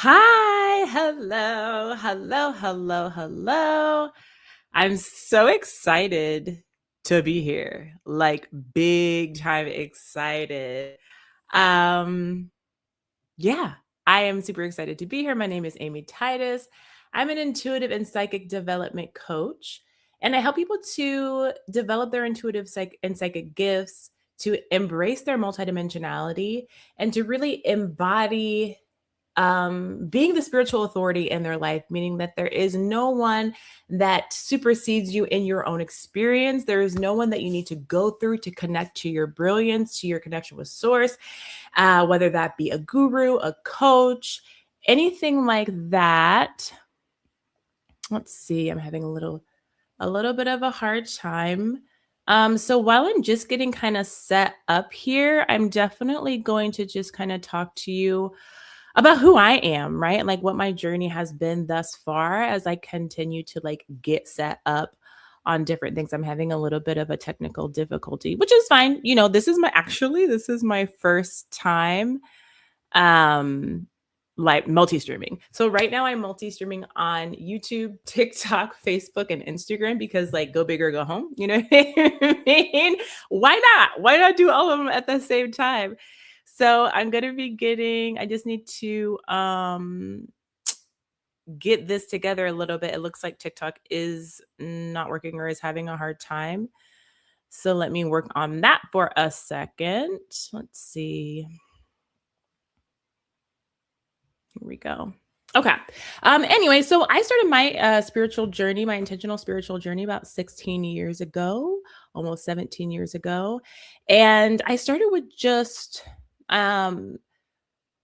Hi, hello, hello, hello, hello. I'm so excited to be here. Like big time excited. Um yeah, I am super excited to be here. My name is Amy Titus. I'm an intuitive and psychic development coach, and I help people to develop their intuitive and psychic gifts, to embrace their multidimensionality, and to really embody being the spiritual authority in their life, meaning that there is no one that supersedes you in your own experience. There is no one that you need to go through to connect to your brilliance, to your connection with source, whether that be a guru, a coach, anything like that. Let's see, I'm having a little bit of a hard time. So while I'm just getting kind of set up here, I'm definitely going to just kind of talk to you about who I am, right? Like what my journey has been thus far as I continue to like get set up on different things. I'm having a little bit of a technical difficulty, which is fine. This is my first time um like multi-streaming. So right now I'm multi-streaming on YouTube, TikTok, Facebook, and Instagram because like go big or go home. You know what I mean? Why not? Why not do all of them at the same time? So I'm gonna be I just need to get this together a little bit. It looks like TikTok is not working or is having a hard time. So let me work on that for a second. Let's see. Here we go. Okay. Anyway, so I started my spiritual journey, my intentional spiritual journey about 16 years ago, almost 17 years ago. And I started with just um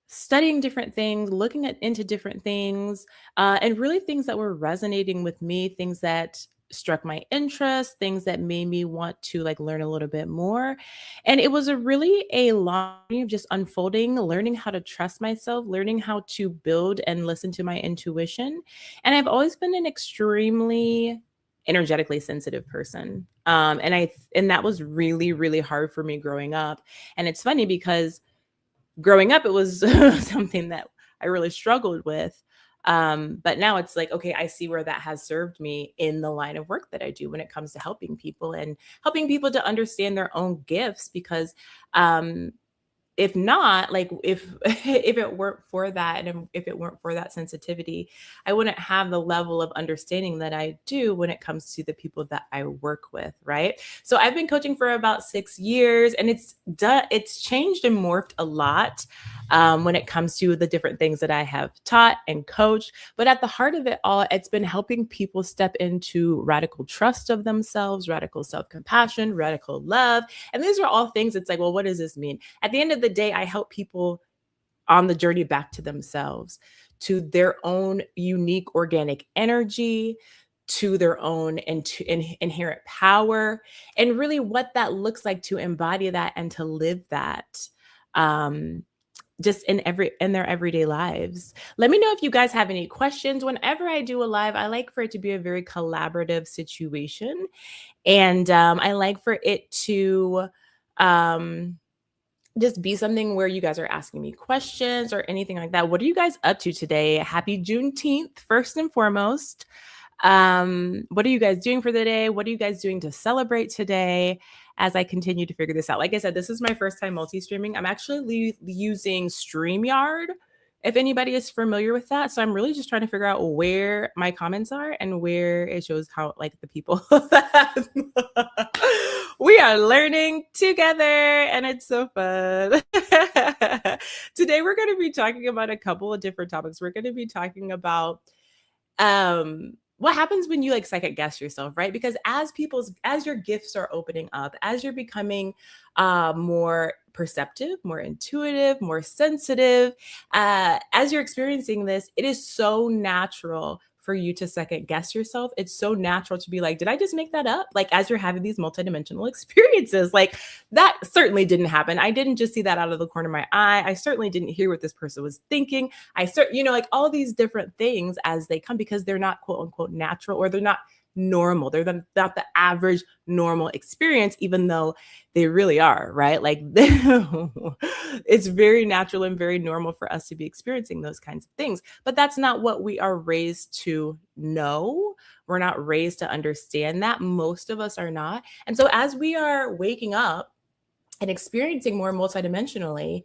studying different things, looking into different things, and really things that were resonating with me, things that struck my interest, things that made me want to like learn a little bit more. And it was a long journey of just unfolding, learning how to trust myself, learning how to build and listen to my intuition. And I've always been an extremely energetically sensitive person. And that was really, really hard for me growing up. And it's funny because growing up, it was something that I really struggled with. But now it's like, okay, I see where that has served me in the line of work that I do when it comes to helping people and helping people to understand their own gifts. Because if not, like if if it weren't for that, and if it weren't for that sensitivity, I wouldn't have the level of understanding that I do when it comes to the people that I work with, right? So I've been coaching for about 6 years, and it's changed and morphed a lot when it comes to the different things that I have taught and coached. But at the heart of it all, it's been helping people step into radical trust of themselves, radical self-compassion, radical love. And these are all things. It's like, well, what does this mean? At the end of the day, I help people on the journey back to themselves, to their own unique organic energy, to their own inherent power, and really what that looks like to embody that and to live that. Um, just in their everyday lives. Let me know if you guys have any questions. Whenever I do a live, I like for it to be a very collaborative situation, and I like for it to um just be something where you guys are asking me questions or anything like that. What are you guys up to today? Happy Juneteenth, first and foremost. What are you guys doing for the day? What are you guys doing to celebrate today as I continue to figure this out? Like I said, this is my first time multi-streaming. I'm actually using StreamYard, if anybody is familiar with that. So I'm really just trying to figure out where my comments are and where it shows how like the people we are learning together, and it's so fun. Today we're going to be talking about a couple of different topics. We're going to be talking about what happens when you like second guess yourself, right? Because as your gifts are opening up, as you're becoming more perceptive, more intuitive, more sensitive, as you're experiencing this, it is so natural for you to second guess yourself. It's so natural to be like, did I just make that up? Like as you're having these multidimensional experiences, like that certainly didn't happen. I didn't just see that out of the corner of my eye. I certainly didn't hear what this person was thinking. Like all these different things as they come, because they're not quote unquote natural, or they're not normal. They're not the average normal experience, even though they really are, right? Like it's very natural and very normal for us to be experiencing those kinds of things. But that's not what we are raised to know. We're not raised to understand that. Most of us are not. And so as we are waking up and experiencing more multidimensionally,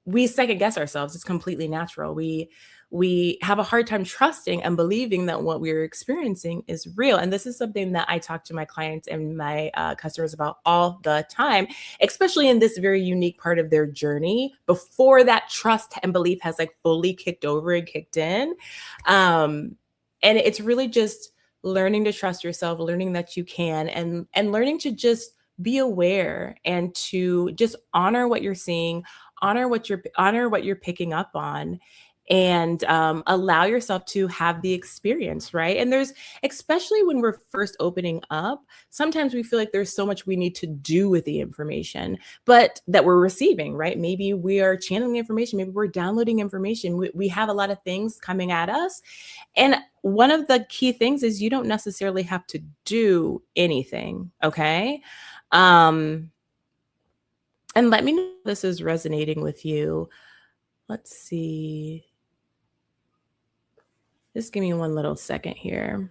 we second guess ourselves. It's completely natural. We have a hard time trusting and believing that what we're experiencing is real. And this is something that I talk to my clients and my customers about all the time, especially in this very unique part of their journey before that trust and belief has like fully kicked over and kicked in. And it's really just learning to trust yourself, learning that you can, and learning to just be aware and to just honor what you're seeing, honor what you're picking up on, and allow yourself to have the experience, right? And there's, especially when we're first opening up, sometimes we feel like there's so much we need to do with the information, but that we're receiving, right? Maybe we are channeling information, maybe we're downloading information. We have a lot of things coming at us. And one of the key things is you don't necessarily have to do anything, okay? And let me know if this is resonating with you. Let's see. Just give me one little second here.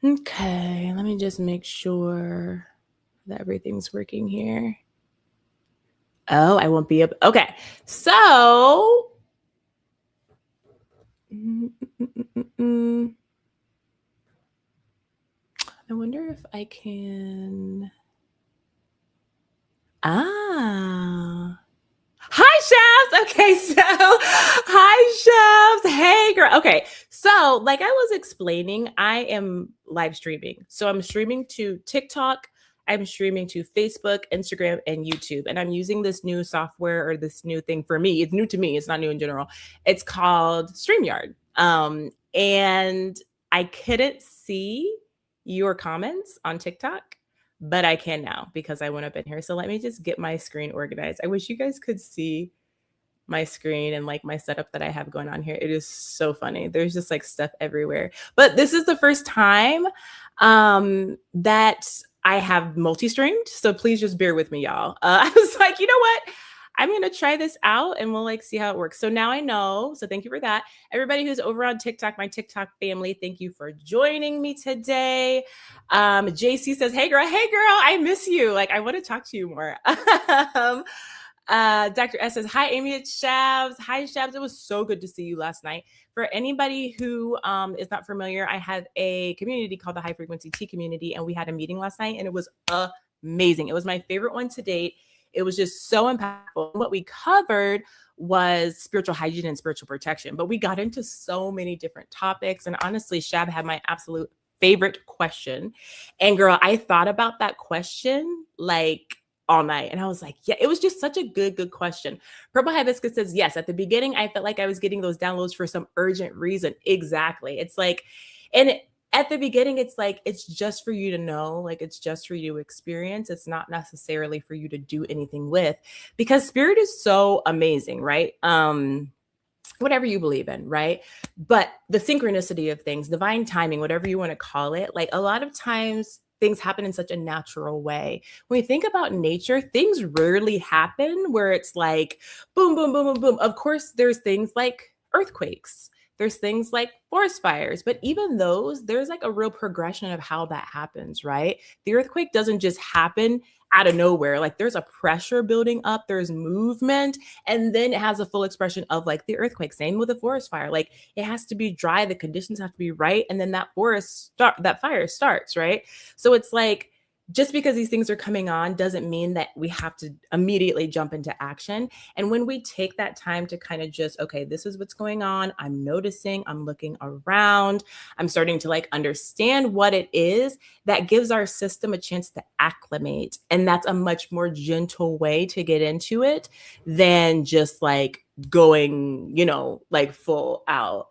Okay, let me just make sure that everything's working here. Oh, I won't be able. Okay, so I wonder if I can. Hi, Shabs. Okay, so hi, Shabs. Hey, girl. Okay, so like I was explaining, I am live streaming. So I'm streaming to TikTok, I'm streaming to Facebook, Instagram, and YouTube. And I'm using this new software or this new thing for me. It's new to me, it's not new in general. It's called StreamYard. And I couldn't see your comments on TikTok, but I can now because I went up in here. So let me just get my screen organized. I wish you guys could see my screen and like my setup that I have going on here. It is so funny. There's just like stuff everywhere. But this is the first time that I have multi-streamed. So please just bear with me, y'all. I was like, you know what? I'm going to try this out and we'll like see how it works. So now I know. So thank you for that. Everybody who's over on TikTok, my TikTok family, thank you for joining me today. JC says, hey girl, I miss you. Like, I want to talk to you more. Dr. S says, hi, Amy, it's Shabs. Hi, Shabs. It was so good to see you last night. For anybody who is not familiar, I have a community called the High Frequency Tea Community, and we had a meeting last night, and it was amazing. It was my favorite one to date. It was just so impactful. What we covered was spiritual hygiene and spiritual protection, but we got into so many different topics. And honestly, Shab had my absolute favorite question. And girl, I thought about that question like all night. And I was like, yeah, it was just such a good question. Purple Hibiscus says, yes, at the beginning, I felt like I was getting those downloads for some urgent reason. Exactly. It's like, and at the beginning, it's like, it's just for you to know, like, it's just for you to experience. It's not necessarily for you to do anything with, because spirit is so amazing, right? Whatever you believe in, right? But the synchronicity of things, divine timing, whatever you want to call it, like a lot of times things happen in such a natural way. When we think about nature, things rarely happen where it's like boom, boom, boom, boom, boom. Of course, there's things like earthquakes. There's things like forest fires, but even those, there's like a real progression of how that happens, right? The earthquake doesn't just happen out of nowhere. Like there's a pressure building up, there's movement, and then it has a full expression of like the earthquake. Same with a forest fire. Like it has to be dry, the conditions have to be right, and then that fire starts, right? So it's like, just because these things are coming on doesn't mean that we have to immediately jump into action. And when we take that time to kind of just, okay, this is what's going on, I'm noticing, I'm looking around, I'm starting to like understand what it is, that gives our system a chance to acclimate. And that's a much more gentle way to get into it than just like going, like full out.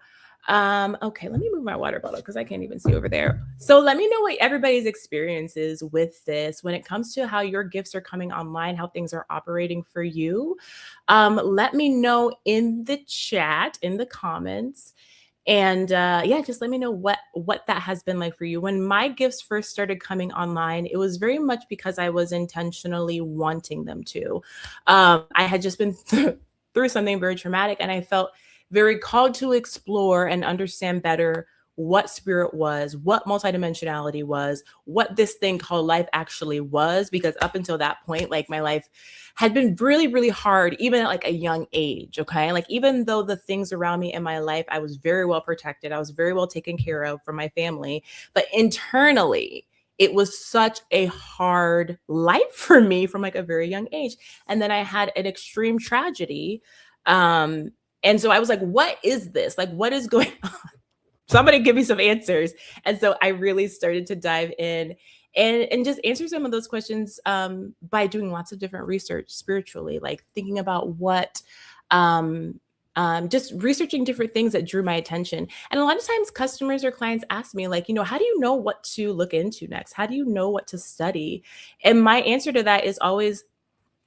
Okay, let me move my water bottle because I can't even see over there. So let me know what everybody's experience is with this when it comes to how your gifts are coming online, how things are operating for you. Let me know in the chat, in the comments. And yeah, just let me know what that has been like for you. When my gifts first started coming online, it was very much because I was intentionally wanting them to. I had just been through something very traumatic, and I felt very called to explore and understand better what spirit was, what multidimensionality was, what this thing called life actually was. Because up until that point, like my life had been really, really hard, even at like a young age. Okay. Like, even though the things around me in my life, I was very well protected, I was very well taken care of from my family. But internally, it was such a hard life for me from like a very young age. And then I had an extreme tragedy. And so I was like, what is this? Like, what is going on? Somebody give me some answers. And so I really started to dive in and just answer some of those questions by doing lots of different research spiritually, like thinking about what um just researching different things that drew my attention. And a lot of times customers or clients ask me, like, how do you know what to look into next? How do you know what to study? And my answer to that is always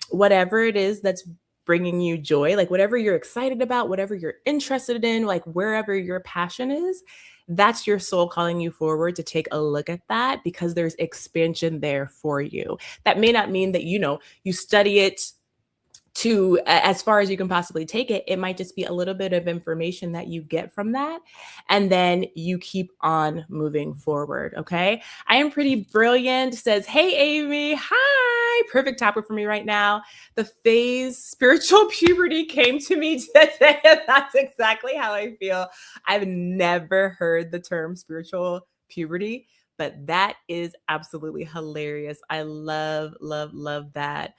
whatever it is that's bringing you joy, like whatever you're excited about, whatever you're interested in, like wherever your passion is, that's your soul calling you forward to take a look at that, because there's expansion there for you. That may not mean that, you study it to as far as you can possibly take it. It might just be a little bit of information that you get from that, and then you keep on moving forward. Okay. I am pretty brilliant says, hey Amy, hi, perfect topic for me right now. The phase spiritual puberty came to me today, and that's exactly how I feel. I've never heard the term spiritual puberty, but that is absolutely hilarious. I love that.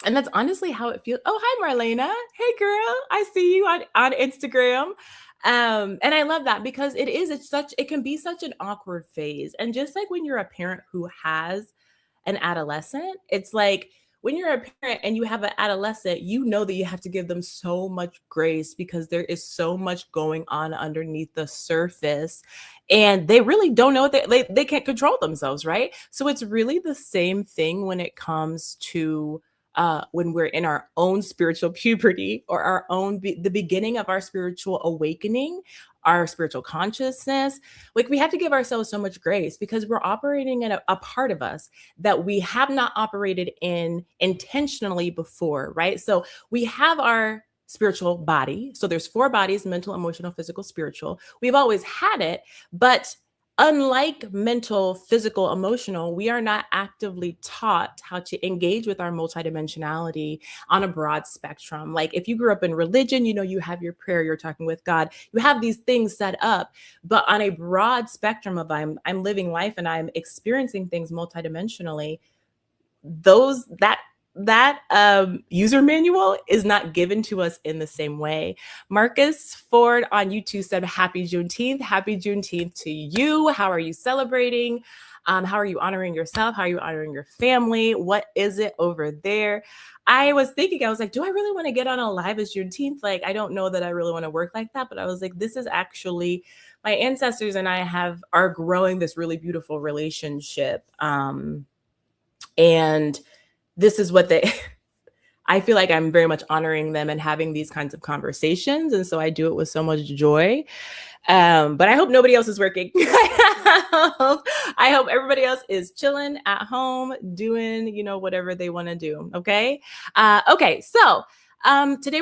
And that's honestly how it feels. Oh, hi, Marlena. Hey, girl. I see you on Instagram. And I love that because it can be such an awkward phase. And just like when you're a parent who has an adolescent, it's like when you're a parent and you have an adolescent, you know that you have to give them so much grace because there is so much going on underneath the surface. And they really don't know they can't control themselves, right? So it's really the same thing when it comes to when we're in our own spiritual puberty, or the beginning of our spiritual awakening, our spiritual consciousness. Like, we have to give ourselves so much grace because we're operating in a part of us that we have not operated in intentionally before, right? So we have our spiritual body. So there's 4 bodies: mental, emotional, physical, spiritual. We've always had it, but unlike mental, physical, emotional, we are not actively taught how to engage with our multidimensionality on a broad spectrum. Like, if you grew up in religion, you have your prayer, you're talking with God, you have these things set up, but on a broad spectrum of I'm living life and I'm experiencing things multidimensionally, that user manual is not given to us in the same way. Marcus Ford on YouTube said, happy Juneteenth. Happy Juneteenth to you. How are you celebrating? How are you honoring yourself? How are you honoring your family? What is it over there? I was thinking, I was like, do I really want to get on a live as Juneteenth? Like, I don't know that I really want to work like that, but I was like, this is actually, my ancestors and I are growing this really beautiful relationship. And this is what I feel like I'm very much honoring them and having these kinds of conversations. And so I do it with so much joy. But I hope nobody else is working. I hope everybody else is chilling at home, doing, whatever they want to do. Okay. Okay. So today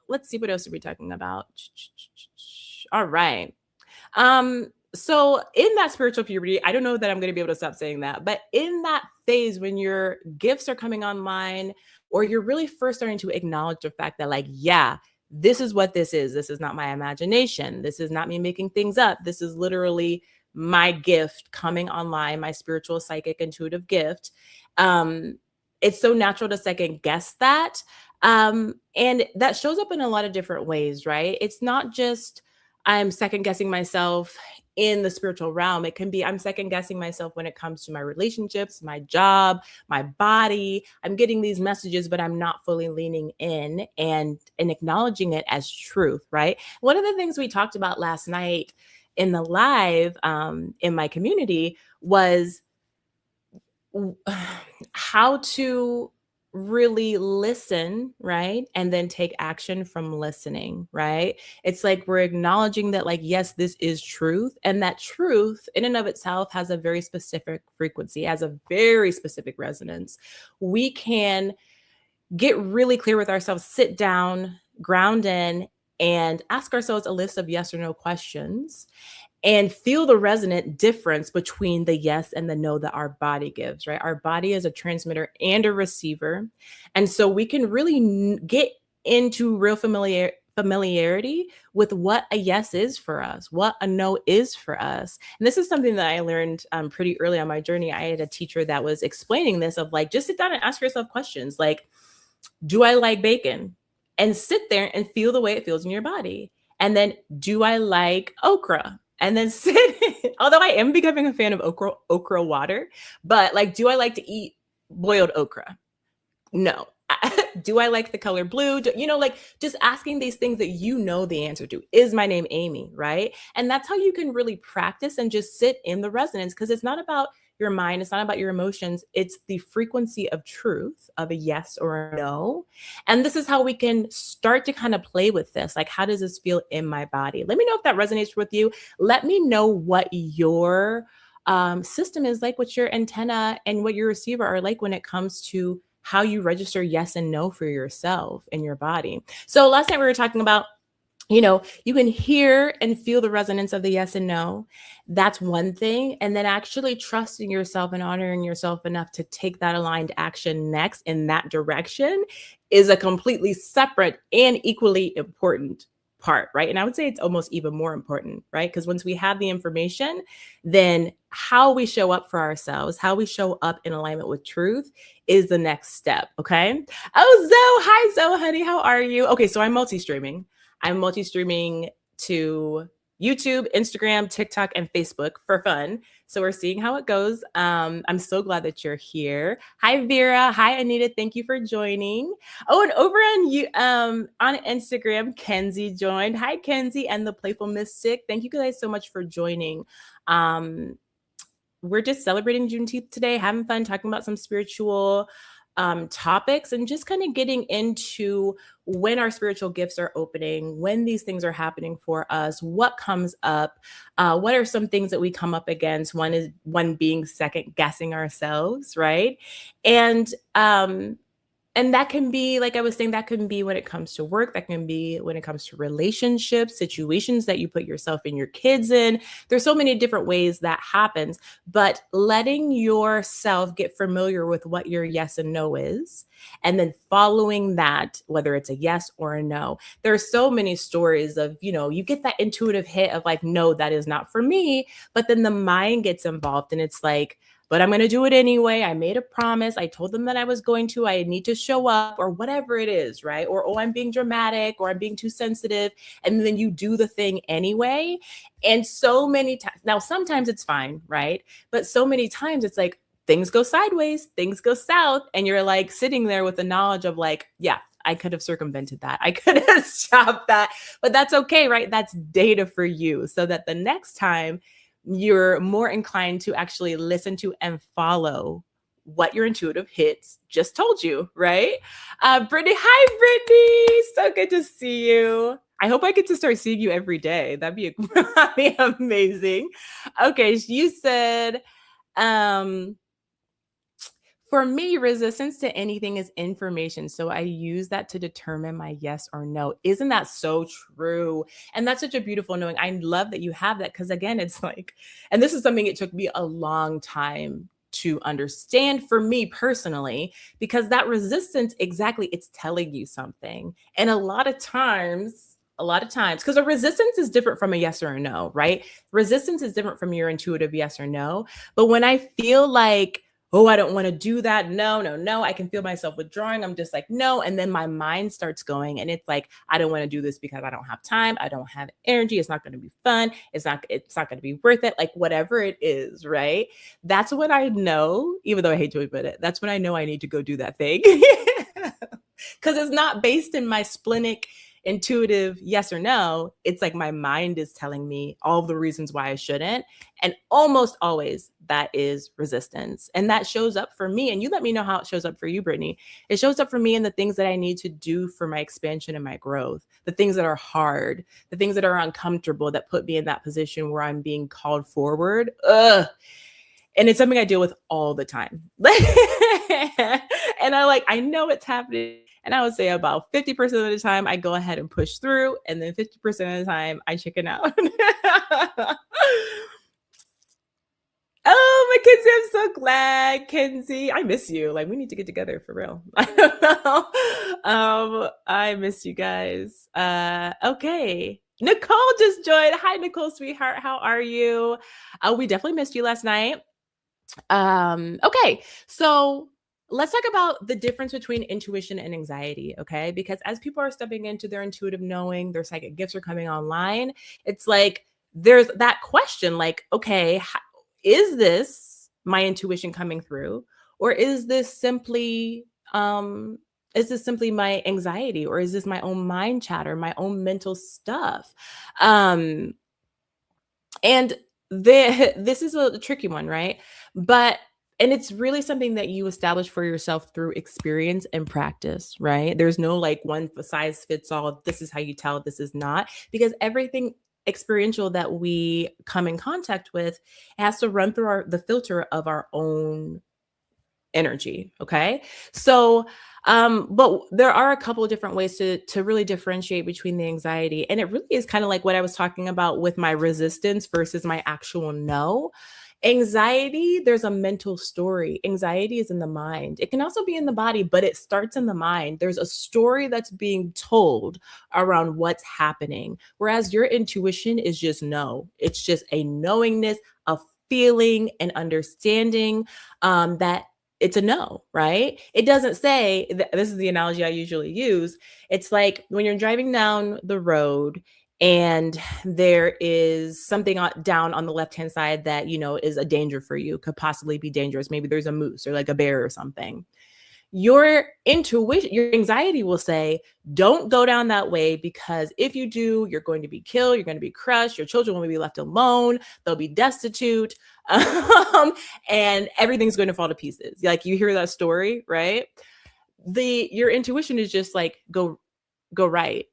let's see, what else are we talking about? All right. So in that spiritual puberty, I don't know that I'm going to be able to stop saying that, but in that phase when your gifts are coming online, or you're really first starting to acknowledge the fact that, like, yeah, this is what this is. This is not my imagination. This is not me making things up. This is literally my gift coming online, my spiritual, psychic, intuitive gift. It's so natural to second guess that. And that shows up in a lot of different ways, right? It's not just I'm second guessing myself in the spiritual realm. It can be I'm second guessing myself when it comes to my relationships, my job, my body. I'm getting these messages, but I'm not fully leaning in and acknowledging it as truth, right? One of the things we talked about last night in the live in my community was how to really listen, right? And then take action from listening, right? It's like we're acknowledging that, like, yes, this is truth. And that truth, in and of itself, has a very specific frequency, has a very specific resonance. We can get really clear with ourselves, sit down, ground in, and ask ourselves a list of yes or no questions and feel the resonant difference between the yes and the no that our body gives, right? Our body is a transmitter and a receiver. And so we can really get into real familiarity with what a yes is for us, what a no is for us. And this is something that I learned pretty early on my journey. I had a teacher that was explaining this of like, just sit down and ask yourself questions like, do I like bacon? And sit there and feel the way it feels in your body. And then, do I like okra? And then sit, although I am becoming a fan of okra water, but like, do I like to eat boiled okra? No. Do I like the color blue? Like just asking these things that you know the answer to. Is my name Amy, right? And that's how you can really practice and just sit in the resonance, because it's not about your mind, it's not about your emotions, it's the frequency of truth of a yes or a no. And this is how we can start to kind of play with this. Like, how does this feel in my body? Let me know if that resonates with you. Let me know what your system is like, what your antenna and what your receiver are like when it comes to how you register yes and no for yourself and your body. So last night we were talking about, you can hear and feel the resonance of the yes and no. That's one thing. And then actually trusting yourself and honoring yourself enough to take that aligned action next in that direction is a completely separate and equally important part, right? And I would say it's almost even more important, right? Because once we have the information, then how we show up for ourselves, how we show up in alignment with truth is the next step, okay? Oh, Zoe, hi, Zoe, honey, how are you? Okay, so I'm multi-streaming. I'm multi-streaming to YouTube, Instagram, TikTok, and Facebook for fun. So we're seeing how it goes. I'm so glad that you're here. Hi, Vera. Hi, Anita. Thank you for joining. Oh, and over on Instagram, Kenzie joined. Hi, Kenzie and the Playful Mystic. Thank you guys so much for joining. We're just celebrating Juneteenth today, having fun, talking about some spiritual topics and just kind of getting into when our spiritual gifts are opening, when these things are happening for us, what comes up, what are some things that we come up against. One being second guessing ourselves, right? And that can be, like I was saying, that can be when it comes to work, that can be when it comes to relationships, situations that you put yourself and your kids in. There's so many different ways that happens, but letting yourself get familiar with what your yes and no is, and then following that, whether it's a yes or a no. There are so many stories of, you get that intuitive hit of like, no, that is not for me. But then the mind gets involved and it's like, but I'm going to do it anyway. I made a promise. I told them that I was going to. I need to show up, or whatever it is, right? Or, oh, I'm being dramatic, or I'm being too sensitive. And then you do the thing anyway. And so many times, now sometimes it's fine, right? But so many times it's like things go sideways, things go south. And you're like sitting there with the knowledge of like, yeah, I could have circumvented that. I could have stopped that. But that's okay, right? That's data for you, so that the next time you're more inclined to actually listen to and follow what your intuitive hits just told you, right? Brittany, hi, Brittany. So good to see you. I hope I get to start seeing you every day. That'd be amazing. Okay, you said, for me, resistance to anything is information. So I use that to determine my yes or no. Isn't that so true? And that's such a beautiful knowing. I love that you have that, because again, it's like, and this is something it took me a long time to understand for me personally, because that resistance, exactly, it's telling you something. And a lot of times, because a resistance is different from a yes or a no, right? Resistance is different from your intuitive yes or no. But when I feel like oh, I don't want to do that. No, no, no. I can feel myself withdrawing. I'm just like, no. And then my mind starts going and it's like, I don't want to do this because I don't have time. I don't have energy. It's not going to be fun. It's not going to be worth it. Like whatever it is, right? That's when I know, even though I hate to admit it, that's when I know I need to go do that thing. Because it's not based in my splenic intuitive yes or no. It's like my mind is telling me all the reasons why I shouldn't. And almost always that is resistance. And that shows up for me. And you let me know how it shows up for you, Brittany. It shows up for me in the things that I need to do for my expansion and my growth, the things that are hard, the things that are uncomfortable that put me in that position where I'm being called forward. Ugh. And it's something I deal with all the time. And I know it's happening. And I would say about 50% of the time I go ahead and push through. And then 50% of the time I chicken out. Oh, my Kenzie, I'm so glad. Kenzie, I miss you. Like, we need to get together for real. I miss you guys. Okay. Nicole just joined. Hi, Nicole, sweetheart. How are you? We definitely missed you last night. Okay, so let's talk about the difference between intuition and anxiety, okay? Because as people are stepping into their intuitive knowing, their psychic gifts are coming online, it's like there's that question like, okay, is this my intuition coming through or is this simply my anxiety or is this my own mind chatter, my own mental stuff? Um and this is a tricky one, right? But and it's really something that you establish for yourself through experience and practice, right? There's no like one size fits all. This is how you tell, this is not, because everything experiential that we come in contact with has to run through the filter of our own energy. Okay. So, but there are a couple of different ways to really differentiate between the anxiety. And it really is kind of like what I was talking about with my resistance versus my actual no. Anxiety, there's a mental story. Anxiety is in the mind. It can also be in the body, but it starts in the mind. There's a story that's being told around what's happening. Whereas your intuition is just no. It's just a knowingness, a feeling, an understanding that it's a no, right? It doesn't say, this is the analogy I usually use. It's like when you're driving down the road and there is something down on the left-hand side that, is a danger for you, could possibly be dangerous. Maybe there's a moose or like a bear or something. Your intuition, your anxiety will say, don't go down that way because if you do, you're going to be killed, you're going to be crushed, your children will be left alone, they'll be destitute, and everything's going to fall to pieces. Like you hear that story, right? Your intuition is just like, go right.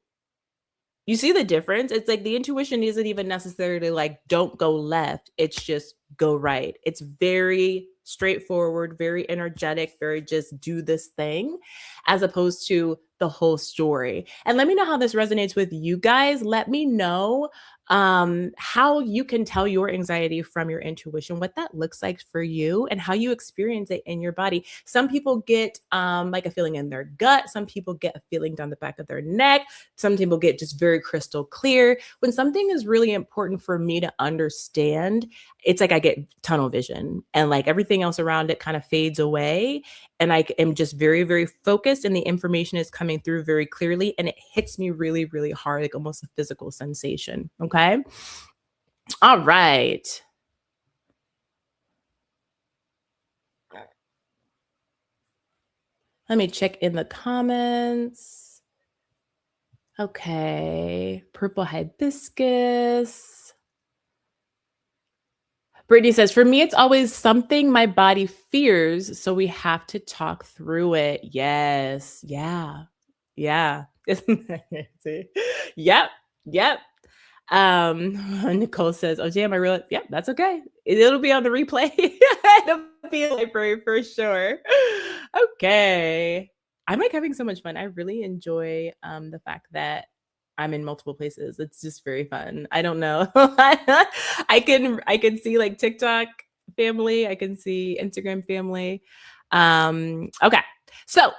You see the difference? It's like the intuition isn't even necessarily like, don't go left. It's just go right. It's very straightforward, very energetic, very just do this thing, as opposed to the whole story. And let me know how this resonates with you guys. Let me know how you can tell your anxiety from your intuition, what that looks like for you, and how you experience it in your body. Some people get like a feeling in their gut. Some people get a feeling down the back of their neck. Some people get just very crystal clear. When something is really important for me to understand, it's like I get tunnel vision and like everything else around it kind of fades away. And I am just very, very focused and the information is coming through very clearly. And it hits me really, really hard, like almost a physical sensation. Okay. All right. Let me check in the comments. Okay. Purple hibiscus. Brittany says, for me, it's always something my body fears. So we have to talk through it. Yes. Yeah. Yeah. Yep. Yep. Nicole says, oh, damn, I realized, yeah, that's okay. It'll be on the replay. It'll be in the library for sure. Okay. I'm like having so much fun. I really enjoy the fact that I'm in multiple places. It's just very fun. I don't know. I can see like TikTok family. I can see Instagram family. Okay. So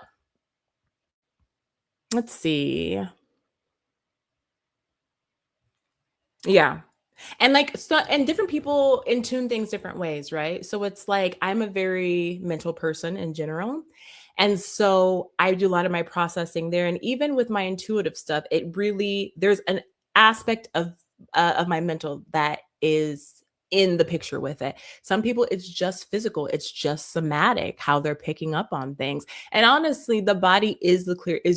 let's see. Yeah. And like so and different people in tune things different ways, right? So it's like I'm a very mental person in general. And so I do a lot of my processing there. And even with my intuitive stuff, it really there's an aspect of my mental that is in the picture with it. Some people it's just physical, it's just somatic, how they're picking up on things. And honestly, the body is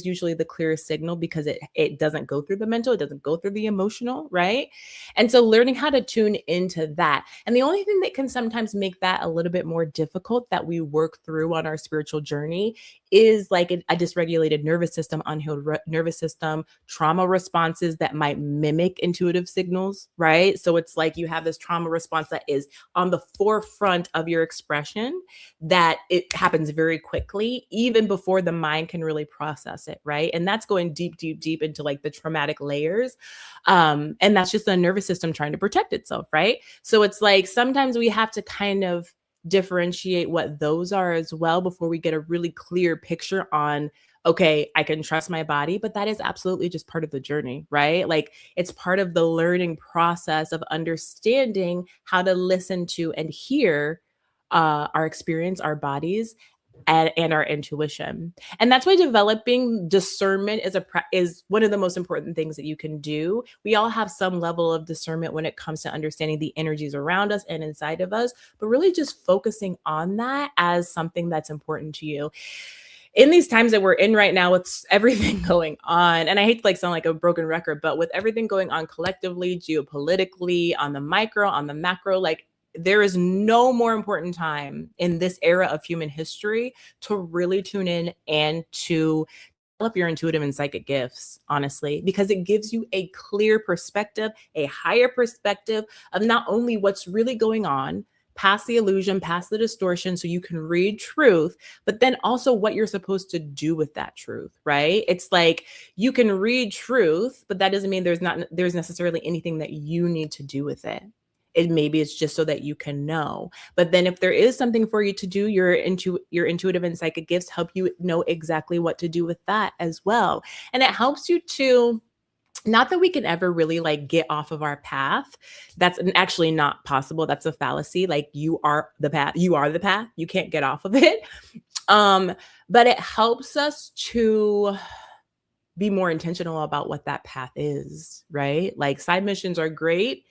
usually the clearest signal because it doesn't go through the mental, it doesn't go through the emotional, right? And so learning how to tune into that. And the only thing that can sometimes make that a little bit more difficult that we work through on our spiritual journey is like a dysregulated nervous system, unhealed nervous system, trauma responses that might mimic intuitive signals, right? So it's like you have this trauma response that is on the forefront of your expression, that it happens very quickly, even before the mind can really process it, right? And that's going deep, deep, deep into like the traumatic layers. And that's just the nervous system trying to protect itself, right? So it's like sometimes we have to kind of differentiate what those are as well before we get a really clear picture on okay, I can trust my body, but that is absolutely just part of the journey, right? Like it's part of the learning process of understanding how to listen to and hear our experience, our bodies, and our intuition. And that's why developing discernment is one of the most important things that you can do. We all have some level of discernment when it comes to understanding the energies around us and inside of us, but really just focusing on that as something that's important to you in these times that we're in right now with everything going on. And I hate to like sound like a broken record, but with everything going on collectively, geopolitically, on the micro, on the macro, like there is no more important time in this era of human history to really tune in and to develop your intuitive and psychic gifts, honestly, because it gives you a clear perspective, a higher perspective of not only what's really going on, past the illusion, past the distortion, so you can read truth, but then also what you're supposed to do with that truth, right? It's like you can read truth, but that doesn't mean there's necessarily anything that you need to do with it. It maybe it's just so that you can know. But then if there is something for you to do, your intuitive and psychic gifts help you know exactly what to do with that as well. And it helps you to not that we can ever really like get off of our path. That's actually not possible. That's a fallacy. Like you are the path. You are the path. You can't get off of it. Um, but it helps us to be more intentional about what that path is, right? Like side missions are great,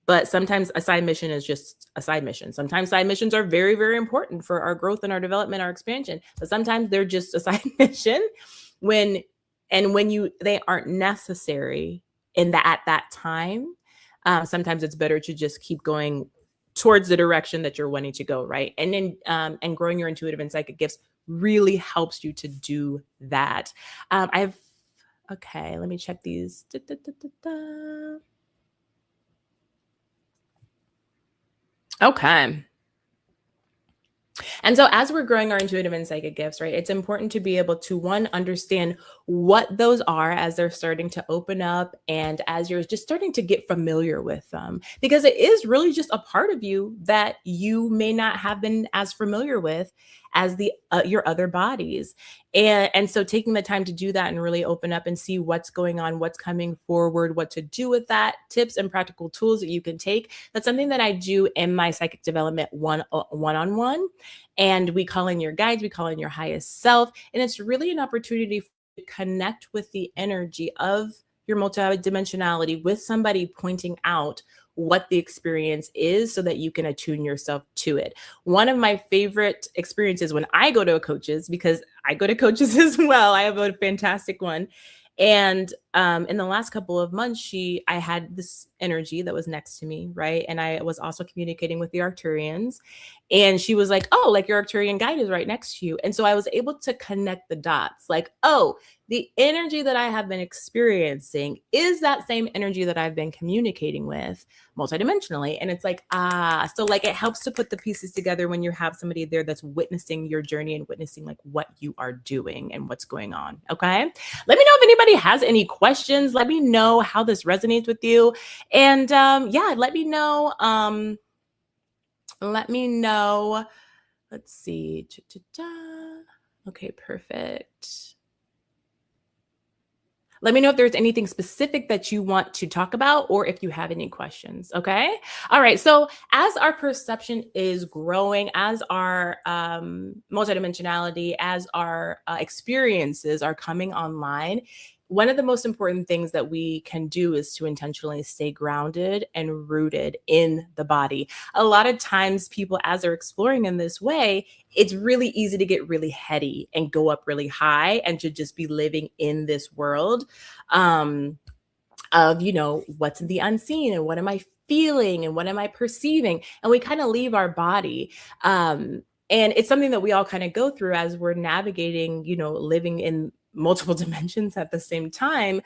but sometimes a side mission is just a side mission. Sometimes side missions are very, very important for our growth and our development, our expansion. But sometimes they're just a side mission when when you they aren't necessary in that at that time. Sometimes it's better to just keep going towards the direction that you're wanting to go, right? And then and growing your intuitive and psychic gifts really helps you to do that. I've okay, let me check these. Da, da, da, da, da. Okay. And so, as we're growing our intuitive and psychic gifts, right, it's important to be able to one, understand what those are as they're starting to open up and as you're just starting to get familiar with them, because it is really just a part of you that you may not have been as familiar with as the your other bodies. And so taking the time to do that and really open up and see what's going on, what's coming forward, what to do with that, tips and practical tools that you can take. That's something that I do in my psychic development one on one, and we call in your guides, we call in your highest self. And it's really an opportunity to connect with the energy of your multidimensionality with somebody pointing out what the experience is so that you can attune yourself to it. One of my favorite experiences when I go to coaches, because I go to coaches as well, I have a fantastic one. And in the last couple of months, I had this energy that was next to me, right? And I was also communicating with the Arcturians. And she was like, oh, like your Arcturian guide is right next to you. And so I was able to connect the dots like, oh, the energy that I have been experiencing is that same energy that I've been communicating with multidimensionally. And it's like, so like it helps to put the pieces together when you have somebody there that's witnessing your journey and witnessing like what you are doing and what's going on. Okay. Let me know if anybody has any questions. Let me know how this resonates with you. And yeah, let me know. Let me know. Let's see. Okay, perfect. Let me know if there's anything specific that you want to talk about or if you have any questions. Okay. All right. So, as our perception is growing, as our multidimensionality, as our experiences are coming online, one of the most important things that we can do is to intentionally stay grounded and rooted in the body. A lot of times, people, as they're exploring in this way, it's really easy to get really heady and go up really high and to just be living in this world um, of, what's in the unseen and what am I feeling and what am I perceiving? And we kind of leave our body. And it's something that we all kind of go through as we're navigating, living in multiple dimensions at the same time.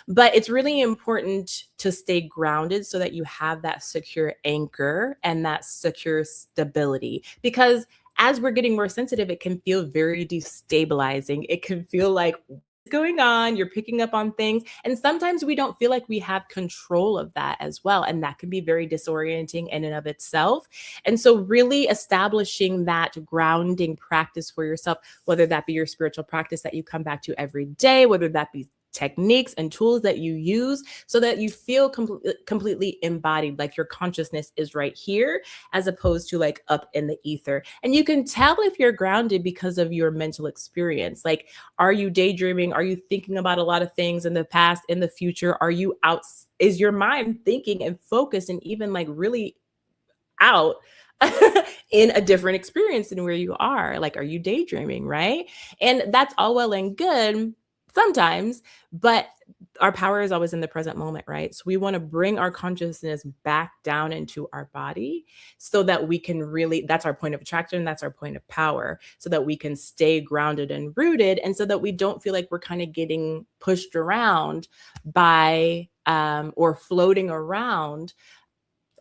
But it's really important to stay grounded so that you have that secure anchor and that secure stability. Because as we're getting more sensitive, it can feel very destabilizing. It can feel like, what's going on? You're picking up on things. And sometimes we don't feel like we have control of that as well. And that can be very disorienting in and of itself. And so, really establishing that grounding practice for yourself, whether that be your spiritual practice that you come back to every day, whether that be techniques and tools that you use so that you feel completely embodied, like your consciousness is right here as opposed to like up in the ether. And you can tell if you're grounded because of your mental experience. Like, are you daydreaming? Are you thinking about a lot of things in the past, in the future? Are you out? Is your mind thinking and focused and even like really out in a different experience than where you are? Like, are you daydreaming? Right. And that's all well and good sometimes, but our power is always in the present moment, right? So we want to bring our consciousness back down into our body so that we can really, that's our point of attraction, that's our point of power, so that we can stay grounded and rooted, and so that we don't feel like we're kind of getting pushed around by or floating around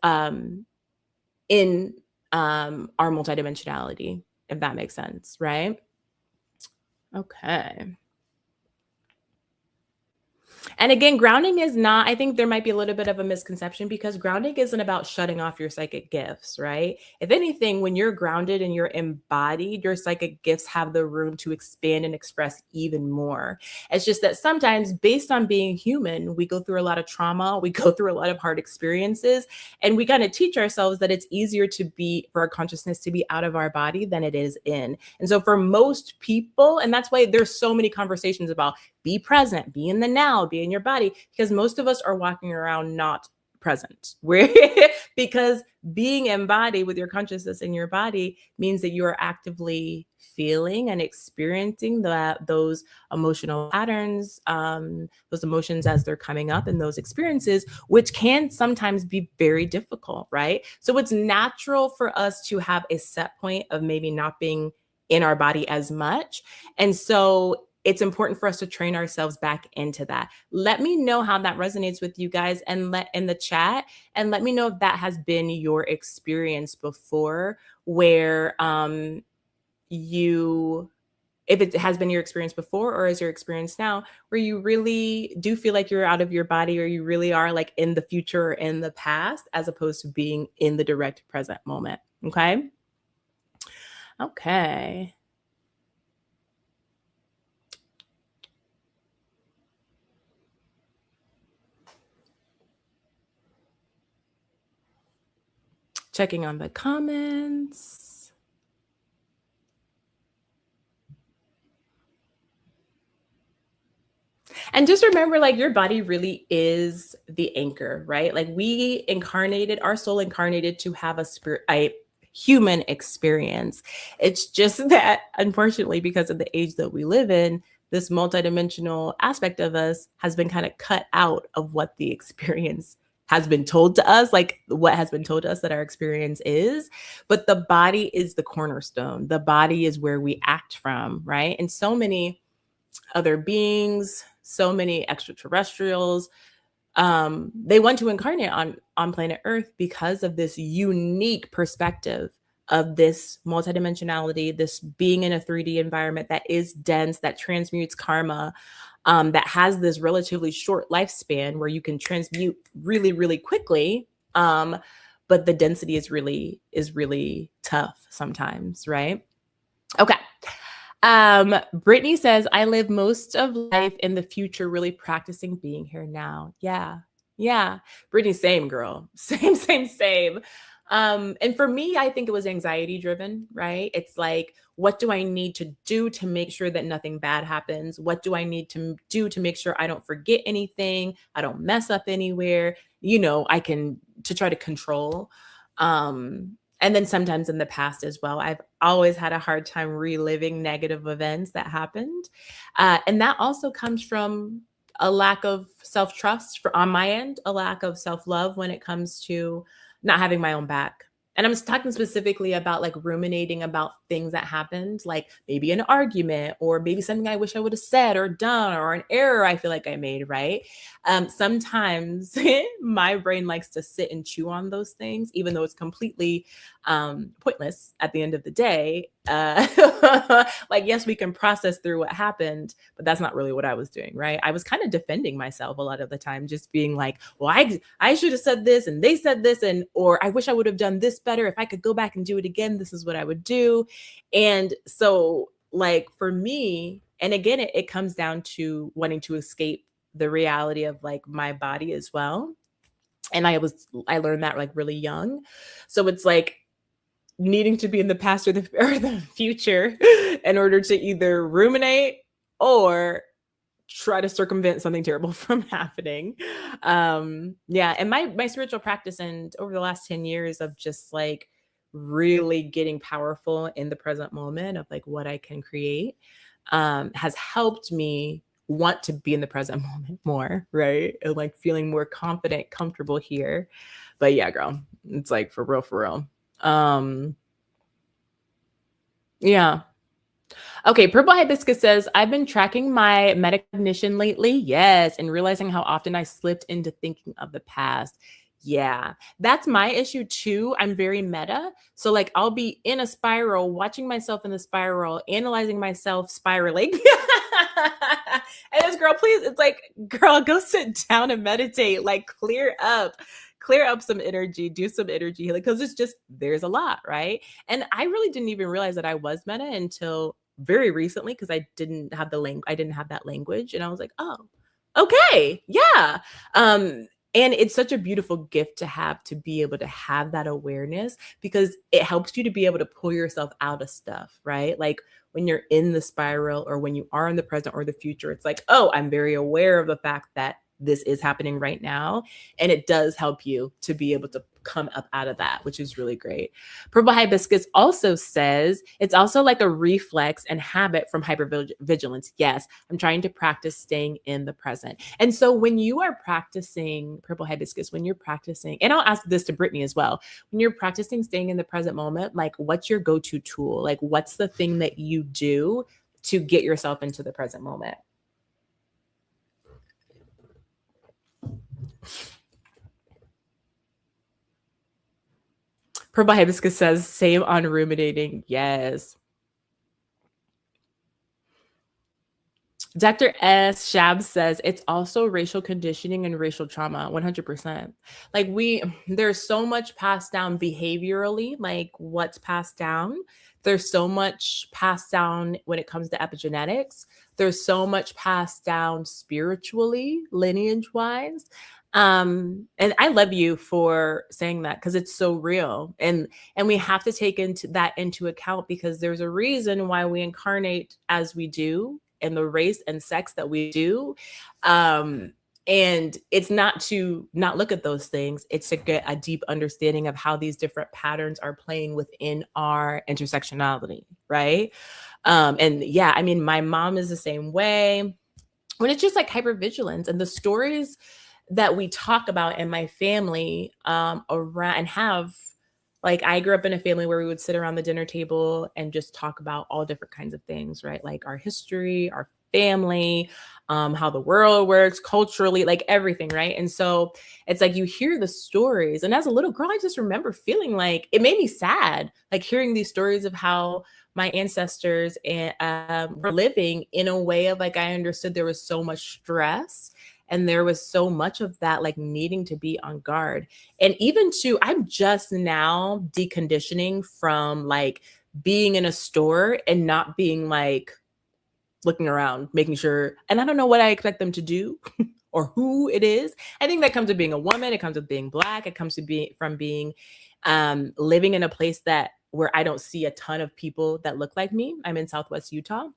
in our multidimensionality, if that makes sense, right? Okay. And again, grounding is not, I think there might be a little bit of a misconception because grounding isn't about shutting off your psychic gifts, right? If anything, when you're grounded and you're embodied, your psychic gifts have the room to expand and express even more. It's just that sometimes, based on being human, we go through a lot of trauma, we go through a lot of hard experiences, and we kind of teach ourselves that it's easier for our consciousness to be out of our body than it is in. And so for most people, and that's why there's so many conversations about be present, be in the now, be in your body, because most of us are walking around not present. Because being embodied with your consciousness in your body means that you are actively feeling and experiencing those emotional patterns, those emotions as they're coming up, and those experiences, which can sometimes be very difficult, right? So it's natural for us to have a set point of maybe not being in our body as much. And so it's important for us to train ourselves back into that. Let me know how that resonates with you guys and let in the chat, and let me know if that has been your experience before, where if it has been your experience before or is your experience now, where you really do feel like you're out of your body, or you really are like in the future or in the past, as opposed to being in the direct present moment. Okay. Okay. Checking on the comments. And just remember, like, your body really is the anchor, right? Like, our soul incarnated to have a human experience. It's just that, unfortunately, because of the age that we live in, this multidimensional aspect of us has been kind of cut out of what the experience has been told to us, like what has been told to us that our experience is. But the body is the cornerstone. The body is where we act from, right? And so many other beings, so many extraterrestrials, they want to incarnate on planet Earth because of this unique perspective of this multidimensionality, this being in a 3D environment that is dense, that transmutes karma, that has this relatively short lifespan where you can transmute really, really quickly. But the density is really tough sometimes, right? Okay. Brittany says, I live most of life in the future, really practicing being here now. Yeah. Yeah. Brittany, same girl. Same, same, same. And for me, I think it was anxiety driven, right? It's like, what do I need to do to make sure that nothing bad happens? What do I need to do to make sure I don't forget anything? I don't mess up anywhere. I can to try to control. And then sometimes in the past as well, I've always had a hard time reliving negative events that happened. And that also comes from a lack of self trust on my end, a lack of self love when it comes to not having my own back. And I'm talking specifically about like ruminating about things that happened, like maybe an argument or maybe something I wish I would have said or done or an error I feel like I made, right? Sometimes my brain likes to sit and chew on those things, even though it's completely pointless at the end of the day. Like, yes, we can process through what happened, but that's not really what I was doing, right? I was kind of defending myself a lot of the time, just being like, well, I should have said this and they said this, and or I wish I would have done this better. If I could go back and do it again, this is what I would do. And so, like, for me, and again, it comes down to wanting to escape the reality of like my body as well. And I learned that like really young. So it's like needing to be in the past or the future in order to either ruminate or try to circumvent something terrible from happening. Yeah, and my spiritual practice and over the last 10 years of just like really getting powerful in the present moment of like what I can create has helped me want to be in the present moment more, right? And like feeling more confident, comfortable here. But yeah, girl, it's like for real, for real. Yeah. Okay, Purple Hibiscus says, I've been tracking my metacognition lately. Yes, and realizing how often I slipped into thinking of the past. Yeah, that's my issue too. I'm very meta. So, like, I'll be in a spiral, watching myself in the spiral, analyzing myself spiraling. And this girl, please, it's like, girl, go sit down and meditate, like, clear up some energy, do some energy healing, because it's just, there's a lot, right? And I really didn't even realize that I was meta until very recently because I didn't have I didn't have that language. And I was like, oh, okay, yeah. And it's such a beautiful gift to be able to have that awareness because it helps you to be able to pull yourself out of stuff, right? Like when you're in the spiral or when you are in the present or the future, it's like, oh, I'm very aware of the fact that this is happening right now. And it does help you to be able to come up out of that, which is really great. Purple Hibiscus also says it's also like a reflex and habit from hypervigilance. Yes, I'm trying to practice staying in the present. And so when you are practicing Purple Hibiscus, when you're practicing, and I'll ask this to Brittany as well, when you're practicing staying in the present moment, like what's your go-to tool? Like what's the thing that you do to get yourself into the present moment? Purple Hibiscus says, same on ruminating. Yes. Dr. S. Shab says it's also racial conditioning and racial trauma, 100%. Like there's so much passed down behaviorally, like what's passed down. There's so much passed down when it comes to epigenetics. There's so much passed down spiritually, lineage wise. And I love you for saying that because it's so real. And we have to take into account because there's a reason why we incarnate as we do and the race and sex that we do. And it's not to not look at those things. It's to get a deep understanding of how these different patterns are playing within our intersectionality, right? And yeah, I mean, my mom is the same way. When it's just like hypervigilance and the stories that we talk about in my family around and have, like I grew up in a family where we would sit around the dinner table and just talk about all different kinds of things, right? Like our history, our family, how the world works culturally, like everything, right? And so it's like you hear the stories. And as a little girl, I just remember feeling like it made me sad, like hearing these stories of how my ancestors were living in a way of like I understood there was so much stress and there was so much of that like needing to be on guard. And even I'm just now deconditioning from like being in a store and not being like looking around, making sure, and I don't know what I expect them to do or who it is. I think that comes with being a woman. It comes with being Black. It comes to being living in a place that where I don't see a ton of people that look like me. I'm in Southwest Utah,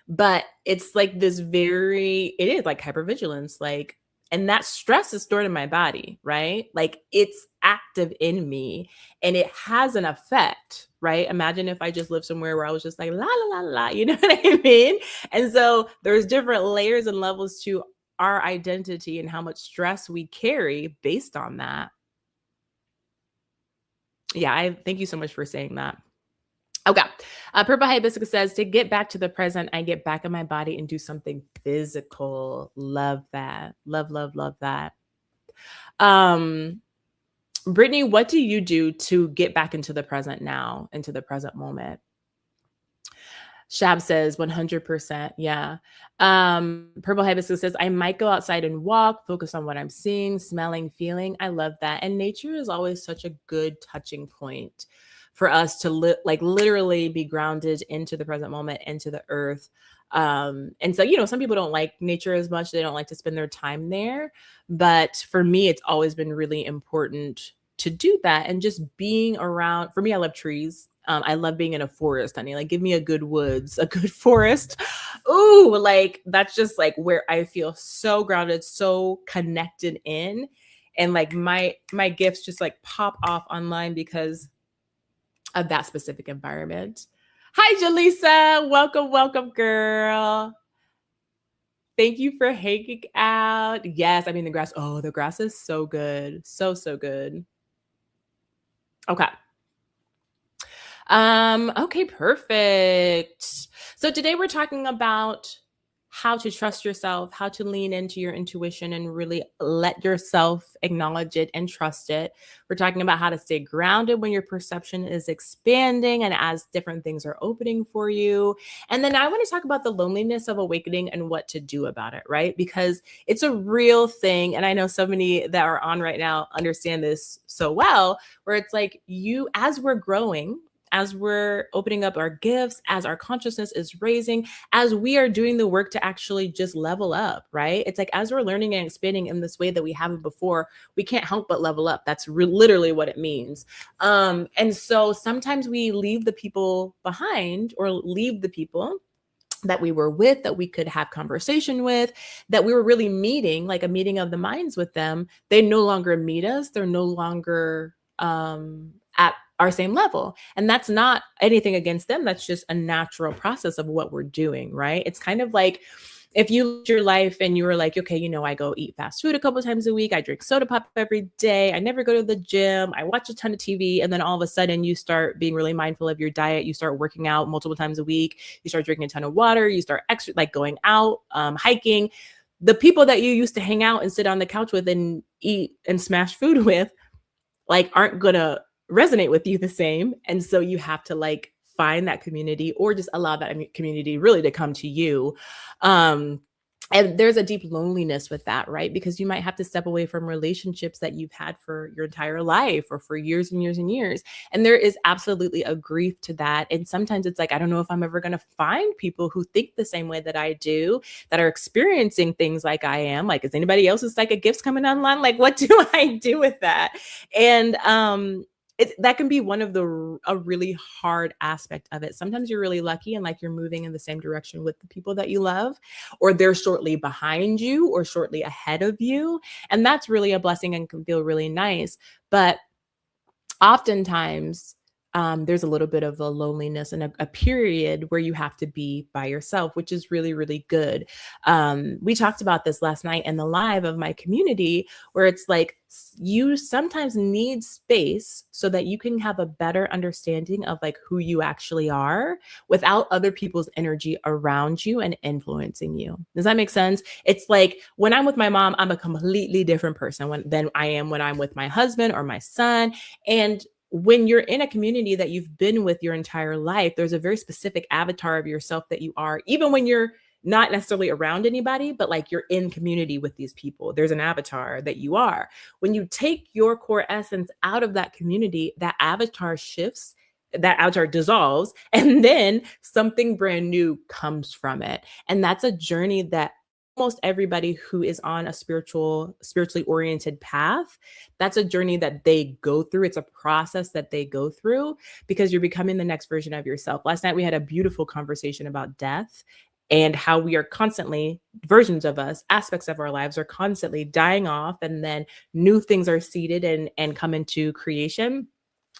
but it's like this it is like hypervigilance, like, and that stress is stored in my body, right? Like it's active in me and it has an effect, right? Imagine if I just lived somewhere where I was just like, la, la, la, la, you know what I mean? And so there's different layers and levels to our identity and how much stress we carry based on that. Yeah, I thank you so much for saying that. Okay. Purple Hibiscus says, to get back to the present, I get back in my body and do something physical. Love that. Love, love, love that. Brittany, what do you do to get back into the present now, into the present moment? Shab says 100%. Yeah. Purple Hibiscus says, I might go outside and walk, focus on what I'm seeing, smelling, feeling. I love that. And nature is always such a good touching point for us to literally be grounded into the present moment, into the earth. And so, you know, some people don't like nature as much. They don't like to spend their time there. But for me, it's always been really important to do that. And just being around, for me, I love trees. I love being in a forest, honey. Like, give me a good woods, a good forest. Ooh, like that's just like where I feel so grounded, so connected in. And like my gifts just like pop off online because of that specific environment. Hi, Jaleesa. Welcome, welcome, girl. Thank you for hanging out. Yes, I mean, the grass is so good. So, so good. Okay. Okay, perfect. So today we're talking about how to trust yourself, how to lean into your intuition and really let yourself acknowledge it and trust it. We're talking about how to stay grounded when your perception is expanding and as different things are opening for you. And then I want to talk about the loneliness of awakening and what to do about it, right? Because it's a real thing. And I know so many that are on right now understand this so well, where it's like as we're growing, as we're opening up our gifts, as our consciousness is raising, as we are doing the work to actually just level up, right? It's like as we're learning and expanding in this way that we haven't before, we can't help but level up. That's literally what it means. And so sometimes we leave the people behind or leave the people that we were with, that we could have conversation with, that we were really meeting, like a meeting of the minds with them. They no longer meet us. They're no longer at our same level. And that's not anything against them. That's just a natural process of what we're doing, right? It's kind of like if you lived your life and you were like, okay, you know, I go eat fast food a couple of times a week. I drink soda pop every day. I never go to the gym. I watch a ton of TV. And then all of a sudden you start being really mindful of your diet. You start working out multiple times a week. You start drinking a ton of water. You start going out, hiking. The people that you used to hang out and sit on the couch with and eat and smash food with, like, aren't going to resonate with you the same. And so you have to like find that community or just allow that community really to come to you. And there's a deep loneliness with that, right? Because you might have to step away from relationships that you've had for your entire life or for years and years and years. And there is absolutely a grief to that. And sometimes it's like, I don't know if I'm ever going to find people who think the same way that I do, that are experiencing things like I am. Like, is anybody else's psychic gifts coming online? Like, what do I do with that? And that can be one of a really hard aspect of it. Sometimes you're really lucky and like you're moving in the same direction with the people that you love, or they're shortly behind you or shortly ahead of you. And that's really a blessing and can feel really nice. But oftentimes, there's a little bit of a loneliness and a period where you have to be by yourself, which is really, really good. We talked about this last night in the live of my community, where it's like you sometimes need space so that you can have a better understanding of like who you actually are without other people's energy around you and influencing you. Does that make sense? It's like when I'm with my mom, I'm a completely different person than I am when I'm with my husband or my son. And when you're in a community that you've been with your entire life, there's a very specific avatar of yourself that you are, even when you're not necessarily around anybody, but like you're in community with these people. There's an avatar that you are. When you take your core essence out of that community, that avatar shifts that avatar dissolves, and then something brand new comes from it. And that's a journey that almost everybody who is on a spiritually oriented path, that's a journey that they go through. It's a process that they go through because you're becoming the next version of yourself. Last night we had a beautiful conversation about death and how we are constantly, versions of us, aspects of our lives are constantly dying off, and then new things are seeded and come into creation.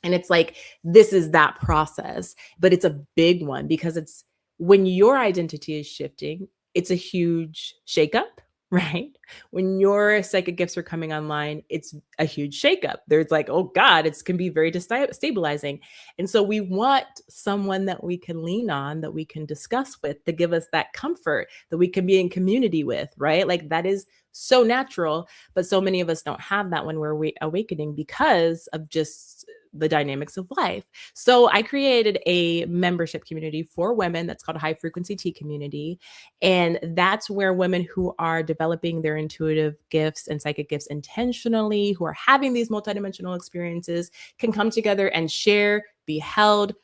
And it's like, this is that process, but it's a big one because it's when your identity is shifting, it's a huge shakeup, right? When your psychic gifts are coming online, it's a huge shakeup. There's like, oh God, it can be very destabilizing. And so we want someone that we can lean on, that we can discuss with, to give us that comfort, that we can be in community with, right? Like that is so natural, but so many of us don't have that when we're awakening because of just the dynamics of life. So I created a membership community for women that's called High Frequency Tea Community. And that's where women who are developing their intuitive gifts and psychic gifts intentionally, who are having these multidimensional experiences, can come together and share, be held.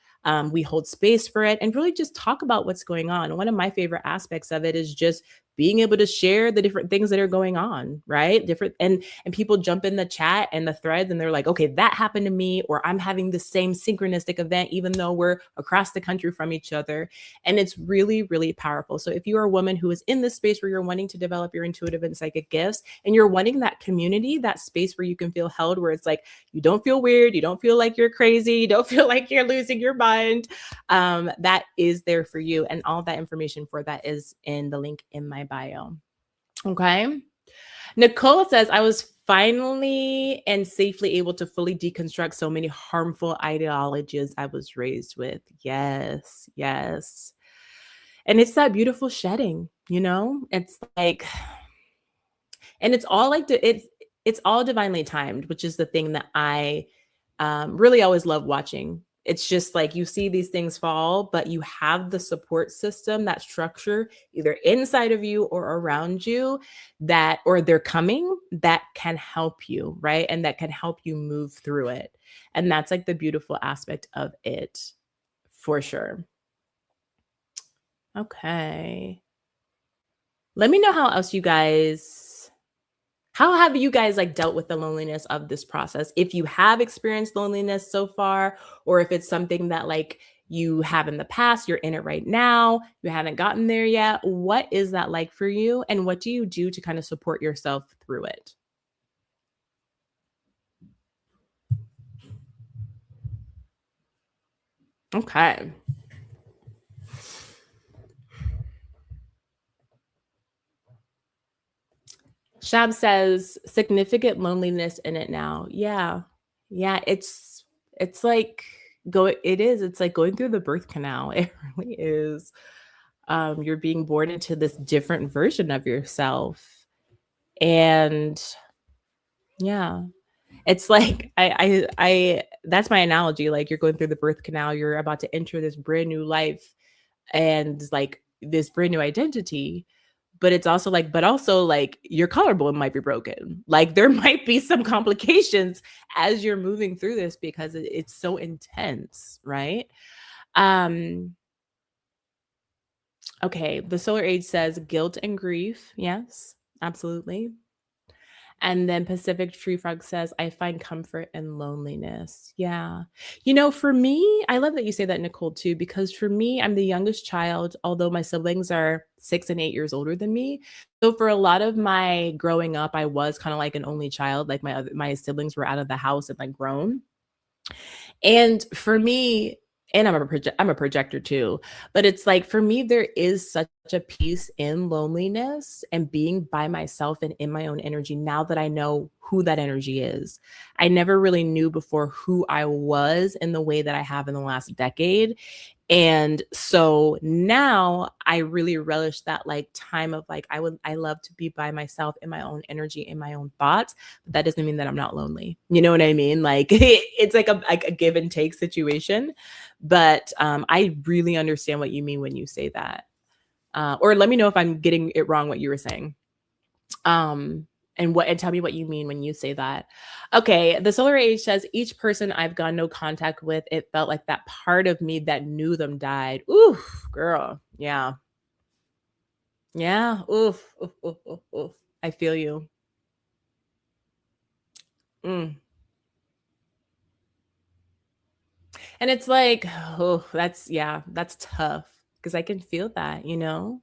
We hold space for it and really just talk about what's going on. One of my favorite aspects of it is just being able to share the different things that are going on, right? Different and people jump in the chat and the threads and they're like, okay, that happened to me, or I'm having the same synchronistic event, even though we're across the country from each other. And it's really, really powerful. So if you are a woman who is in this space where you're wanting to develop your intuitive and psychic gifts, and you're wanting that community, that space where you can feel held, where it's like, you don't feel weird, you don't feel like you're crazy, you don't feel like you're losing your mind, that is there for you. And all that information for that is in the link in my bio. Okay. Nicole says, I was finally and safely able to fully deconstruct so many harmful ideologies I was raised with. Yes, yes. And it's that beautiful shedding, you know? It's like, and it's all like it's all divinely timed, which is the thing that I really always love watching. It's just like you see these things fall, but you have the support system, that structure, either inside of you or around you, that, or they're coming, that can help you, right? And that can help you move through it. And that's like the beautiful aspect of it, for sure. Okay. Let me know how else you guys, how have you guys like dealt with the loneliness of this process? If you have experienced loneliness so far, or if it's something that like you have in the past, you're in it right now, you haven't gotten there yet. What is that like for you? And what do you do to kind of support yourself through it? Okay. Shab says significant loneliness in it now. Yeah. Yeah, it's like it's like going through the birth canal. It really is. You're being born into this different version of yourself. And yeah, it's like I that's my analogy. Like you're going through the birth canal, you're about to enter this brand new life and like this brand new identity. But it's also like, but also like your collarbone might be broken. Like there might be some complications as you're moving through this because it's so intense, right? Um, okay, the Solar Age says guilt and grief. Yes, absolutely. And then Pacific Tree Frog says, I find comfort in loneliness. Yeah. You know, for me, I love that you say that, Nicole, too, because for me, I'm the youngest child, although my siblings are 6 and 8 years older than me. So for a lot of my growing up, I was kind of like an only child. Like my siblings were out of the house and like grown. And for me, and I'm a projector too, but it's like for me there is such a peace in loneliness and being by myself and in my own energy now that I know who that energy is. I never really knew before who I was in the way that I have in the last decade. And so now I really relish that like time of like I love to be by myself in my own energy, in my own thoughts, but that doesn't mean that I'm not lonely. You know what I mean? Like it's like a give and take situation. But I really understand what you mean when you say that. Or let me know if I'm getting it wrong what you were saying. Um And tell me what you mean when you say that. Okay, the solar age says each person I've gone no contact with, it felt like that part of me that knew them died. Ooh, girl. Yeah. Yeah. Oof. Oof, oof, oof, oof. I feel you. Mm. And it's like, oh, that's tough because I can feel that, you know?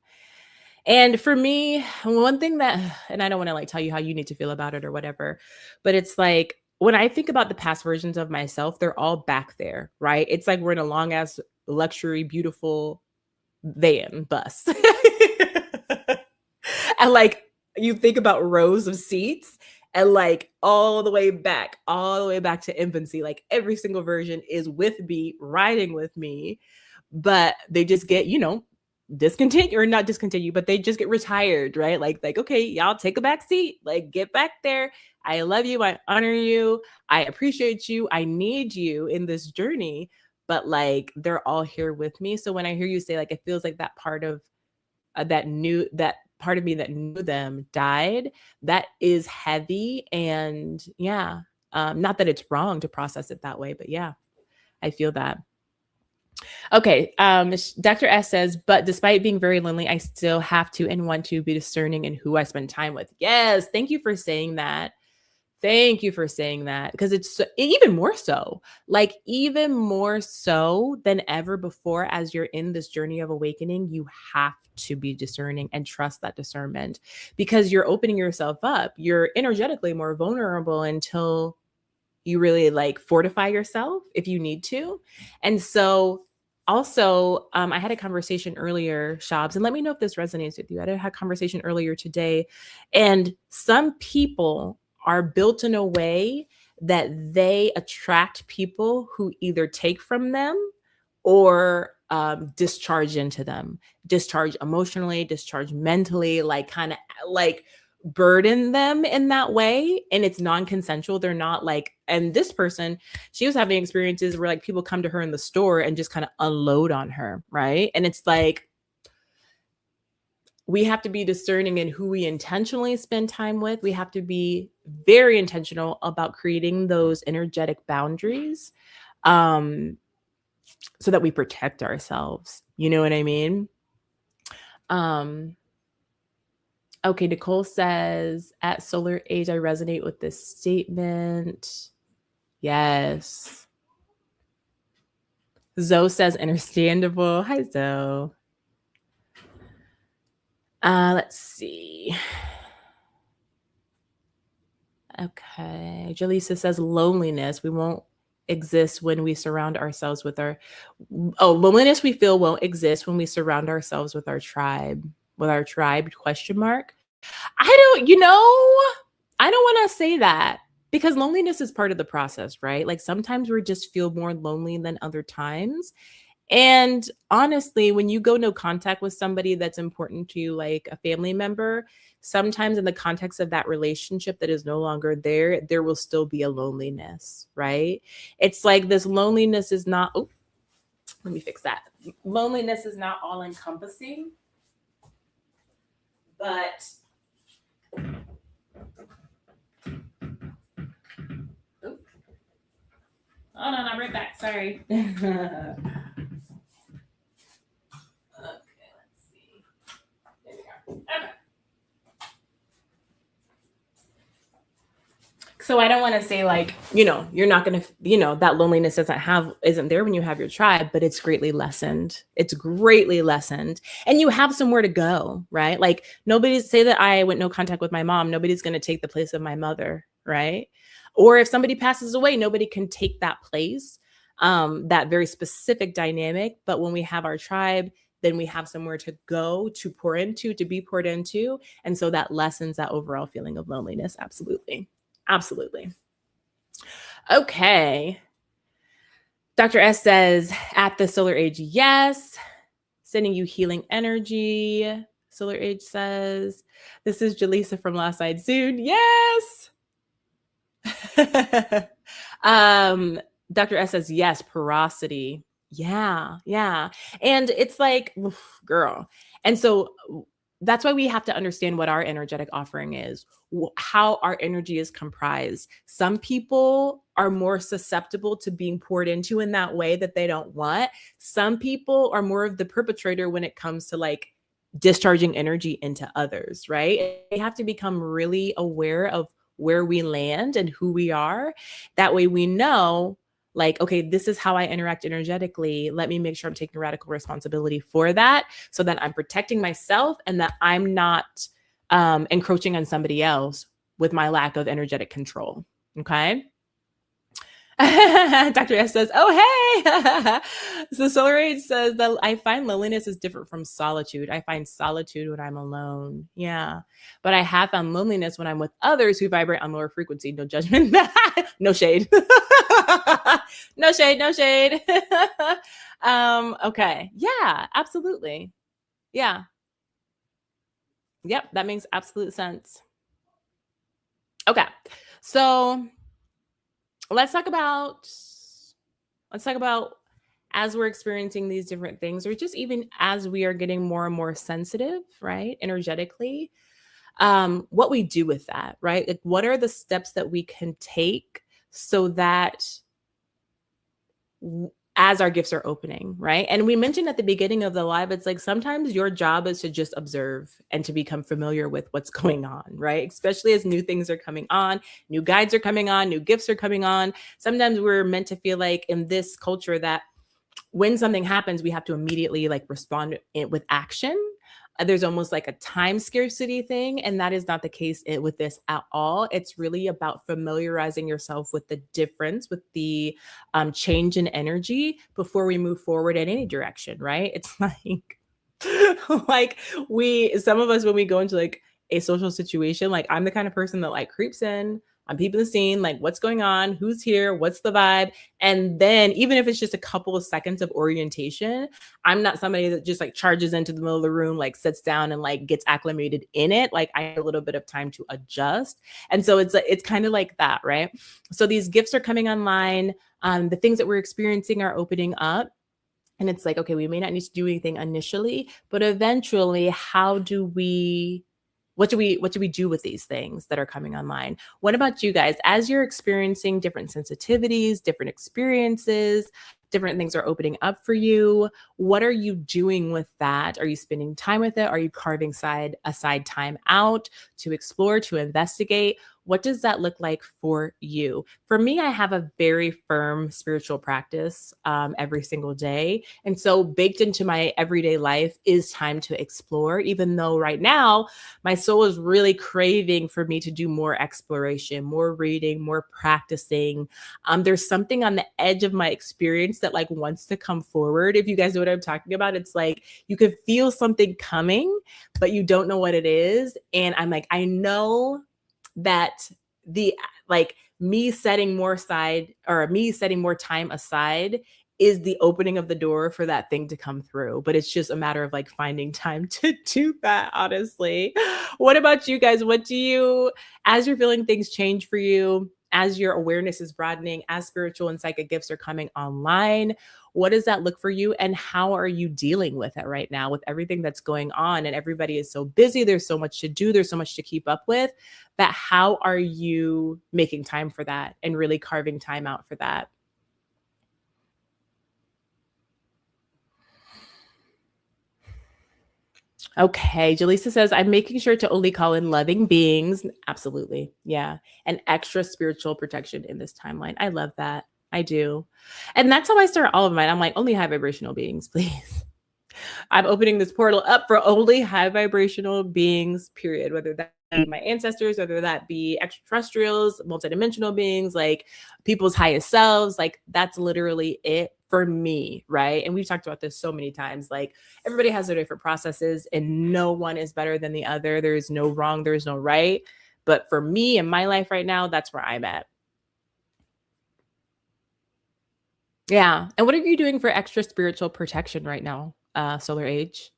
And for me, one thing that, and I don't want to like tell you how you need to feel about it or whatever, but it's like when I think about the past versions of myself, they're all back there, right? It's like we're in a long ass luxury, beautiful van bus. And like you think about rows of seats and like all the way back to infancy, like every single version is with me, riding with me, but they just get, discontinue or not discontinue, but they just get retired, right? Like, okay, y'all take a back seat, like get back there. I love you. I honor you. I appreciate you. I need you in this journey, but like they're all here with me. So when I hear you say like, it feels like that part of that part of me that knew them died, that is heavy. And yeah, not that it's wrong to process it that way, but yeah, I feel that. Okay. Dr. S says, but despite being very lonely, I still have to and want to be discerning in who I spend time with. Yes. Thank you for saying that. Thank you for saying that because it's even more so, like even more so than ever before. As you're in this journey of awakening, you have to be discerning and trust that discernment because you're opening yourself up. You're energetically more vulnerable until you really like fortify yourself if you need to. And so also, I had a conversation earlier, Shabs, and let me know if this resonates with you. I had a conversation earlier today, and some people are built in a way that they attract people who either take from them or discharge into them, discharge emotionally, discharge mentally, like kind of like burden them in that way. And it's non-consensual. They're not like, and this person, she was having experiences where like people come to her in the store and just kind of unload on her, right? And it's like we have to be discerning in who we intentionally spend time with. We have to be very intentional about creating those energetic boundaries, so that we protect ourselves. You know what I mean? Um, okay, Nicole says, at solar age, I resonate with this statement. Yes. Zoe says, understandable. Hi, Zoe. Let's see. Okay. Jaleesa says, loneliness. We won't exist when we surround ourselves with loneliness we feel won't exist when we surround ourselves with our tribe. With our tribe, question mark. I don't want to say that because loneliness is part of the process, right? Like sometimes we just feel more lonely than other times. And honestly, when you go no contact with somebody that's important to you, like a family member, sometimes in the context of that relationship that is no longer there, there will still be a loneliness, right? It's like this loneliness is not, oh, let me fix that. Loneliness is not all encompassing, but oh, hold on, I'm right back. Sorry. Okay, let's see. There we go. Okay. So I don't want to say like, you're not going to, that loneliness isn't there when you have your tribe, but it's greatly lessened. It's greatly lessened. And you have somewhere to go, right? Like nobody's say that I went no contact with my mom. Nobody's going to take the place of my mother, right? Or if somebody passes away, nobody can take that place, that very specific dynamic. But when we have our tribe, then we have somewhere to go, to pour into, to be poured into. And so that lessens that overall feeling of loneliness. Absolutely. Absolutely. Okay. Dr. S says, at the solar age, yes. Sending you healing energy. Solar age says, this is Jaleesa from Last Side Soon. Yes. Dr. S says, yes, porosity. Yeah. Yeah. And it's like, oof, girl. And so that's why we have to understand what our energetic offering is, how our energy is comprised. Some people are more susceptible to being poured into in that way that they don't want. Some people are more of the perpetrator when it comes to like discharging energy into others, right? We have to become really aware of where we land and who we are. That way we know, like, okay, this is how I interact energetically. Let me make sure I'm taking radical responsibility for that so that I'm protecting myself and that I'm not encroaching on somebody else with my lack of energetic control. Okay. Dr. S says, oh, hey. So Solar Age says that I find loneliness is different from solitude. I find solitude when I'm alone. Yeah. But I have found loneliness when I'm with others who vibrate on lower frequency. No judgment. No shade. No shade. No shade. Okay. Yeah, absolutely. Yeah. Yep. That makes absolute sense. Okay. So let's talk about as we're experiencing these different things, or just even as we are getting more and more sensitive, right, energetically, what we do with that, right? Like, what are the steps that we can take so that as our gifts are opening, right? And we mentioned at the beginning of the live, it's like sometimes your job is to just observe and to become familiar with what's going on, right? Especially as new things are coming on, new guides are coming on, new gifts are coming on. Sometimes we're meant to feel like in this culture that when something happens, we have to immediately like respond with action. There's almost like a time scarcity thing. And that is not the case with this at all. It's really about familiarizing yourself with the difference, with the change in energy before we move forward in any direction, right? It's like, like some of us, when we go into like a social situation, like I'm the kind of person that like creeps in, I'm peeping the scene, like what's going on, who's here, what's the vibe. And then even if it's just a couple of seconds of orientation, I'm not somebody that just like charges into the middle of the room, like sits down and like gets acclimated in it. Like I have a little bit of time to adjust. And so it's kind of like that, right? So these gifts are coming online. The things that we're experiencing are opening up. And it's like, okay, we may not need to do anything initially, but eventually, what do we do with these things that are coming online? What about you guys? As you're experiencing different sensitivities, different experiences, different things are opening up for you, what are you doing with that? Are you spending time with it? Are you carving aside time out to explore, to investigate? What does that look like for you? For me, I have a very firm spiritual practice every single day. And so baked into my everyday life is time to explore, even though right now my soul is really craving for me to do more exploration, more reading, more practicing. There's something on the edge of my experience that like wants to come forward. If you guys know what I'm talking about, it's like you could feel something coming, but you don't know what it is. And I'm like, I know that me setting more time aside is the opening of the door for that thing to come through. But it's just a matter of like finding time to do that, honestly. What about you guys? As you're feeling things change for you, as your awareness is broadening, as spiritual and psychic gifts are coming online, what does that look for you? And how are you dealing with it right now with everything that's going on? And everybody is so busy. There's so much to do. There's so much to keep up with. But how are you making time for that and really carving time out for that? Okay, Jaleesa says, I'm making sure to only call in loving beings. Absolutely. Yeah. And extra spiritual protection in this timeline. I love that. I do. And that's how I start all of mine. I'm like, only high vibrational beings, please. I'm opening this portal up for only high vibrational beings, period. Whether that be my ancestors, whether that be extraterrestrials, multidimensional beings, like people's highest selves, like that's literally it for me, right? And we've talked about this so many times. Like everybody has their different processes and no one is better than the other. There is no wrong, there is no right. But for me in my life right now, that's where I'm at. Yeah. And what are you doing for extra spiritual protection right now, Solar Age?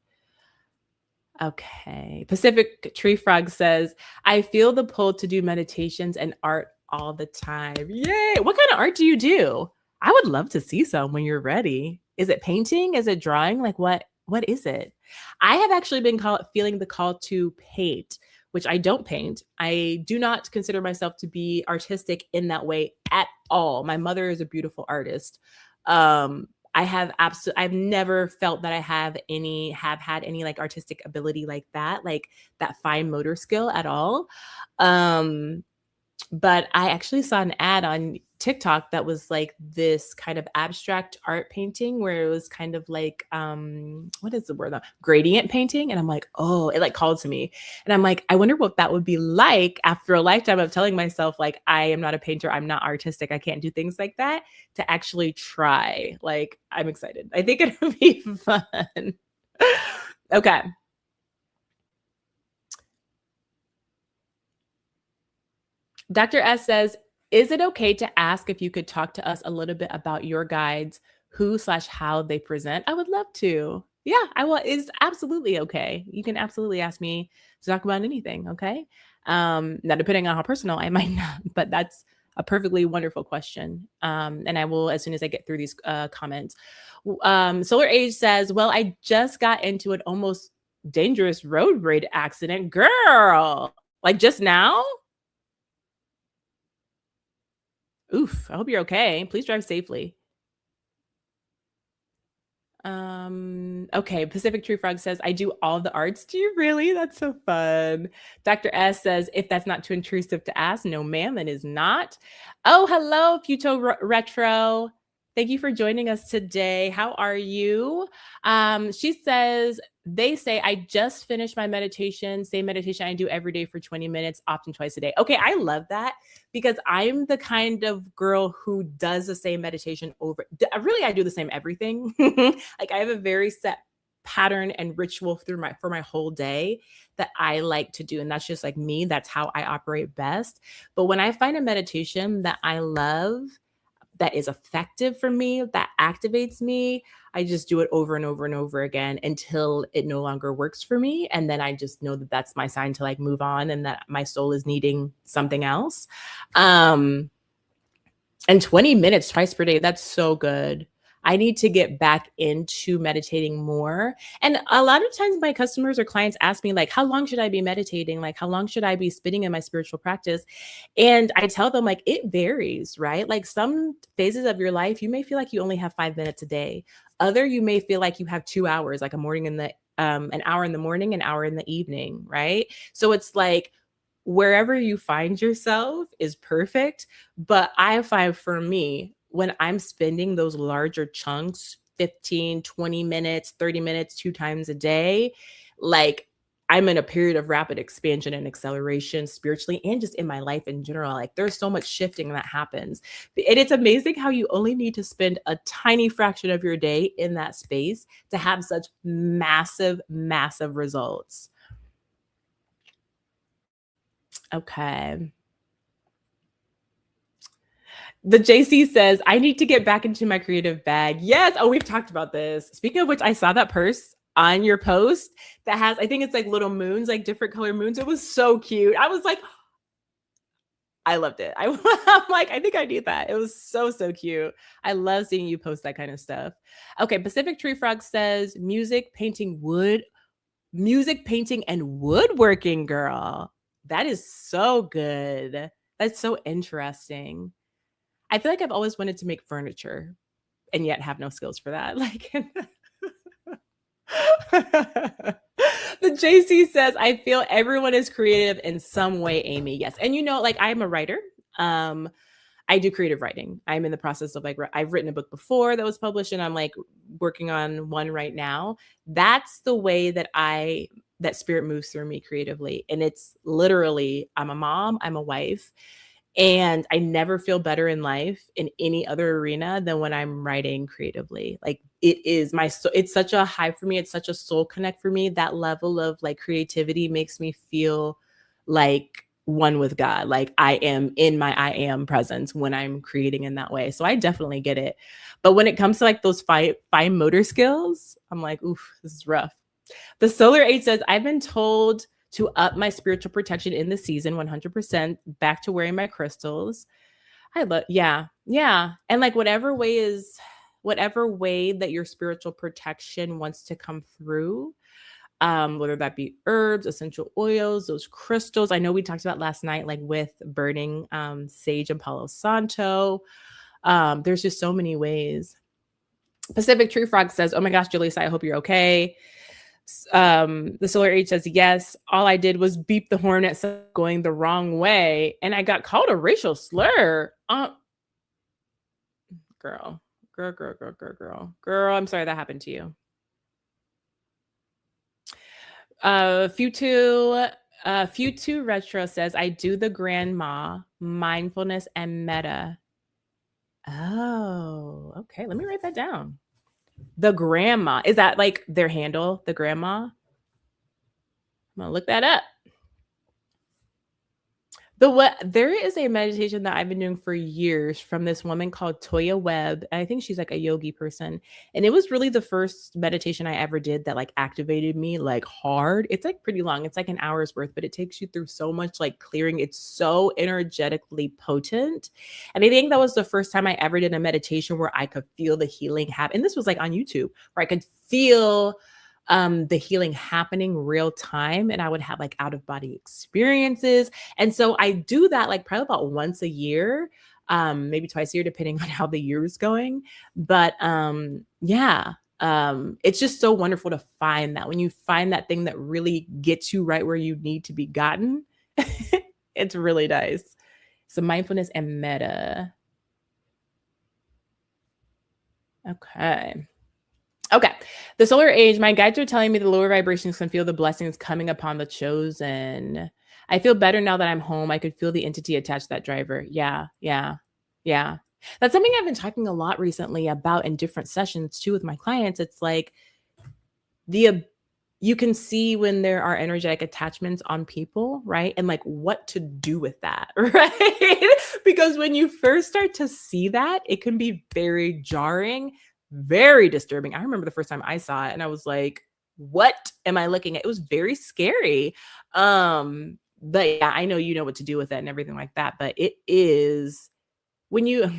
Okay. Pacific Tree Frog says, I feel the pull to do meditations and art all the time. Yay. What kind of art do you do? I would love to see some when you're ready. Is it painting? Is it drawing? Like what What is it? I have actually been feeling the call to paint, which I don't paint. I do not consider myself to be artistic in that way at all. My mother is a beautiful artist. I've never felt that I have had any like artistic ability like that fine motor skill at all. Um, but I actually saw an ad on TikTok that was like this kind of abstract art painting where it was kind of like what is the word? Gradient painting. And I'm like, oh, it like called to me. And I'm like, I wonder what that would be like after a lifetime of telling myself like I am not a painter, I'm not artistic, I can't do things like that, to actually try. Like, I'm excited. I think it'll be fun. Okay. Dr. S says, is it okay to ask if you could talk to us a little bit about your guides, who/how they present? I would love to. Yeah, I will. Is absolutely okay. You can absolutely ask me to talk about anything. Okay. Now, depending on how personal, I might not, but that's a perfectly wonderful question. And I will, as soon as I get through these comments. Solar Age says, well, I just got into an almost dangerous road rage accident. Girl, like just now? Oof, I hope you're okay. Please drive safely. Okay, Pacific Tree Frog says, I do all the arts. Do you really? That's so fun. Dr. S says, if that's not too intrusive to ask, no, ma'am, that is not. Oh, hello, Retro. Thank you for joining us today. How are you? She says, they say, I just finished my meditation, same meditation I do every day for 20 minutes, often twice a day. Okay, I love that because I'm the kind of girl who does the same meditation over. Really, I do the same everything. Like I have a very set pattern and ritual for my whole day that I like to do, and that's just like me. That's how I operate best. But when I find a meditation that I love, that is effective for me, that activates me, I just do it over and over and over again until it no longer works for me. And then I just know that that's my sign to like move on and that my soul is needing something else. Um, and 20 minutes twice per day, that's so good. I need to get back into meditating more. And a lot of times my customers or clients ask me like, how long should I be meditating? Like, how long should I be spending in my spiritual practice? And I tell them like, it varies, right? Like some phases of your life, you may feel like you only have 5 minutes a day. Other, you may feel like you have 2 hours, like a morning in the an hour in the morning, an hour in the evening, right? So it's like wherever you find yourself is perfect. But I find for me, when I'm spending those larger chunks, 15, 20 minutes, 30 minutes, 2 times a day, like I'm in a period of rapid expansion and acceleration spiritually and just in my life in general. Like there's so much shifting that happens. And it's amazing how you only need to spend a tiny fraction of your day in that space to have such massive, massive results. Okay. The JC says, I need to get back into my creative bag. Yes. Oh, we've talked about this. Speaking of which, I saw that purse on your post that has, I think it's like little moons, like different color moons. It was so cute. I was like, I loved it. I'm like, I think I need that. It was so, so cute. I love seeing you post that kind of stuff. Okay. Pacific Tree Frog says, music, painting, and woodworking, girl. That is so good. That's so interesting. I feel like I've always wanted to make furniture and yet have no skills for that. Like the JC says, I feel everyone is creative in some way, Amy. Yes. And you know, like I'm a writer. I do creative writing. I'm in the process of like, I've written a book before that was published and I'm like working on one right now. That's the way that that spirit moves through me creatively. And it's literally, I'm a mom, I'm a wife, and I never feel better in life in any other arena than when I'm writing creatively. Like it is it's such a high for me. It's such a soul connect for me. That level of like creativity makes me feel like one with God. Like I am in my I am presence when I'm creating in that way. So I definitely get it. But when it comes to like those fine motor skills, I'm like, oof, this is rough. The Solar Age says, I've been told to up my spiritual protection in the season 100%, back to wearing my crystals. I love, yeah. And like whatever whatever way that your spiritual protection wants to come through, whether that be herbs, essential oils, those crystals. I know we talked about last night, like with burning sage and Palo Santo. There's just so many ways. Pacific Tree Frog says, "Oh my gosh, Julissa, I hope you're okay." The Solar Age says, "Yes, all I did was beep the horn at someone going the wrong way, and I got called a racial slur." Girl, girl, girl, girl, girl, girl, girl. I'm sorry that happened to you. Few two Retro says, "I do the grandma, mindfulness, and meta." Oh, okay. Let me write that down. The grandma. Is that like their handle? The grandma? I'm gonna look that up. There is a meditation that I've been doing for years from this woman called Toya Webb. I think she's like a yogi person. And it was really the first meditation I ever did that like activated me like hard. It's like pretty long. It's like an hour's worth, but it takes you through so much like clearing. It's so energetically potent. And I think that was the first time I ever did a meditation where I could feel the healing happen. And this was like on YouTube, where I could feel the healing happening real time, and I would have like out of body experiences. And so I do that like probably about once a year, maybe twice a year, depending on how the year is going. But yeah, it's just so wonderful to find that when you find that thing that really gets you right where you need to be gotten. It's really nice. So mindfulness and meta. Okay. The Solar Age, my guides are telling me the lower vibrations can feel the blessings coming upon the chosen. I feel better now that I'm home. I could feel the entity attached to that driver. Yeah, yeah, yeah. That's something I've been talking a lot recently about in different sessions too with my clients. It's like you can see when there are energetic attachments on people, right? And like what to do with that, right? Because when you first start to see that, it can be very jarring, very disturbing. I remember the first time I saw it and I was like, what am I looking at? It was very scary. But yeah, I know you know what to do with it and everything like that. But it is when you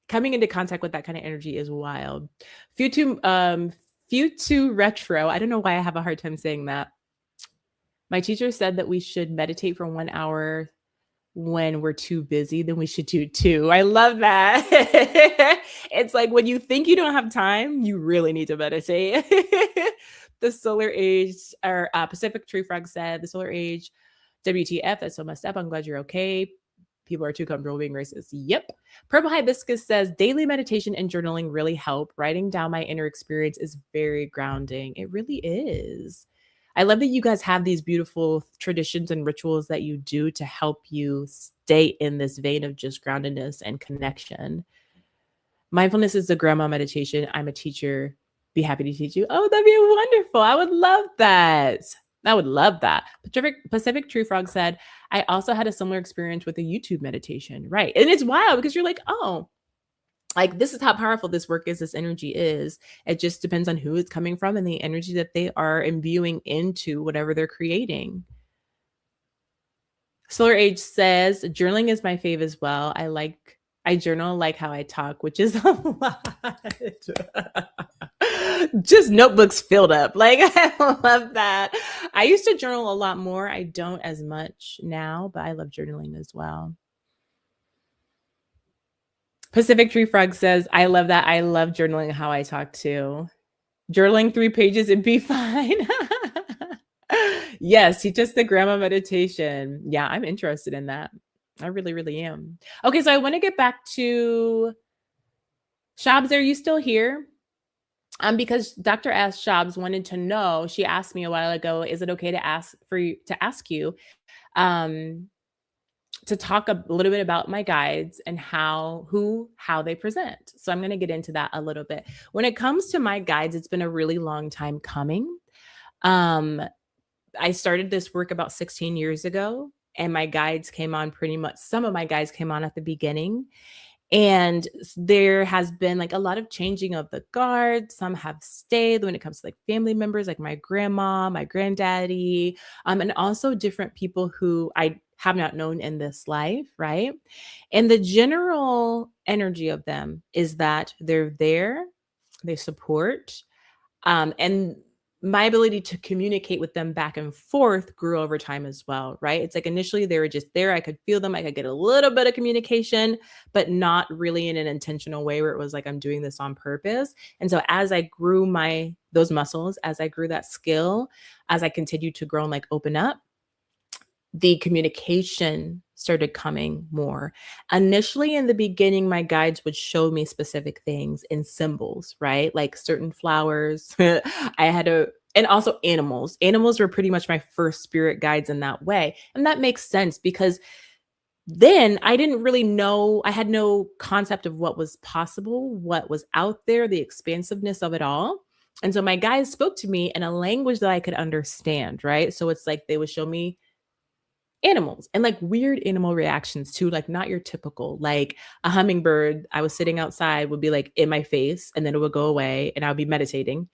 coming into contact with that kind of energy is wild. Few two retro. I don't know why I have a hard time saying that. My teacher said that we should meditate for 1 hour when we're too busy, then we should do two. I love that. It's like when you think you don't have time, you really need to meditate. The Solar Age, or Pacific Tree Frog said, the Solar Age, WTF, that's so messed up. I'm glad you're okay. People are too comfortable being racist. Yep. Purple Hibiscus says, daily meditation and journaling really help. Writing down my inner experience is very grounding. It really is. I love that you guys have these beautiful traditions and rituals that you do to help you stay in this vein of just groundedness and connection. Mindfulness is the grandma meditation. I'm a teacher. Be happy to teach you. Oh, that'd be wonderful. I would love that. I would love that. Pacific Tree Frog said, I also had a similar experience with a YouTube meditation. Right. And it's wild because you're like, oh, like this is how powerful this work is, this energy is. It just depends on who it's coming from and the energy that they are imbuing into whatever they're creating. Solar Age says, journaling is my fave as well. I journal like how I talk, which is a lot. Just notebooks filled up. Like, I love that. I used to journal a lot more. I don't as much now, but I love journaling as well. Pacific Tree Frog says, I love that. I love journaling how I talk too. Journaling 3 pages and be fine. Yes, teach us the grandma meditation. Yeah, I'm interested in that. I really, really am. Okay, so I want to get back to Shabs. Are you still here? Because Dr. S. Shabs wanted to know, she asked me a while ago, is it okay to ask you to talk a little bit about my guides and how they present. So I'm going to get into that a little bit. When it comes to my guides, it's been a really long time coming. I started this work about 16 years ago, and my guides came on pretty much, some of my guides came on at the beginning. And there has been like a lot of changing of the guard. Some have stayed when it comes to like family members, like my grandma, my granddaddy, and also different people who I have not known in this life, right? And the general energy of them is that they're there, they support, and my ability to communicate with them back and forth grew over time as well, right? It's like initially they were just there. I could feel them. I could get a little bit of communication, but not really in an intentional way where it was like, I'm doing this on purpose. And so as I grew those muscles, as I grew that skill, as I continued to grow and like open up, the communication started coming more. Initially, in the beginning, my guides would show me specific things in symbols, right? Like certain flowers. And also animals. Animals were pretty much my first spirit guides in that way. And that makes sense because then I didn't really know, I had no concept of what was possible, what was out there, the expansiveness of it all. And so my guides spoke to me in a language that I could understand, right? So it's like they would show me animals and like weird animal reactions too, like not your typical, like a hummingbird. I was sitting outside, would be like in my face, and then it would go away, and I would be meditating,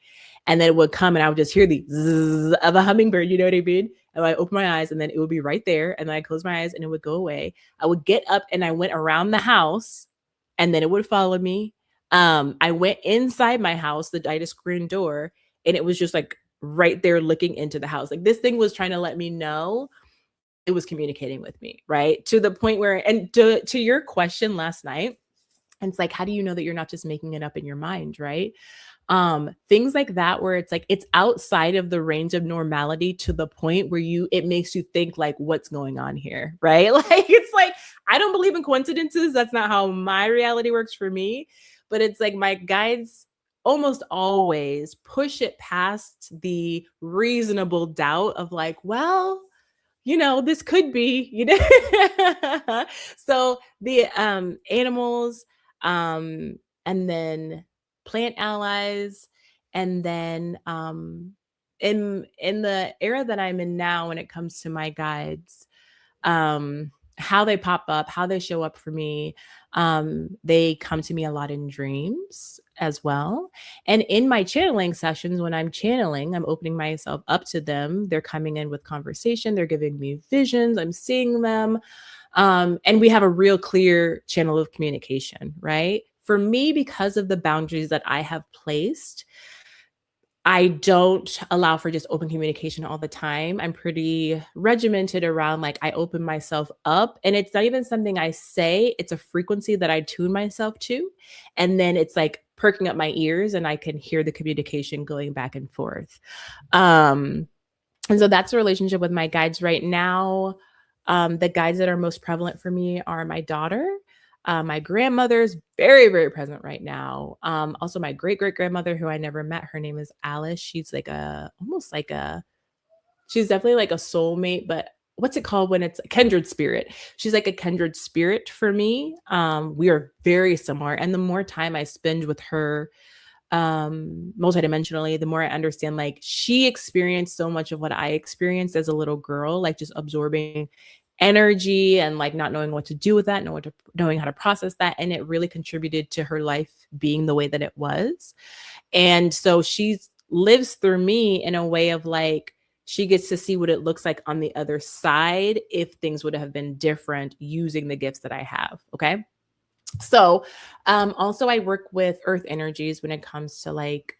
and then it would come, and I would just hear the zzz of a hummingbird. You know what I mean? And I open my eyes, and then it would be right there, and then I close my eyes, and it would go away. I would get up, and I went around the house, and then it would follow me. I went inside my house, the I just screen door, and it was just like right there looking into the house. Like this thing was trying to let me know it was communicating with me, right? To the point where, and to your question last night, and it's like, how do you know that you're not just making it up in your mind, right? Things like that, where it's like, it's outside of the range of normality to the point where it makes you think like, what's going on here, right? Like, it's like, I don't believe in coincidences. That's not how my reality works for me. But it's like my guides almost always push it past the reasonable doubt of like, well, this could be, So the animals, and then plant allies, and then in the era that I'm in now, when it comes to my guides, how they pop up, how they show up for me. They come to me a lot in dreams as well. And in my channeling sessions, when I'm channeling, I'm opening myself up to them. They're coming in with conversation. They're giving me visions. I'm seeing them. And we have a real clear channel of communication, right? For me, because of the boundaries that I have placed, I don't allow for just open communication all the time. I'm pretty regimented around like I open myself up, and it's not even something I say, it's a frequency that I tune myself to. And then it's like perking up my ears, and I can hear the communication going back and forth. And so that's the relationship with my guides right now. The guides that are most prevalent for me are my daughter. My grandmother's very, very present right now. Also my great grandmother, who I never met, her name is Alice. She's like she's definitely like a soulmate, but what's it called when it's a kindred spirit? She's like a kindred spirit for me. We are very similar. And the more time I spend with her, multidimensionally, the more I understand, like she experienced so much of what I experienced as a little girl, like just absorbing energy and like not knowing what to do with that, knowing how to process that. And it really contributed to her life being the way that it was. And so she lives through me in a way of like, she gets to see what it looks like on the other side if things would have been different using the gifts that I have. Okay. So also I work with earth energies when it comes to like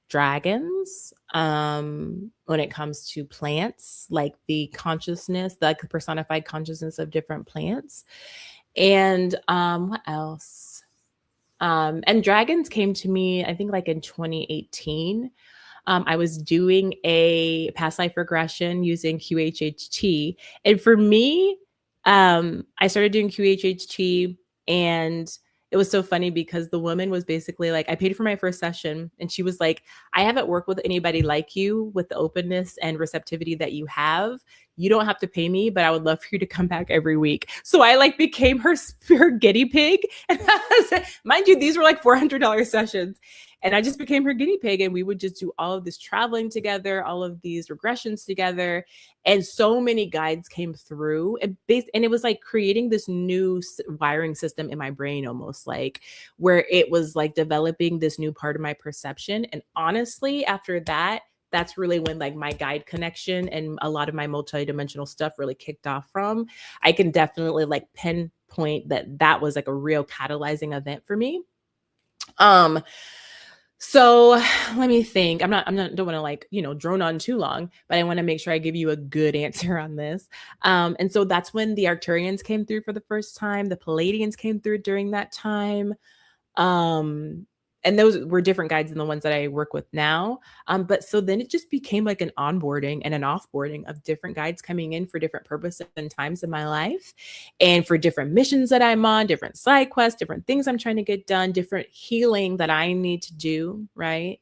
dragons, when it comes to plants, like the consciousness, like the personified consciousness of different plants. And what else? And dragons came to me, I think like in 2018. I was doing a past life regression using QHHT. And for me, I started doing QHHT, and it was so funny because the woman was basically like, I paid for my first session, and she was like, I haven't worked with anybody like you with the openness and receptivity that you have. You don't have to pay me, but I would love for you to come back every week. So I like became her guinea pig. And mind you, these were like $400 sessions. And I just became her guinea pig. And we would just do all of this traveling together, all of these regressions together. And so many guides came through. And it was like creating this new wiring system in my brain, almost like where it was like developing this new part of my perception. And honestly, after that, that's really when like my guide connection and a lot of my multidimensional stuff really kicked off from. I can definitely like pinpoint that was like a real catalyzing event for me. So let me think. Don't want to like, drone on too long, but I want to make sure I give you a good answer on this. And so that's when the Arcturians came through for the first time. The Palladians came through during that time. And those were different guides than the ones that I work with now. But so then it just became like an onboarding and an offboarding of different guides coming in for different purposes and times in my life, and for different missions that I'm on, different side quests, different things I'm trying to get done, different healing that I need to do, right?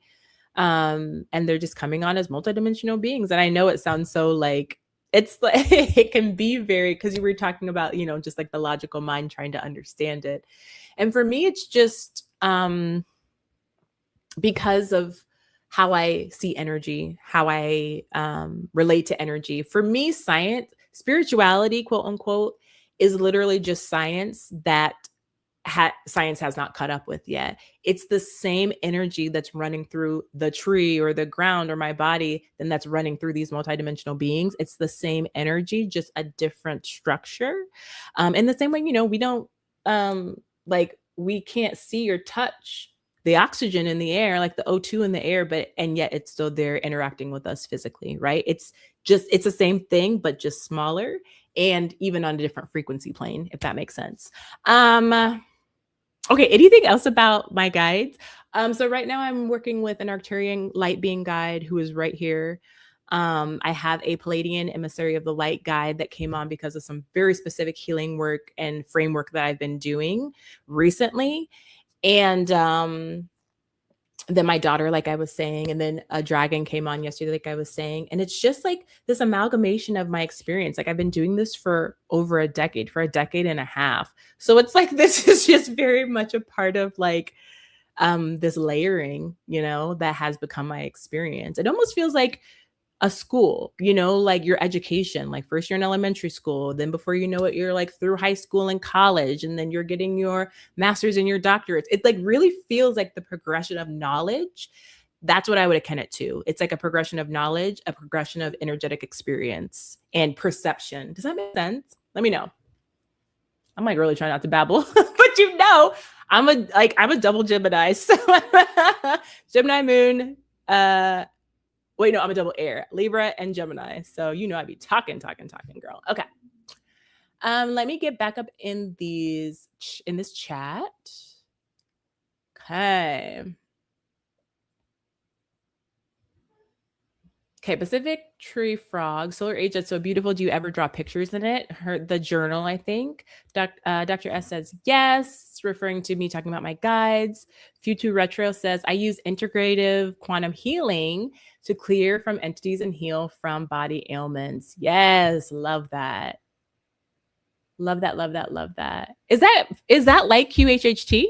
And they're just coming on as multidimensional beings. And I know it sounds so like, it's like, it can be very, because you were talking about, just like the logical mind trying to understand it. And for me, it's just, because of how I see energy, how I relate to energy. For me, spirituality, quote unquote, is literally just science that science has not caught up with yet. It's the same energy that's running through the tree or the ground or my body, then that's running through these multidimensional beings. It's the same energy, just a different structure. In the same way, we don't we can't see or touch the oxygen in the air, like the O2 in the air, and yet it's still there interacting with us physically, right? It's the same thing, but just smaller and even on a different frequency plane, if that makes sense. Okay, anything else about my guides? So right now I'm working with an Arcturian light being guide who is right here. I have a Palladian emissary of the light guide that came on because of some very specific healing work and framework that I've been doing recently. And then my daughter, like I was saying, and then a dragon came on yesterday, like I was saying. And it's just like this amalgamation of my experience. Like I've been doing this for over a decade and a half. So it's like, this is just very much a part of like this layering, that has become my experience. It almost feels like a school, like your education, like first you're in elementary school, then before you know it, you're like through high school and college, and then you're getting your master's and your doctorates. It like really feels like the progression of knowledge. That's what I would akin it to. It's like a progression of knowledge, a progression of energetic experience and perception. Does that make sense? Let me know. I'm like really trying not to babble, but I'm a double Gemini. So Gemini moon, wait, no, I'm a double air, Libra and Gemini. So, I'd be talking, girl. Okay. Let me get back up in this chat. Okay. Okay, Pacific Tree Frog, Solar Age, that's so beautiful. Do you ever draw pictures in it? The journal, I think. Dr. S says yes, referring to me talking about my guides. Futu Retro says, I use integrative quantum healing to clear from entities and heal from body ailments. Yes, love that. Love that, love that, love that. Is that like QHHT?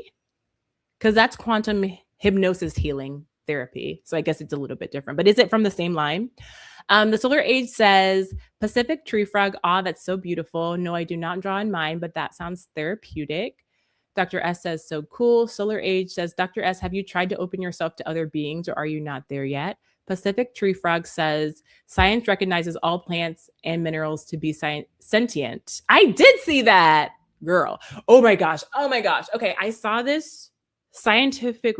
Because that's quantum hypnosis healing therapy. So I guess it's a little bit different, but is it from the same line? The Solar Age says, Pacific Tree Frog. Ah, that's so beautiful. No, I do not draw in mine, but that sounds therapeutic. Dr. S says, so cool. Solar Age says, Dr. S, have you tried to open yourself to other beings, or are you not there yet? Pacific Tree Frog says, science recognizes all plants and minerals to be sentient. I did see that, girl. Oh my gosh. Okay, I saw this scientific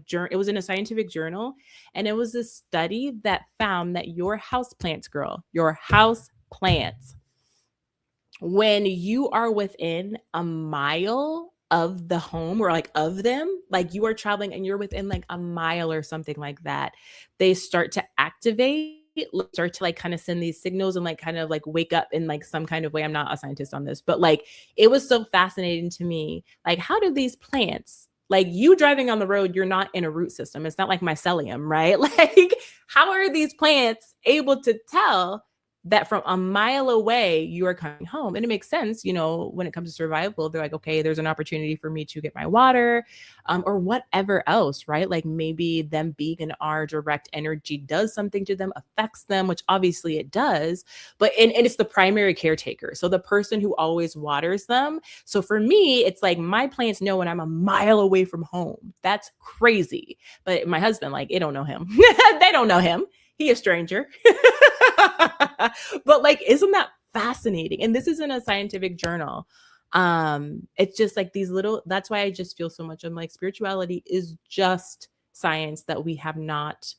journal. It was in a scientific journal, and it was a study that found that your house plants, when you are within a mile of the home or like of them, like you are traveling and you're within like a mile or something like that, they start to activate, start to like kind of send these signals and like kind of like wake up in like some kind of way. I'm not a scientist on this, but like it was so fascinating to me. Like, how do these plants, like you driving on the road, you're not in a root system. It's not like mycelium, right? Like, how are these plants able to tell that from a mile away, you are coming home. And it makes sense, when it comes to survival, they're like, okay, there's an opportunity for me to get my water, or whatever else, right? Like maybe them being in our direct energy does something to them, affects them, which obviously it does. But and it's the primary caretaker. So the person who always waters them. So for me, it's like my plants know when I'm a mile away from home. That's crazy. But my husband, like, they don't know him. They don't know him. He a stranger. But like, isn't that fascinating? And this isn't a scientific journal. It's just like these little, that's why I just feel so much. I'm like, spirituality is just science that we have not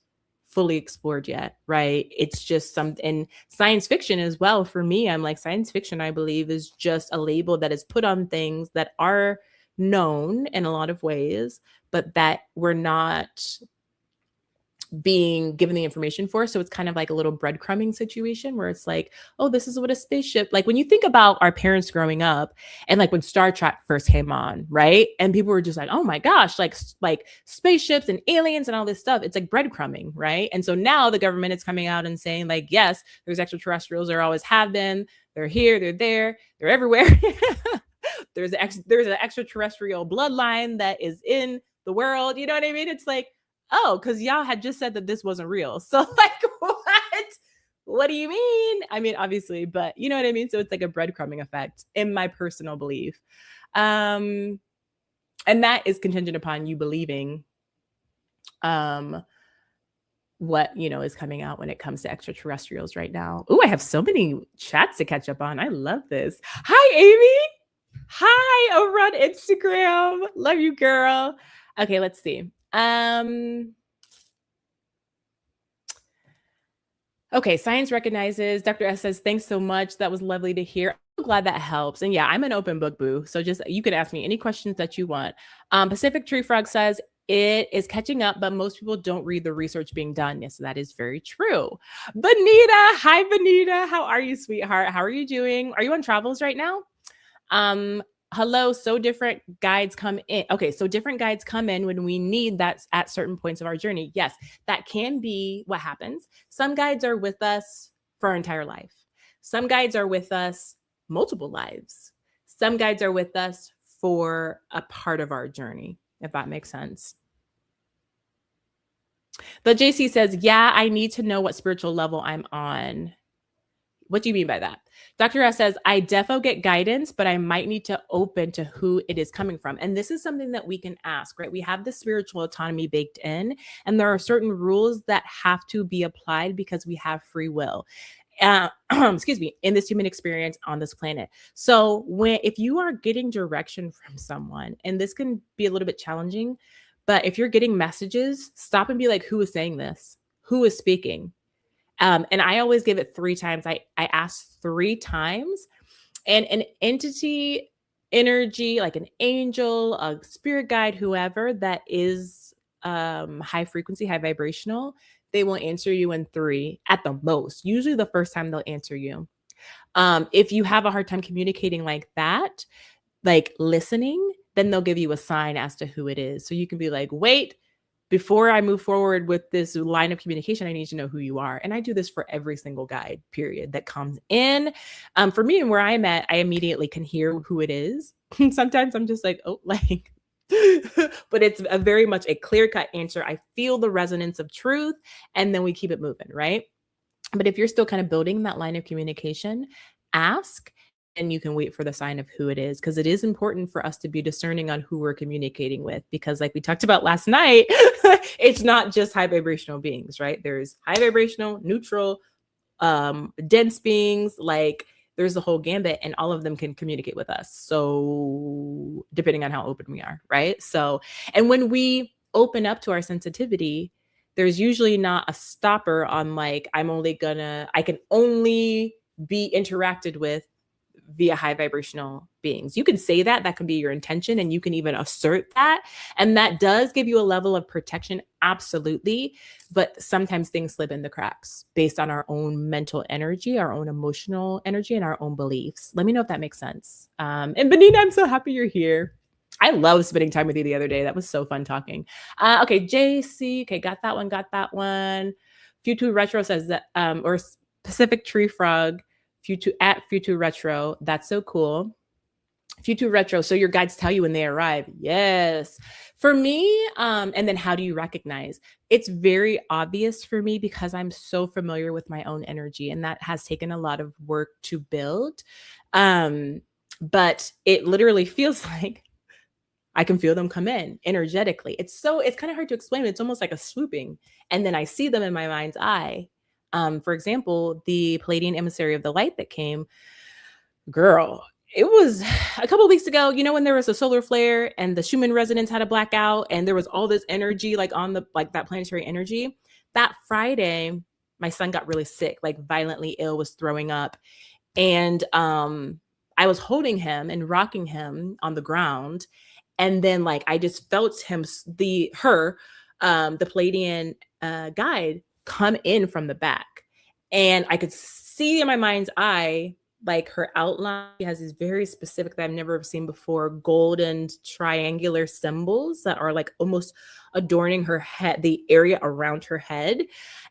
fully explored yet, right? It's just something, and science fiction as well. For me, I'm like, science fiction, I believe, is just a label that is put on things that are known in a lot of ways, but that we're not being given the information for. So it's kind of like a little breadcrumbing situation where it's like, oh, this is what a spaceship, like when you think about our parents growing up and like when Star Trek first came on, right? And people were just like, oh my gosh, like spaceships and aliens and all this stuff. It's like breadcrumbing, right? And so now the government is coming out and saying like, yes, there's extraterrestrials. There always have been. They're here, they're there, they're everywhere. There's an extraterrestrial bloodline that is in the world. You know what I mean? It's like, oh, because y'all had just said that this wasn't real. So like, what? What do you mean? I mean, obviously, but you know what I mean? So it's like a breadcrumbing effect in my personal belief. And that is contingent upon you believing what, is coming out when it comes to extraterrestrials right now. Oh, I have so many chats to catch up on. I love this. Hi, Amy. Hi, over on Instagram. Love you, girl. Okay, let's see. Okay, science recognizes. Dr. S says, thanks so much. That was lovely to hear. I'm glad that helps. And yeah, I'm an open book, boo. So just, you could ask me any questions that you want. Pacific Tree Frog says, it is catching up, but most people don't read the research being done. Yes, that is very true. Benita, hi, Benita. How are you, sweetheart? How are you doing? Are you on travels right now? Hello, so different guides come in. Okay, so different guides come in when we need that at certain points of our journey. Yes, that can be what happens. Some guides are with us for our entire life. Some guides are with us multiple lives. Some guides are with us for a part of our journey, if that makes sense. But JC says, yeah, I need to know what spiritual level I'm on. What do you mean by that? Dr. S says, I defo get guidance, but I might need to open to who it is coming from. And this is something that we can ask, right? We have the spiritual autonomy baked in, and there are certain rules that have to be applied because we have free will. Excuse me, in this human experience on this planet. So if you are getting direction from someone, and this can be a little bit challenging, but if you're getting messages, stop and be like, who is saying this? Who is speaking? And I always give it 3 times. I ask 3 times, and an entity, energy, like an angel, a spirit guide, whoever that is high frequency, high vibrational, they will answer you in 3 at the most. Usually the first time they'll answer you. If you have a hard time communicating like that, like listening, then they'll give you a sign as to who it is. So you can be like, wait, before I move forward with this line of communication, I need to know who you are. And I do this for every single guide, period, that comes in. For me and where I'm at, I immediately can hear who it is. Sometimes I'm just like, oh, like, but it's a very much a clear-cut answer. I feel the resonance of truth, and then we keep it moving, right? But if you're still kind of building that line of communication, ask, and you can wait for the sign of who it is, because it is important for us to be discerning on who we're communicating with, because like we talked about last night, it's not just high vibrational beings, right? There's high vibrational, neutral, dense beings, like there's the whole gambit, and all of them can communicate with us. So depending on how open we are, right? So, and when we open up to our sensitivity, there's usually not a stopper on like, I can only be interacted with via high vibrational beings. You can say that can be your intention, and you can even assert that. And that does give you a level of protection, absolutely. But sometimes things slip in the cracks based on our own mental energy, our own emotional energy, and our own beliefs. Let me know if that makes sense. And Benita, I'm so happy you're here. I love spending time with you the other day. That was so fun talking. Okay, JC. Okay, got that one. Futu Retro says that, or Pacific Tree Frog, Futu at Futu Retro. That's so cool. Futu Retro. So your guides tell you when they arrive. Yes. For me, and then how do you recognize? It's very obvious for me because I'm so familiar with my own energy, and that has taken a lot of work to build. Um, but it literally feels like I can feel them come in energetically. It's kind of hard to explain. It's almost like a swooping. And then I see them in my mind's eye. For example, the Palladian emissary of the light that came, girl, it was a couple of weeks ago, you know, when there was a solar flare and the Schumann resonance had a blackout and there was all this energy like on the like that planetary energy. That Friday, my son got really sick, like violently ill, was throwing up. And I was holding him and rocking him on the ground. And then like I just felt the Palladian guide come in from the back. And I could see in my mind's eye like her outline. She has these very specific that I've never seen before, golden triangular symbols that are like almost adorning her head, the area around her head.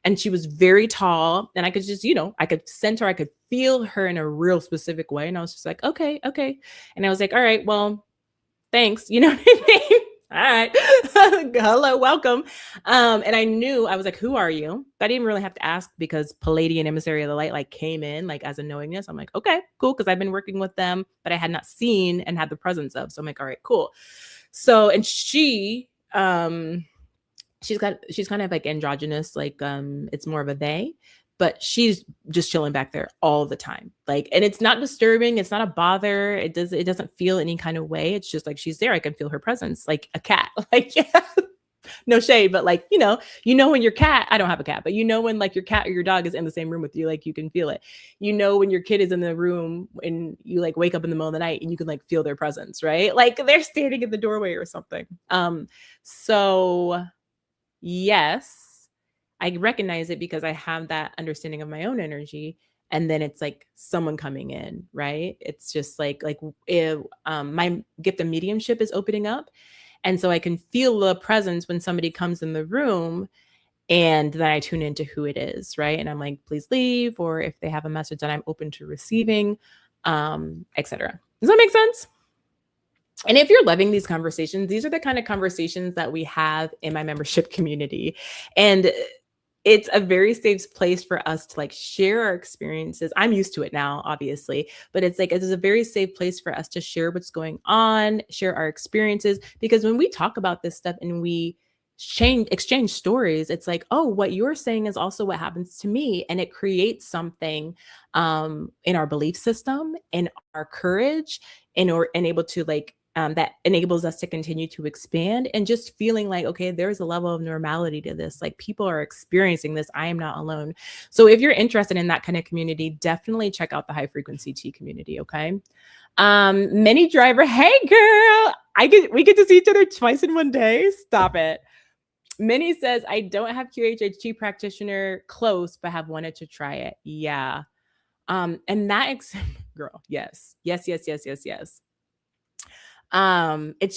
And she was very tall, and I could just, I could sense her, I could feel her in a real specific way. And I was just like, okay. And I was like, all right, well, thanks. You know what I mean? All right. Hello, welcome. And I knew, I was like, who are you? I didn't really have to ask because Palladian emissary of the light like came in like as a knowingness. I'm like, okay, cool. Cause I've been working with them, but I had not seen and had the presence of. So I'm like, all right, cool. So, and she's kind of like androgynous, like it's more of a they, but she's just chilling back there all the time. Like, and it's not disturbing. It's not a bother. It doesn't feel any kind of way. It's just like, she's there. I can feel her presence like a cat. Like, yeah, no shade, but like, when your cat, I don't have a cat, but when like your cat or your dog is in the same room with you, like you can feel it. When your kid is in the room and you like wake up in the middle of the night and you can like feel their presence, right? Like they're standing in the doorway or something. So yes, I recognize it because I have that understanding of my own energy. And then it's like someone coming in, right? It's just like if my gift of mediumship is opening up. And so I can feel the presence when somebody comes in the room, and then I tune into who it is, right? And I'm like, please leave, or if they have a message that I'm open to receiving, etc. Does that make sense? And if you're loving these conversations, these are the kind of conversations that we have in my membership community. And it's a very safe place for us to like share our experiences. I'm used to it now, obviously, but it's a very safe place for us to share what's going on, share our experiences. Because when we talk about this stuff and we exchange stories, it's like, oh, what you're saying is also what happens to me. And it creates something in our belief system, in our courage, and able to like, that enables us to continue to expand, and just feeling like, okay, there's a level of normality to this. Like people are experiencing this. I am not alone. So if you're interested in that kind of community, definitely check out the high frequency T community. Okay. Mini driver. Hey girl, we get to see each other twice in one day. Stop it. Minnie says, I don't have QHHT practitioner close, but have wanted to try it. Yeah. And that girl. Yes. It's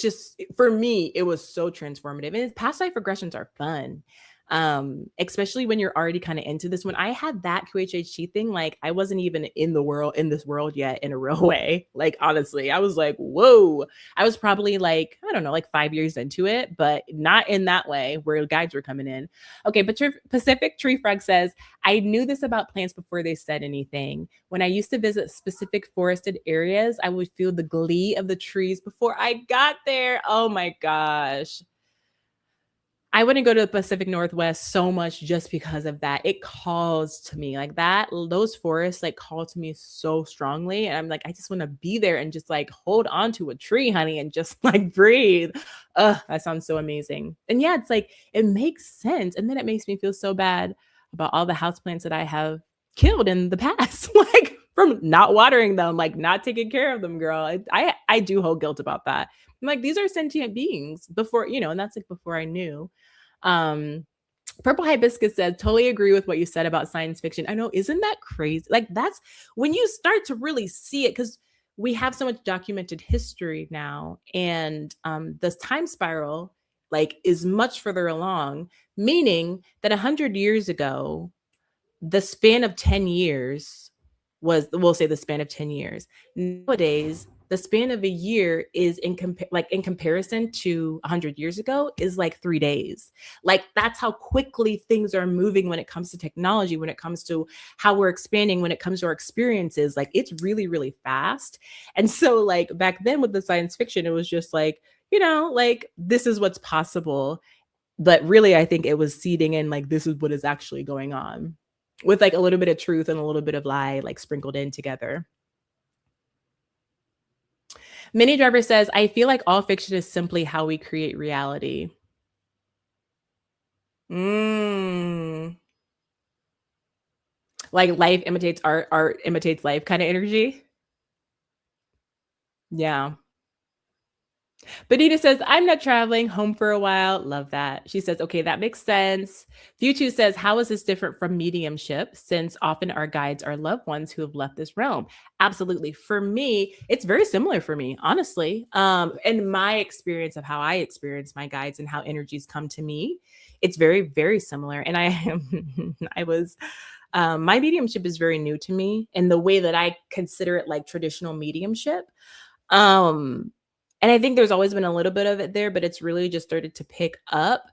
just, for me, it was so transformative. And past life regressions are fun. Especially when you're already kind of into this. When I had that QHHT thing, like I wasn't even in this world yet in a real way. Like, honestly, I was like, whoa, I was probably like, I don't know, like 5 years into it, but not in that way where guides were coming in. Okay. But Pacific Tree Frog says, I knew this about plants before they said anything. When I used to visit specific forested areas, I would feel the glee of the trees before I got there. Oh my gosh. I wouldn't go to the Pacific Northwest so much just because of that. It calls to me like that. Those forests like call to me so strongly. And I'm like, I just want to be there and just like hold on to a tree, honey, and just like breathe. That sounds so amazing. And yeah, it's like, it makes sense. And then it makes me feel so bad about all the houseplants that I have killed in the past, like from not watering them, like not taking care of them, girl. I do hold guilt about that. I'm like, these are sentient beings before, and that's like before I knew. Purple Hibiscus said, totally agree with what you said about science fiction. I know, isn't that crazy? Like that's when you start to really see it, because we have so much documented history now, and this time spiral like is much further along, meaning that 100 years ago, the span of 10 years we'll say the span of 10 years. Nowadays, the span of a year is in comparison to 100 years ago is like 3 days. Like that's how quickly things are moving when it comes to technology, when it comes to how we're expanding, when it comes to our experiences. Like it's really, really fast. And so like back then with the science fiction, it was just like, like this is what's possible. But really, I think it was seeding in like this is what is actually going on with like a little bit of truth and a little bit of lie like sprinkled in together. Mini Driver says, I feel like all fiction is simply how we create reality. Mm. Like life imitates art, art imitates life kind of energy. Yeah. Benita says, I'm not traveling home for a while. Love that. She says, okay, that makes sense. Futu says, how is this different from mediumship? Since often our guides are loved ones who have left this realm. Absolutely. For me, it's very similar for me, honestly. And my experience of how I experience my guides and how energies come to me, it's very, very similar. And I was, my mediumship is very new to me in the way that I consider it like traditional mediumship. Um, and I think there's always been a little bit of it there, but it's really just started to pick up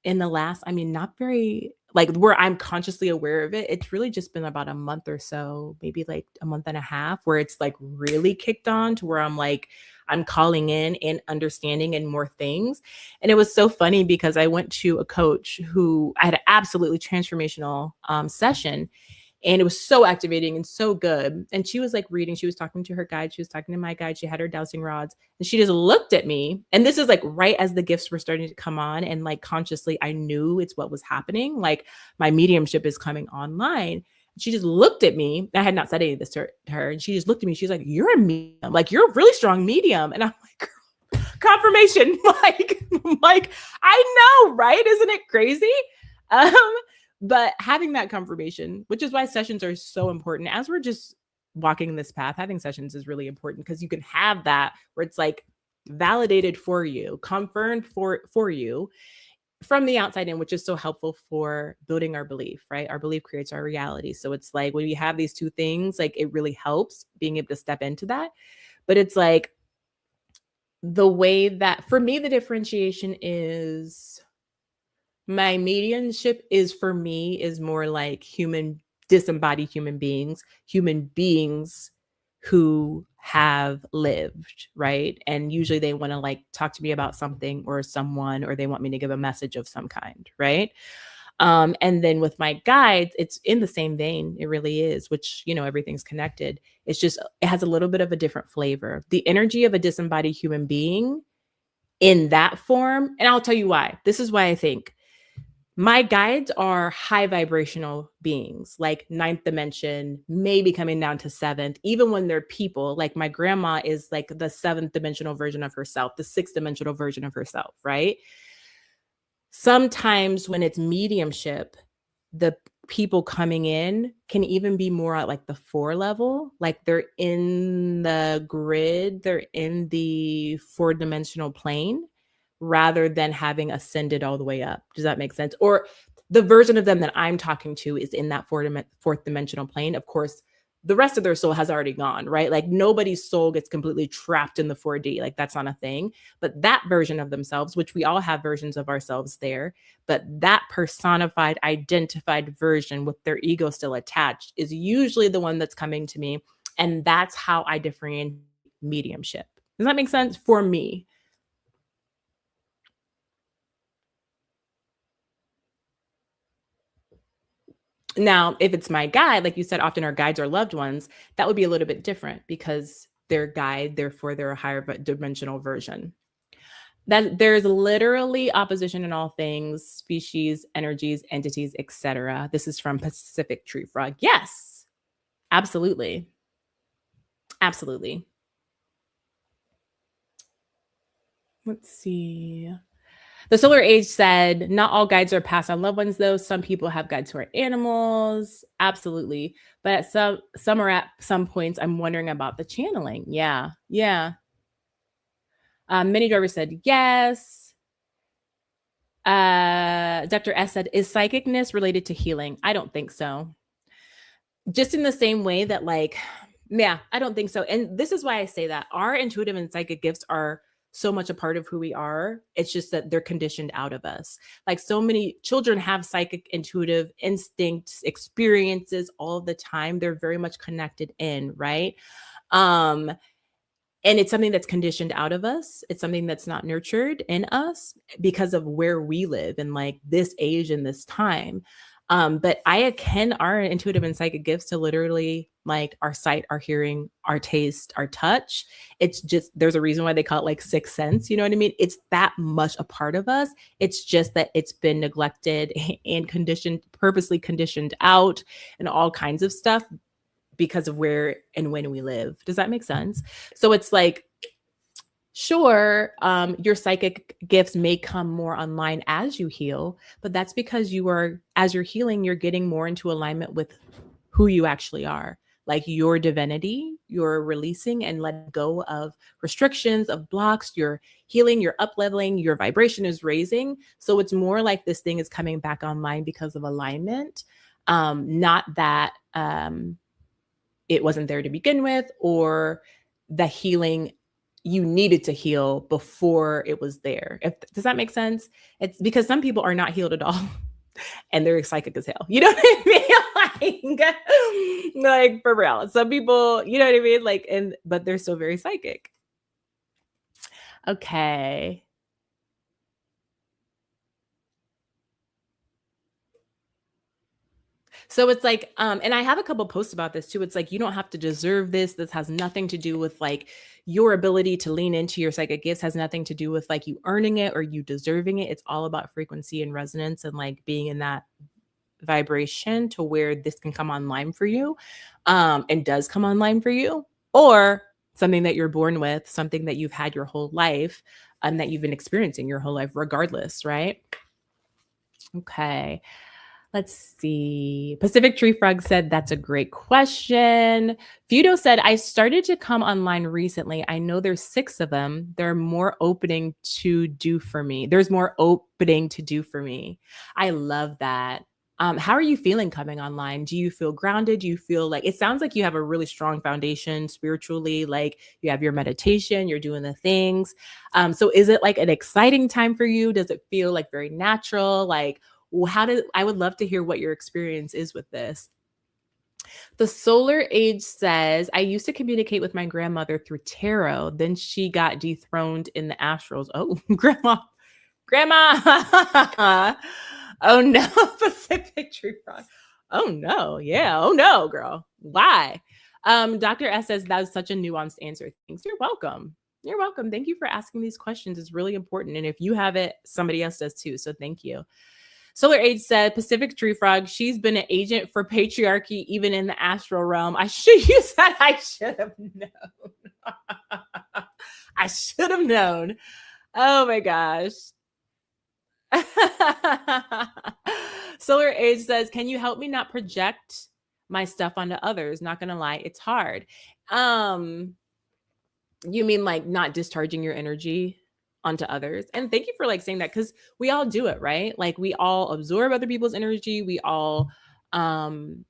in the last, I mean, not very like where I'm consciously aware of it. It's really just been about a month or so, maybe like a month and a half, where it's like really kicked on to where I'm like, I'm calling in and understanding and more things. And it was so funny because I went to a coach who I had an absolutely transformational session, and it was so activating and so good. And she was like reading, she was talking to her guide, she was talking to my guide, she had her dowsing rods, and she just looked at me. And this is like right as the gifts were starting to come on. And like consciously, I knew it's what was happening. Like my mediumship is coming online. She just looked at me. I had not said any of this to her. And she just looked at me. She's like, you're a medium. Like, you're a really strong medium. And I'm like, confirmation. like, I know, right? Isn't it crazy? Um, but having that confirmation, which is why sessions are so important as we're just walking this path, having sessions is really important because you can have that where it's like validated for you, confirmed for you from the outside in, which is so helpful for building our belief, right? Our belief creates our reality. So it's like when you have these two things, like it really helps being able to step into that. But it's like the way that for me, the differentiation is my mediumship is for me is more like disembodied human beings who have lived, right? And usually they want to like talk to me about something or someone, or they want me to give a message of some kind, right? And then with my guides, it's in the same vein. It really is, which, everything's connected. It's just, it has a little bit of a different flavor. The energy of a disembodied human being in that form. And I'll tell you why. This is why I think my guides are high vibrational beings, like ninth dimension, maybe coming down to seventh, even when they're people. Like my grandma is like the seventh dimensional version of herself, the sixth dimensional version of herself, right? Sometimes when it's mediumship, the people coming in can even be more at like the 4 level, like they're in the grid, they're in the 4-dimensional plane rather than having ascended all the way up. Does that make sense? Or the version of them that I'm talking to is in that fourth dimensional plane. Of course, the rest of their soul has already gone, right? Like nobody's soul gets completely trapped in the 4D. Like that's not a thing. But that version of themselves, which we all have versions of ourselves there, but that personified, identified version with their ego still attached is usually the one that's coming to me. And that's how I differentiate mediumship. Does that make sense for me? Now, if it's my guide, like you said, often our guides are loved ones, that would be a little bit different because they're guide, therefore they're a higher dimensional version. That there's literally opposition in all things, species, energies, entities, etc. This is from Pacific Tree Frog. Yes, absolutely. Absolutely. Let's see. The Solar Age said, not all guides are passed on loved ones, though. Some people have guides who are animals. Absolutely. But at some are at some points, I'm wondering about the channeling. Yeah. Yeah. Mini Driver said, yes. Dr. S said, is psychicness related to healing? I don't think so. just in the same way that like, yeah, I don't think so. And this is why I say that our intuitive and psychic gifts are so much a part of who we are. It's just that they're conditioned out of us. Like so many children have psychic, intuitive instincts, experiences all the time. They're very much connected in, right? Um, and it's something that's conditioned out of us. It's something that's not nurtured in us because of where we live in like this age and this time. But I akin our intuitive and psychic gifts to literally like our sight, our hearing, our taste, our touch. It's just there's a reason why they call it like sixth sense. You know what I mean? It's that much a part of us. It's just that it's been neglected and conditioned, purposely conditioned out, and all kinds of stuff because of where and when we live. Does that make sense? So it's like, sure, your psychic gifts may come more online as you heal, but that's because you are, as you're healing, you're getting more into alignment with who you actually are. Like your divinity, you're releasing and letting go of restrictions, of blocks, you're healing, you're up leveling, your vibration is raising. So it's more like this thing is coming back online because of alignment, not that it wasn't there to begin with, or the healing you needed to heal before it was there. Does that make sense? It's because some people are not healed at all and they're psychic as hell. You know what I mean? Like for real. Some people, you know what I mean? Like, but they're still very psychic. Okay. So it's like, and I have a couple posts about this too. It's like, you don't have to deserve this. This has nothing to do with like your ability to lean into your psychic gifts, has nothing to do with like you earning it or you deserving it. It's all about frequency and resonance and like being in that vibration to where this can come online for you, and does come online for you, or something that you're born with, something that you've had your whole life and that you've been experiencing your whole life, regardless, right? Okay. Let's see. Pacific Tree Frog said, that's a great question. Feudo said, I started to come online recently. I know there's 6 of them. There are more opening to do for me. There's more opening to do for me. I love that. How are you feeling coming online? Do you feel grounded? Do you feel like, it sounds like you have a really strong foundation spiritually, like you have your meditation, you're doing the things. So is it like an exciting time for you? Does it feel like very natural? Like, I would love to hear what your experience is with this. The Solar Age says, I used to communicate with my grandmother through tarot. Then she got dethroned in the astrals. Oh, grandma. Oh no, Pacific Tree Frog. Oh no, yeah. Oh no, girl. Why? Dr. S says that was such a nuanced answer. Thanks. You're welcome. You're welcome. Thank you for asking these questions. It's really important. And if you have it, somebody else does too. So thank you. Solar Age said, Pacific Tree Frog, she's been an agent for patriarchy even in the astral realm. I should use that. I should have known. I should have known. Oh my gosh. Solar Age says, can you help me not project my stuff onto others? Not gonna lie, it's hard. You mean like not discharging your energy onto others? And thank you for like saying that, because we all do it, right? Like we all absorb other people's energy. We all um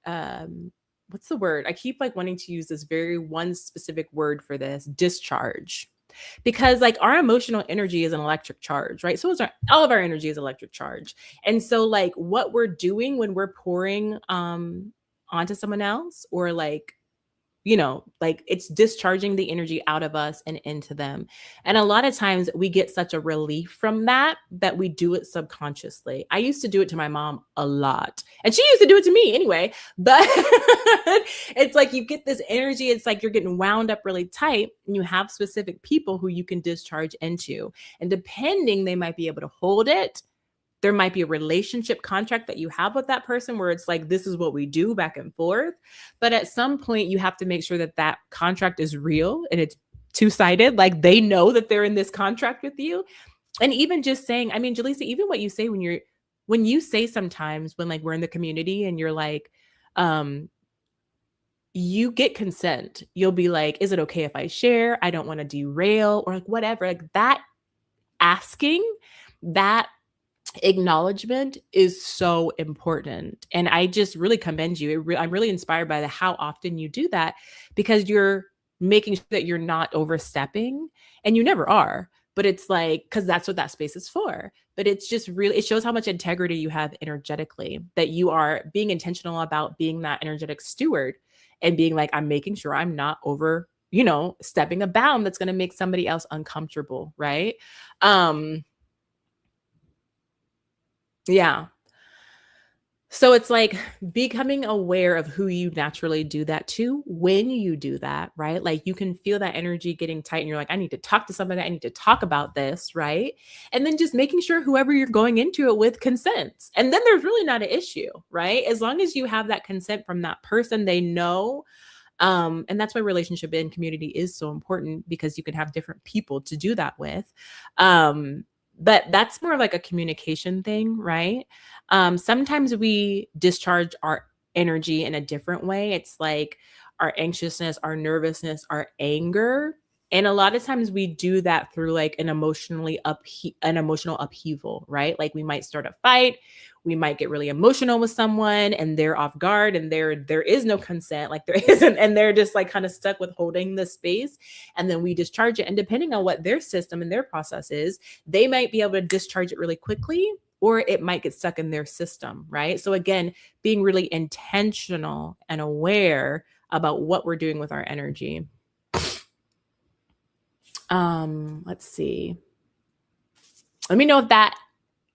what's the word? I keep like wanting to use this very one specific word for this, discharge. Because like our emotional energy is an electric charge, right? So all of our energy is electric charge. And so like what we're doing when we're pouring onto someone else, or like, you know, like it's discharging the energy out of us and into them. And a lot of times we get such a relief from that that we do it subconsciously. I used to do it to my mom a lot, and she used to do it to me anyway. But it's like you get this energy, it's like you're getting wound up really tight, and you have specific people who you can discharge into. And depending, they might be able to hold it. There might be a relationship contract that you have with that person where it's like, this is what we do back and forth. But at some point, you have to make sure that that contract is real and it's two-sided. Like they know that they're in this contract with you. And even just saying, I mean, Jaleesa, even what you say when you say sometimes when like we're in the community and you're like, you get consent. You'll be like, is it okay if I share? I don't want to derail, or like whatever. Like that asking, that acknowledgement is so important. And I just really commend you. I'm really inspired by how often you do that, because you're making sure that you're not overstepping, and you never are. But it's like, because that's what that space is for. But it's just really, it shows how much integrity you have energetically, that you are being intentional about being that energetic steward and being like, I'm making sure I'm not over, stepping a bound that's going to make somebody else uncomfortable. Right. Um, yeah. So it's like becoming aware of who you naturally do that to when you do that, right? Like you can feel that energy getting tight and you're like, I need to talk to somebody. I need to talk about this, right? And then just making sure whoever you're going into it with consents. And then there's really not an issue, right? As long as you have that consent from that person, they know. And that's why relationship and community is so important, because you can have different people to do that with. Um, but that's more like a communication thing, right? Sometimes we discharge our energy in a different way. It's like our anxiousness, our nervousness, our anger. And a lot of times we do that through like an emotional upheaval, right? Like we might start a fight, we might get really emotional with someone and they're off guard, and there is no consent, like there isn't, and they're just like kind of stuck with holding the space. And then we discharge it, and depending on what their system and their process is, they might be able to discharge it really quickly, or it might get stuck in their system, right? So again, being really intentional and aware about what we're doing with our energy. Let's see. Let me know if that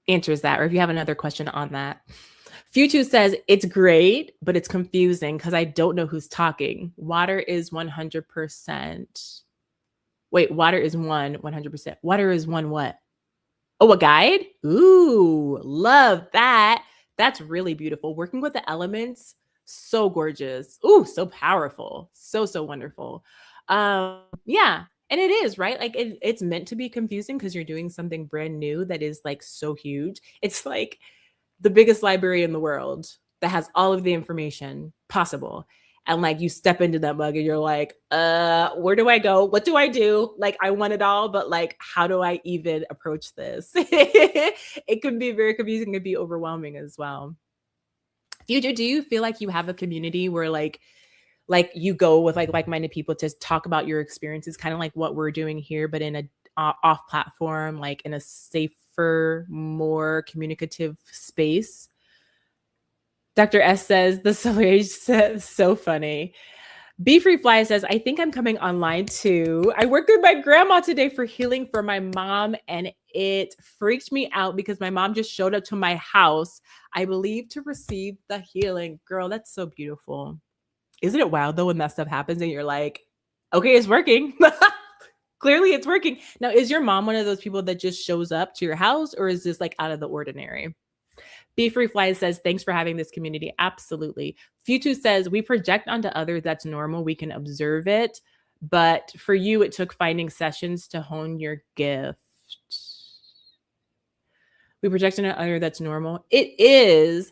answers that, or if you have another question on that. Futu says, it's great, but it's confusing because I don't know who's talking. Water is 100%. Wait, water is 100%. Water is one what? Oh, a guide? Ooh, love that. That's really beautiful. Working with the elements, so gorgeous. Ooh, so powerful. So, so wonderful. Yeah. And it is, right? Like it's meant to be confusing because you're doing something brand new that is like so huge. It's like the biggest library in the world that has all of the information possible. And like you step into that mug and you're like, where do I go? What do I do? Like I want it all, but like, how do I even approach this? It can be very confusing, it can be overwhelming as well. Do you feel like you have a community where like you go with like-minded people to talk about your experiences, kind of like what we're doing here, but in a off platform, like in a safer, more communicative space? Dr. S says the Soleil says so funny. Be Free Fly says, I think I'm coming online too. I worked with my grandma today for healing for my mom, and it freaked me out because my mom just showed up to my house, I believe, to receive the healing. Girl, that's so beautiful. Isn't it wild though when that stuff happens and you're like, okay, it's working. Clearly it's working. Now, is your mom one of those people that just shows up to your house, or is this like out of the ordinary? Be Free Fly says, thanks for having this community. Absolutely. Futu says, we project onto others. That's normal. We can observe it. But for you, it took finding sessions to hone your gift. We project onto others. That's normal. It is.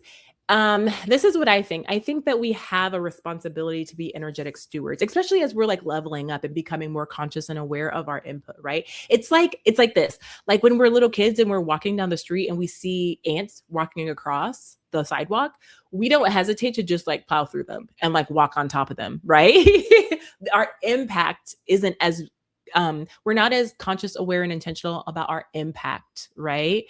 This is what I think. I think that we have a responsibility to be energetic stewards, especially as we're like leveling up and becoming more conscious and aware of our input, right? It's like this. Like when we're little kids and we're walking down the street and we see ants walking across the sidewalk, we don't hesitate to just like plow through them and like walk on top of them, right? Our impact isn't as we're not as conscious, aware, and intentional about our impact, right?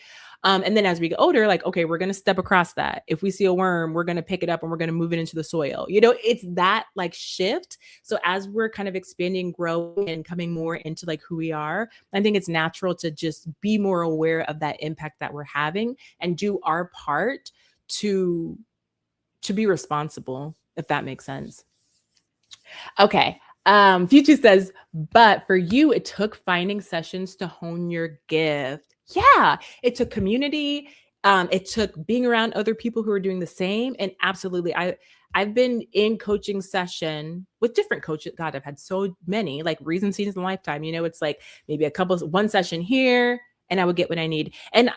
And then as we get older, like, okay, we're going to step across that. If we see a worm, we're going to pick it up and we're going to move it into the soil. It's that like shift. So as we're kind of expanding, growing, and coming more into like who we are, I think it's natural to just be more aware of that impact that we're having and do our part to be responsible, if that makes sense. Okay. Future says, but for you, it took finding sessions to hone your gift. Yeah, it took community. It took being around other people who are doing the same. And absolutely, I've been in coaching session with different coaches. God, I've had so many, like reason, seasons, and lifetime. It's like maybe one session here, and I would get what I need. And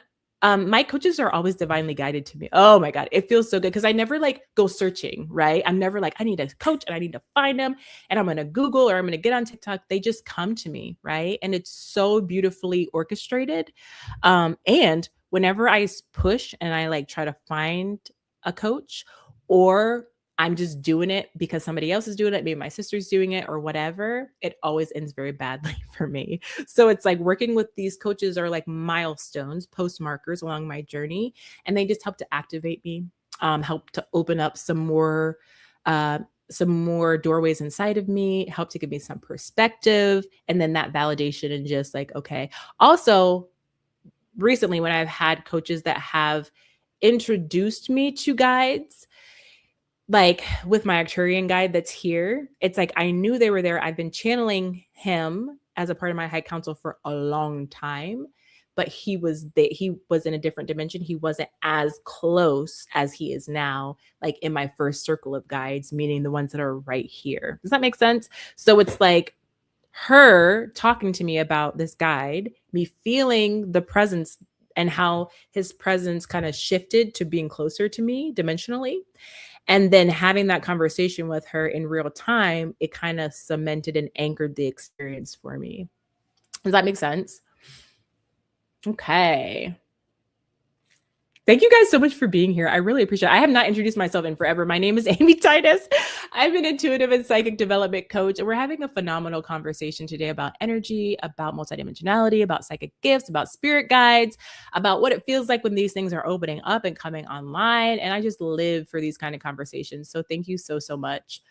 my coaches are always divinely guided to me. Oh my God, it feels so good because I never like go searching, right? I'm never like, I need a coach and I need to find them and I'm going to Google or I'm going to get on TikTok. They just come to me, right? And it's so beautifully orchestrated. And whenever I push and I like try to find a coach, or I'm just doing it because somebody else is doing it, maybe my sister's doing it or whatever, it always ends very badly for me. So it's like working with these coaches are like milestones, post markers along my journey, and they just help to activate me, help to open up uh, some more doorways inside of me, help to give me some perspective, and then that validation and just like, okay. Also, recently when I've had coaches that have introduced me to guides, like with my Arcturian guide that's here, it's like I knew they were there. I've been channeling him as a part of my high council for a long time, but he was in a different dimension. He wasn't as close as he is now, like in my first circle of guides, meaning the ones that are right here. Does that make sense? So it's like her talking to me about this guide, me feeling the presence and how his presence kind of shifted to being closer to me dimensionally. And then having that conversation with her in real time, it kind of cemented and anchored the experience for me. Does that make sense? Okay. Thank you guys so much for being here. I really appreciate it. I have not introduced myself in forever. My name is Amy Titus. I'm an intuitive and psychic development coach, and we're having a phenomenal conversation today about energy, about multidimensionality, about psychic gifts, about spirit guides, about what it feels like when these things are opening up and coming online. And I just live for these kind of conversations. So thank you so, so much.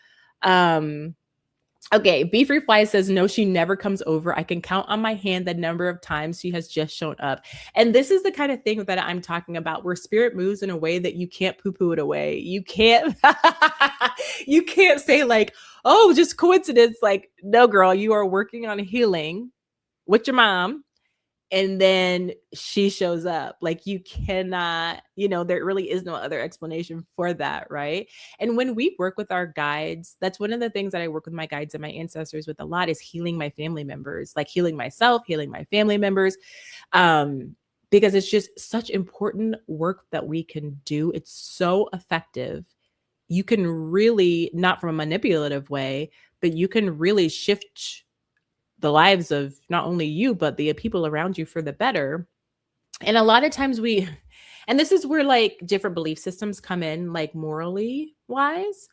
Okay, Be Free Fly says, no, she never comes over. I can count on my hand the number of times she has just shown up. And this is the kind of thing that I'm talking about, where spirit moves in a way that you can't poo-poo it away. You can't, you can't say like, oh, just coincidence. Like, no, girl, you are working on healing with your mom. And then she shows up. Like, you cannot, there really is no other explanation for that, right? And when we work with our guides, that's one of the things that I work with my guides and my ancestors with a lot, is healing my family members, like healing myself, healing my family members, because it's just such important work that we can do. It's so effective. You can really, not from a manipulative way, but you can really shift the lives of not only you, but the people around you for the better. And a lot of times and this is where like different belief systems come in, like morally wise,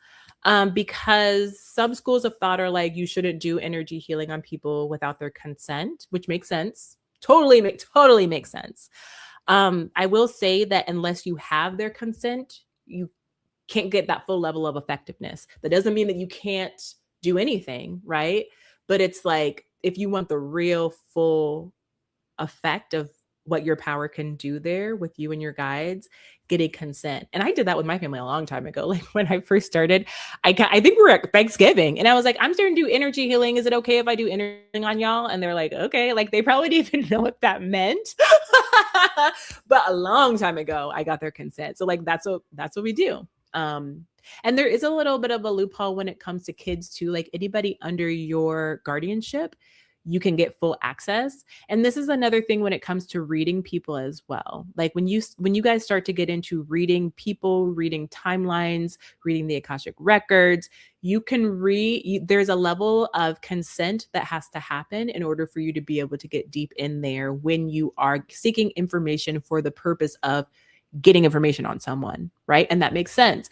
because some schools of thought are like, you shouldn't do energy healing on people without their consent, which makes sense. Totally makes sense. I will say that unless you have their consent, you can't get that full level of effectiveness. That doesn't mean that you can't do anything, right? But it's like, if you want the real full effect of what your power can do there with you and your guides, getting consent. And I did that with my family a long time ago. Like when I first started, I think we were at Thanksgiving and I was like, I'm starting to do energy healing. Is it okay if I do energy healing on y'all? And they're like, okay. Like they probably didn't even know what that meant. But a long time ago, I got their consent. So like, that's what we do. And there is a little bit of a loophole when it comes to kids too. Like anybody under your guardianship, you can get full access. And this is another thing when it comes to reading people as well. Like when you guys start to get into reading people, reading timelines, reading the Akashic records, you can there's a level of consent that has to happen in order for you to be able to get deep in there when you are seeking information for the purpose of getting information on someone, right? And that makes sense.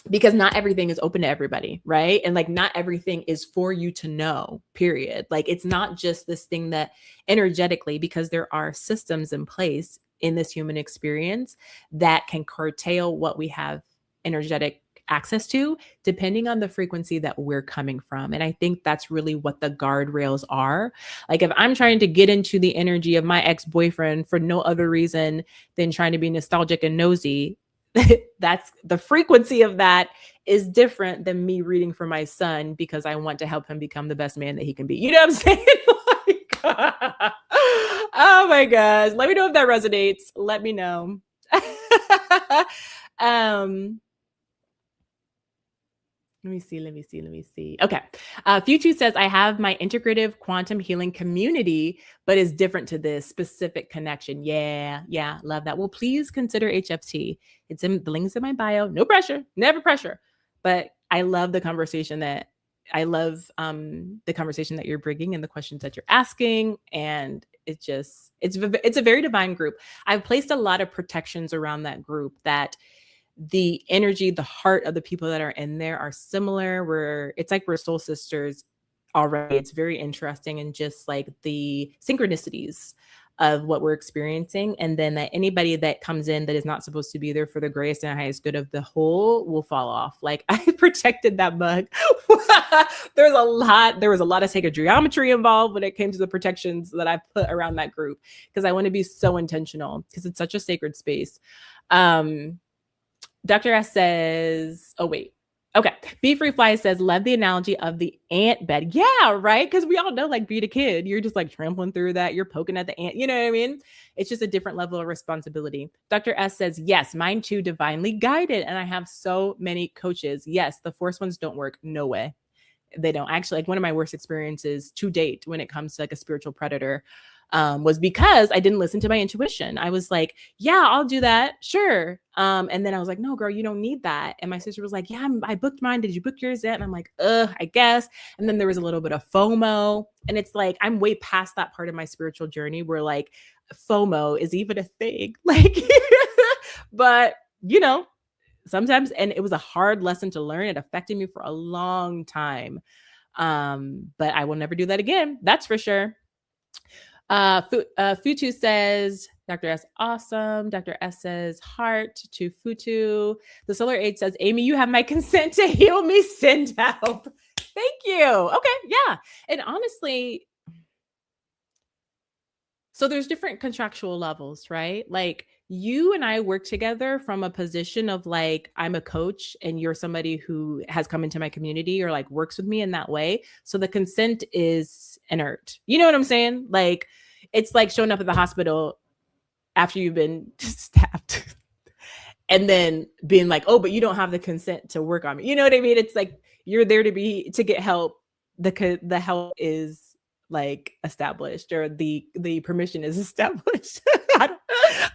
Because not everything is open to everybody, right? And like not everything is for you to know, period. Like it's not just this thing that energetically, because there are systems in place in this human experience that can curtail what we have energetic access to, depending on the frequency that we're coming from. And I think that's really what the guardrails are. Like if I'm trying to get into the energy of my ex-boyfriend for no other reason than trying to be nostalgic and nosy, that's the frequency of that is different than me reading for my son because I want to help him become the best man that he can be. You know what I'm saying? Like, oh my gosh. Let me know if that resonates. Let me know. Let me see. Okay. Futu says, I have my integrative quantum healing community, but is different to this specific connection. Yeah. Love that. Well, please consider HFT. It's in the links in my bio. No pressure, never pressure. But I love the conversation the conversation that you're bringing and the questions that you're asking. And it's a very divine group. I've placed a lot of protections around that group, that the energy, the heart of the people that are in there are similar. It's like we're soul sisters already. It's very interesting, and just like the synchronicities of what we're experiencing. And then that anybody that comes in that is not supposed to be there for the greatest and highest good of the whole will fall off. Like, I protected that mug. There was a lot of sacred geometry involved when it came to the protections that I put around that group, because I want to be so intentional, because it's such a sacred space. Dr. S says, oh, wait. Okay. Be Free Fly says, love the analogy of the ant bed. Yeah, right? Because we all know, like, being a kid, you're just like trampling through that. You're poking at the ant. You know what I mean? It's just a different level of responsibility. Dr. S says, yes, mine too, divinely guided. And I have so many coaches. Yes, the force ones don't work. No way. They don't. Actually, like, one of my worst experiences to date when it comes to like a spiritual predator was because I didn't listen to my intuition. I was like, yeah, I'll do that. Sure. And then I was like, no, girl, you don't need that. And my sister was like, yeah, I booked mine. Did you book yours yet? And I'm like, I guess. And then there was a little bit of FOMO. And it's like, I'm way past that part of my spiritual journey where like FOMO is even a thing. Like, but you know, sometimes, and it was a hard lesson to learn. It affected me for a long time. But I will never do that again. That's for sure. Futu says, Dr. S, awesome. Dr. S says, heart to Futu. The Solar Age says, Amy, you have my consent to heal me. Send help. Thank you. Okay. Yeah. And honestly, so there's different contractual levels, right? Like, you and I work together from a position of like, I'm a coach and you're somebody who has come into my community or like works with me in that way. So the consent is inert. You know what I'm saying? Like, it's like showing up at the hospital after you've been stabbed and then being like, oh, but you don't have the consent to work on me. You know what I mean? It's like, you're there to get help. The help is like established, or the permission is established.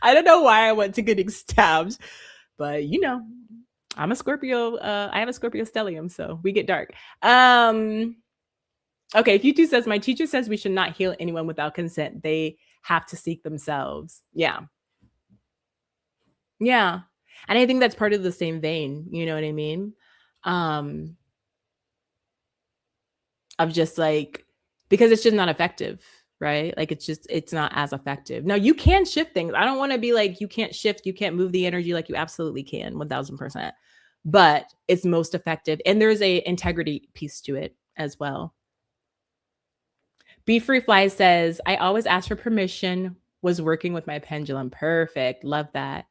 I don't know why I went to getting stabbed, but you know, I'm a Scorpio. I have a Scorpio stellium, so we get dark. Okay, Q2 says, my teacher says we should not heal anyone without consent. They have to seek themselves. Yeah. Yeah. And I think that's part of the same vein, you know what I mean? Of just like, because it's just not effective, right? Like, it's not as effective. Now, you can shift things. I don't want to be like, you can't shift, you can't move the energy. Like, you absolutely can, 1000%. But it's most effective. And there's a integrity piece to it as well. Be Free Fly says, I always ask for permission, was working with my pendulum. Perfect. Love that.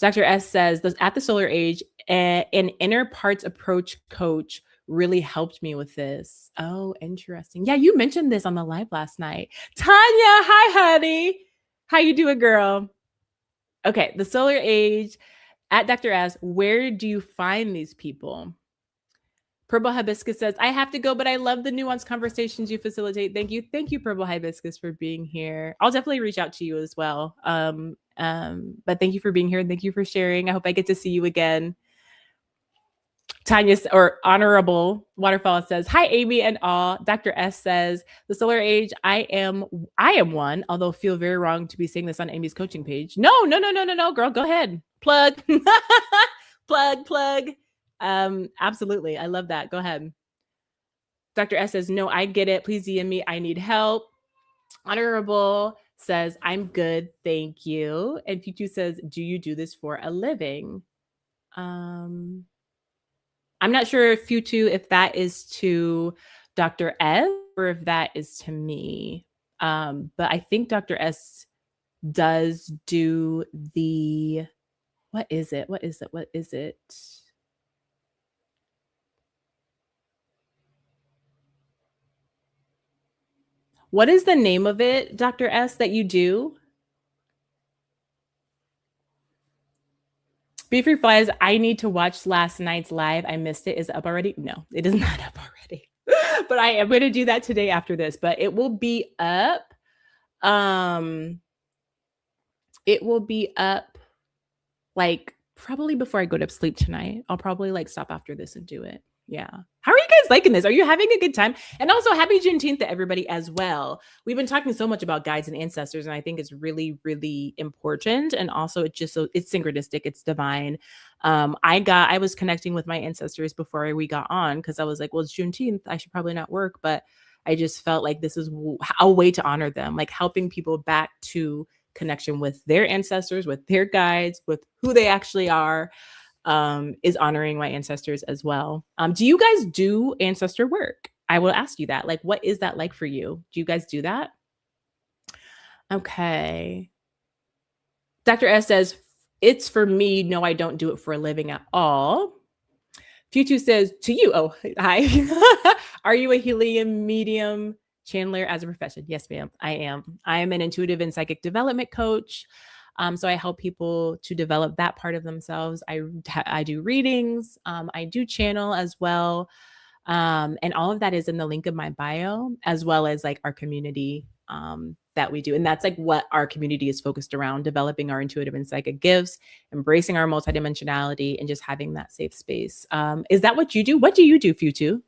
Dr. S says, at the Solar Age, an inner parts approach coach really helped me with this. Oh, interesting. Yeah, you mentioned this on the live last night. Tanya, hi, honey. How you doing, girl? Okay, the Solar Age, at Dr. S, where do you find these people? Purple Hibiscus says, I have to go, but I love the nuanced conversations you facilitate. Thank you. Thank you, Purple Hibiscus, for being here. I'll definitely reach out to you as well. But thank you for being here, and thank you for sharing. I hope I get to see you again. Tanya, or Honorable Waterfall, says, hi, Amy and all. Dr. S says, the Solar Age, I am one, although feel very wrong to be saying this on Amy's coaching page. No, girl, go ahead. Plug. plug. Absolutely. I love that. Go ahead. Dr. S says, no, I get it. Please DM me. I need help. Honorable says, I'm good. Thank you. And Futu says, do you do this for a living? I'm not sure if Futu, if that is to Dr. S or if that is to me. But I think Dr. S does do the, what is it? What is it? What is the name of it, Dr. S, that you do? Be Free Flies, I need to watch last night's live. I missed it. Is it up already? No, it is not up already. But I am going to do that today after this. But it will be up. It will be up like probably before I go to sleep tonight. I'll probably like stop after this and do it. Yeah. How are you guys liking this? Are you having a good time? And also, happy Juneteenth to everybody as well. We've been talking so much about guides and ancestors, and I think it's really, really important. And also, it's synchronistic, it's divine. I was connecting with my ancestors before we got on because I was like, well, it's Juneteenth. I should probably not work, but I just felt like this is a way to honor them, like helping people back to connection with their ancestors, with their guides, with who they actually are, is honoring my ancestors as well. Do you guys do ancestor work? I will ask you that. Like, what is that like for you? Do you guys do that? Okay. Dr. S says, it's for me. No, I don't do it for a living at all. Futu says, to you, oh, hi. Are you a helium medium channeler as a profession? Yes, ma'am, I am. I am an intuitive and psychic development coach. So I help people to develop that part of themselves. I do readings. I do channel as well. And all of that is in the link of my bio, as well as like our community that we do. And that's like what our community is focused around: developing our intuitive and psychic gifts, embracing our multidimensionality, and just having that safe space. Is that what you do? What do you do, Futu?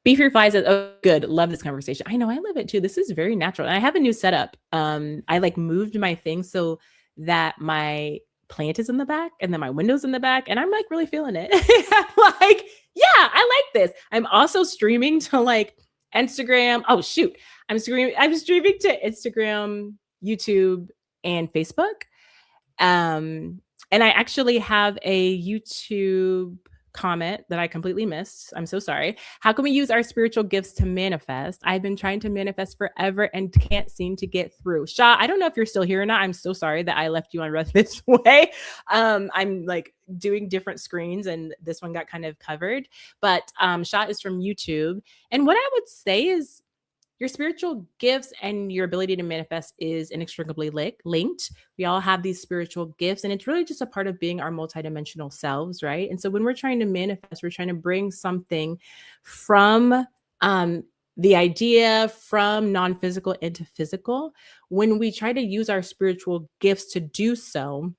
Beef your flies. Oh, good. Love this conversation. I know, I love it too. This is very natural. And I have a new setup. I like moved my thing so that my plant is in the back and then my window's in the back. And I'm like really feeling it. I'm like, yeah, I like this. I'm also streaming to like Instagram. Oh, shoot. I'm streaming to Instagram, YouTube, and Facebook. And I actually have a YouTube comment that I completely missed. I'm so sorry. How can we use our spiritual gifts to manifest? I've been trying to manifest forever and can't seem to get through. Sha, I don't know if you're still here or not. I'm so sorry that I left you on red this way. I'm like doing different screens and this one got kind of covered. But Sha is from YouTube. And what I would say is your spiritual gifts and your ability to manifest is inextricably linked. We all have these spiritual gifts, and it's really just a part of being our multidimensional selves, right? And so when we're trying to manifest, we're trying to bring something from the idea, from non-physical into physical. When we try to use our spiritual gifts to do so,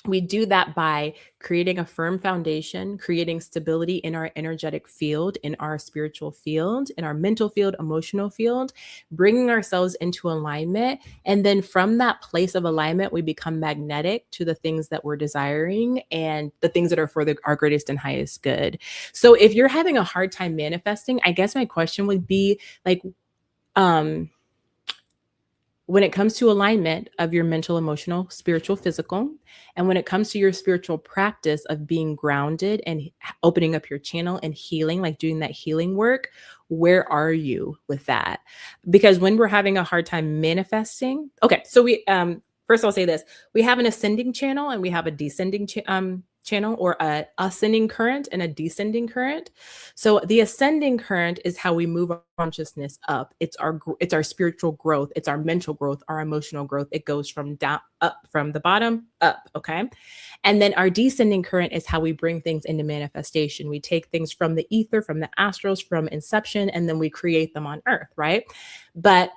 we do that by creating a firm foundation, creating stability in our energetic field, in our spiritual field, in our mental field, emotional field, bringing ourselves into alignment. And then from that place of alignment, we become magnetic to the things that we're desiring and the things that are for our greatest and highest good. So if you're having a hard time manifesting, I guess my question would be like, when it comes to alignment of your mental, emotional, spiritual, physical, and when it comes to your spiritual practice of being grounded and opening up your channel and healing, like doing that healing work, where are you with that? Because when we're having a hard time manifesting, okay, so we, first I'll say this, we have an ascending channel and we have a descending channel, or a ascending current and a descending current. So the ascending current is how we move our consciousness up. It's our spiritual growth. It's our mental growth, our emotional growth. It goes from down up, from the bottom up. Okay. And then our descending current is how we bring things into manifestation. We take things from the ether, from the astrals, from inception, and then we create them on earth. Right. But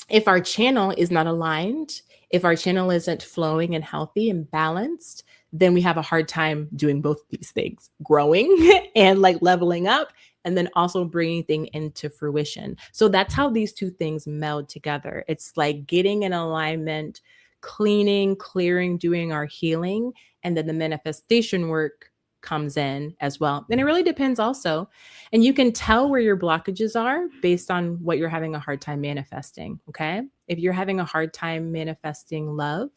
if our channel is not aligned, if our channel isn't flowing and healthy and balanced, then we have a hard time doing both these things, growing and like leveling up, and then also bringing things into fruition. So that's how these two things meld together. It's like getting in alignment, cleaning, clearing, doing our healing, and then the manifestation work comes in as well. And it really depends also. And you can tell where your blockages are based on what you're having a hard time manifesting. Okay. If you're having a hard time manifesting love,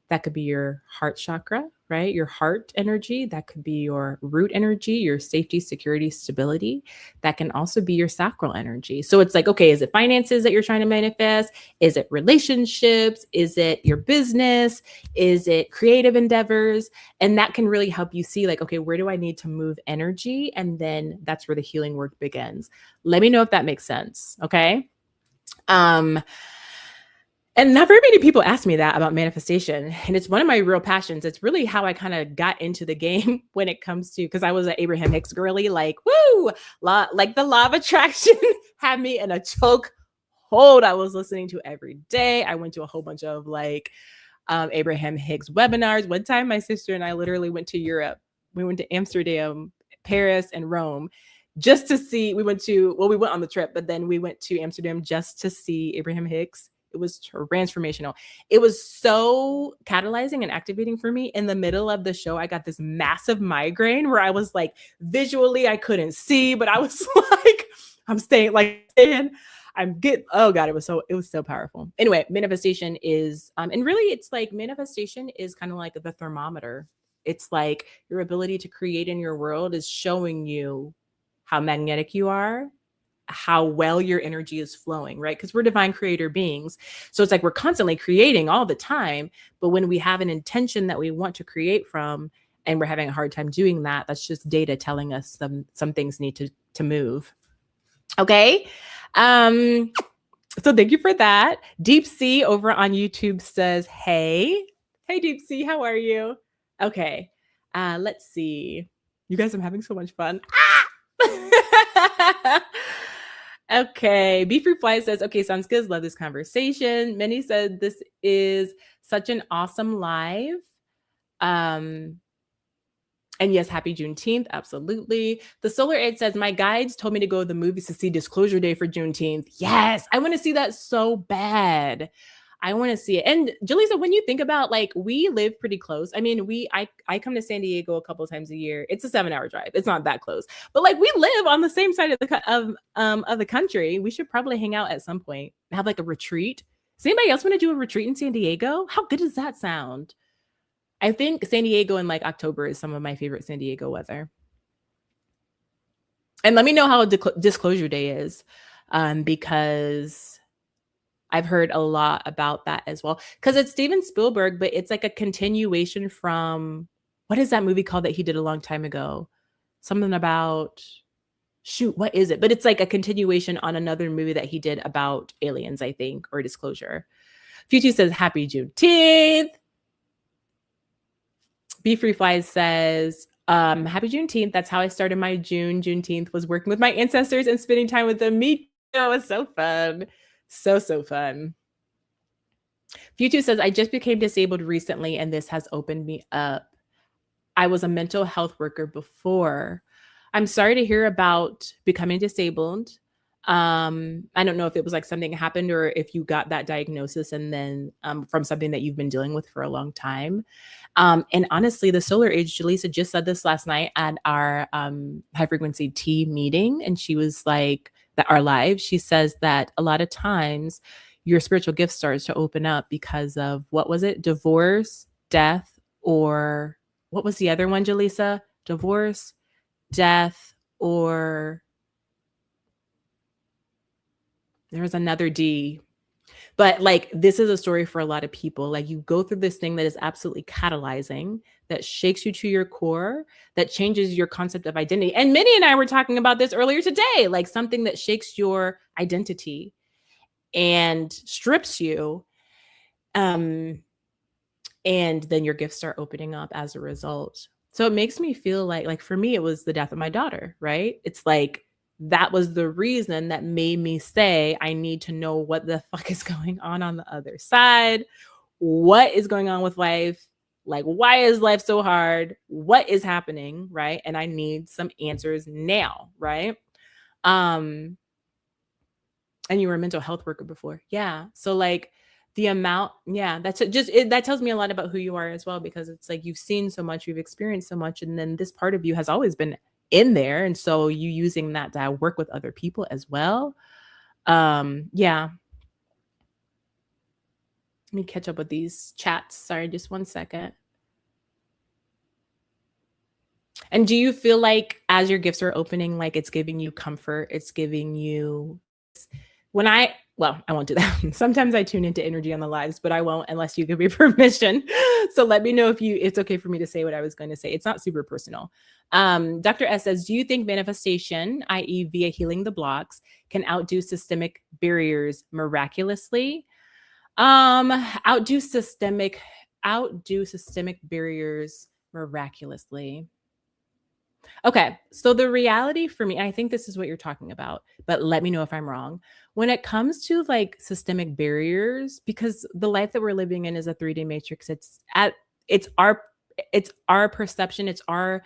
that could be your heart chakra, right? Your heart energy. That could be your root energy, your safety, security, stability. That can also be your sacral energy. So it's like, okay, is it finances that you're trying to manifest? Is it relationships? Is it your business? Is it creative endeavors? And that can really help you see like, okay, where do I need to move energy? And then that's where the healing work begins. Let me know if that makes sense. Okay. And not very many people ask me that about manifestation. And it's one of my real passions. It's really how I kind of got into the game when it comes to, because I was an Abraham Hicks girly, like, woo, like the law of attraction had me in a choke hold. I was listening to every day. I went to a whole bunch of like Abraham Hicks webinars. One time, my sister and I literally went to Europe. We went to Amsterdam Paris, and Rome just to see. We went on the trip, but then we went to Amsterdam just to see Abraham Hicks. It was transformational. It was so catalyzing and activating for me. In the middle of the show, I got this massive migraine where I was like, visually, I couldn't see, but I was like, I'm staying. Oh God, it was so powerful. Anyway, manifestation is, and really it's like manifestation is kind of like the thermometer. It's like your ability to create in your world is showing you how magnetic you are, how well your energy is flowing, right? Because we're divine creator beings. So it's like we're constantly creating all the time. But when we have an intention that we want to create from, and we're having a hard time doing that, that's just data telling us some things need to move. Okay. So thank you for that. Deep Sea over on YouTube says, hey, Deep Sea, how are you? Okay. Let's see. You guys, I'm having so much fun. Okay. Be Free Fly says, okay, sounds good. Love this conversation. Minnie said, this is such an awesome live. And yes, happy Juneteenth. Absolutely. The Solar Aid says, my guides told me to go to the movies to see Disclosure Day for Juneteenth. Yes, I want to see that so bad. I want to see it. And Jaleesa, when you think about, like, we live pretty close. I mean, I come to San Diego a couple of times a year. It's a 7-hour drive. It's not that close, but like we live on the same side of the country. We should probably hang out at some point, have like a retreat. Does anybody else want to do a retreat in San Diego? How good does that sound? I think San Diego in like October is some of my favorite San Diego weather. And let me know how Disclosure Day is, because I've heard a lot about that as well. Because it's Steven Spielberg, but it's like a continuation from, what is that movie called that he did a long time ago? Something about, shoot, what is it? But it's like a continuation on another movie that he did about aliens, I think, or Disclosure. Futu says, happy Juneteenth. Be Free Flies says, happy Juneteenth. That's how I started my June. Juneteenth was working with my ancestors and spending time with them. Me too. It was so fun. So fun. Futu says, I just became disabled recently and this has opened me up. I was a mental health worker before. I'm sorry to hear about becoming disabled. I don't know if it was like something happened or if you got that diagnosis and then from something that you've been dealing with for a long time. And honestly, the Solar Age, Jaleesa just said this last night at our high frequency tea meeting. And she was like, that our live, she says that a lot of times your spiritual gift starts to open up because of, what was it? Divorce, death, or what was the other one, Jaleesa? Divorce, death, or there was another D. But like, this is a story for a lot of people. Like, you go through this thing that is absolutely catalyzing, that shakes you to your core, that changes your concept of identity. And Minnie and I were talking about this earlier today, like something that shakes your identity and strips you. And then your gifts start opening up as a result. So it makes me feel like for me, it was the death of my daughter, right? It's like, that was the reason that made me say, I need to know what the fuck is going on the other side. What is going on with life? Like, why is life so hard? What is happening? Right. And I need some answers now. Right. And you were a mental health worker before. Yeah. So like the amount, yeah, that's just, that tells me a lot about who you are as well, because it's like, you've seen so much, you've experienced so much. And then this part of you has always been in there. And so you using that to work with other people as well. Yeah. Let me catch up with these chats. Sorry, just one second. And do you feel like as your gifts are opening, like it's giving you comfort? It's giving you, well, I won't do that. Sometimes I tune into energy on the lives, but I won't unless you give me permission. So let me know if it's okay for me to say what I was going to say. It's not super personal. Dr. S says, do you think manifestation, i.e. via healing the blocks, can outdo systemic barriers miraculously? Outdo systemic barriers miraculously. Okay, so the reality for me, I think this is what you're talking about, but let me know if I'm wrong. When it comes to like systemic barriers, because the life that we're living in is a 3D matrix. It's our perception, it's our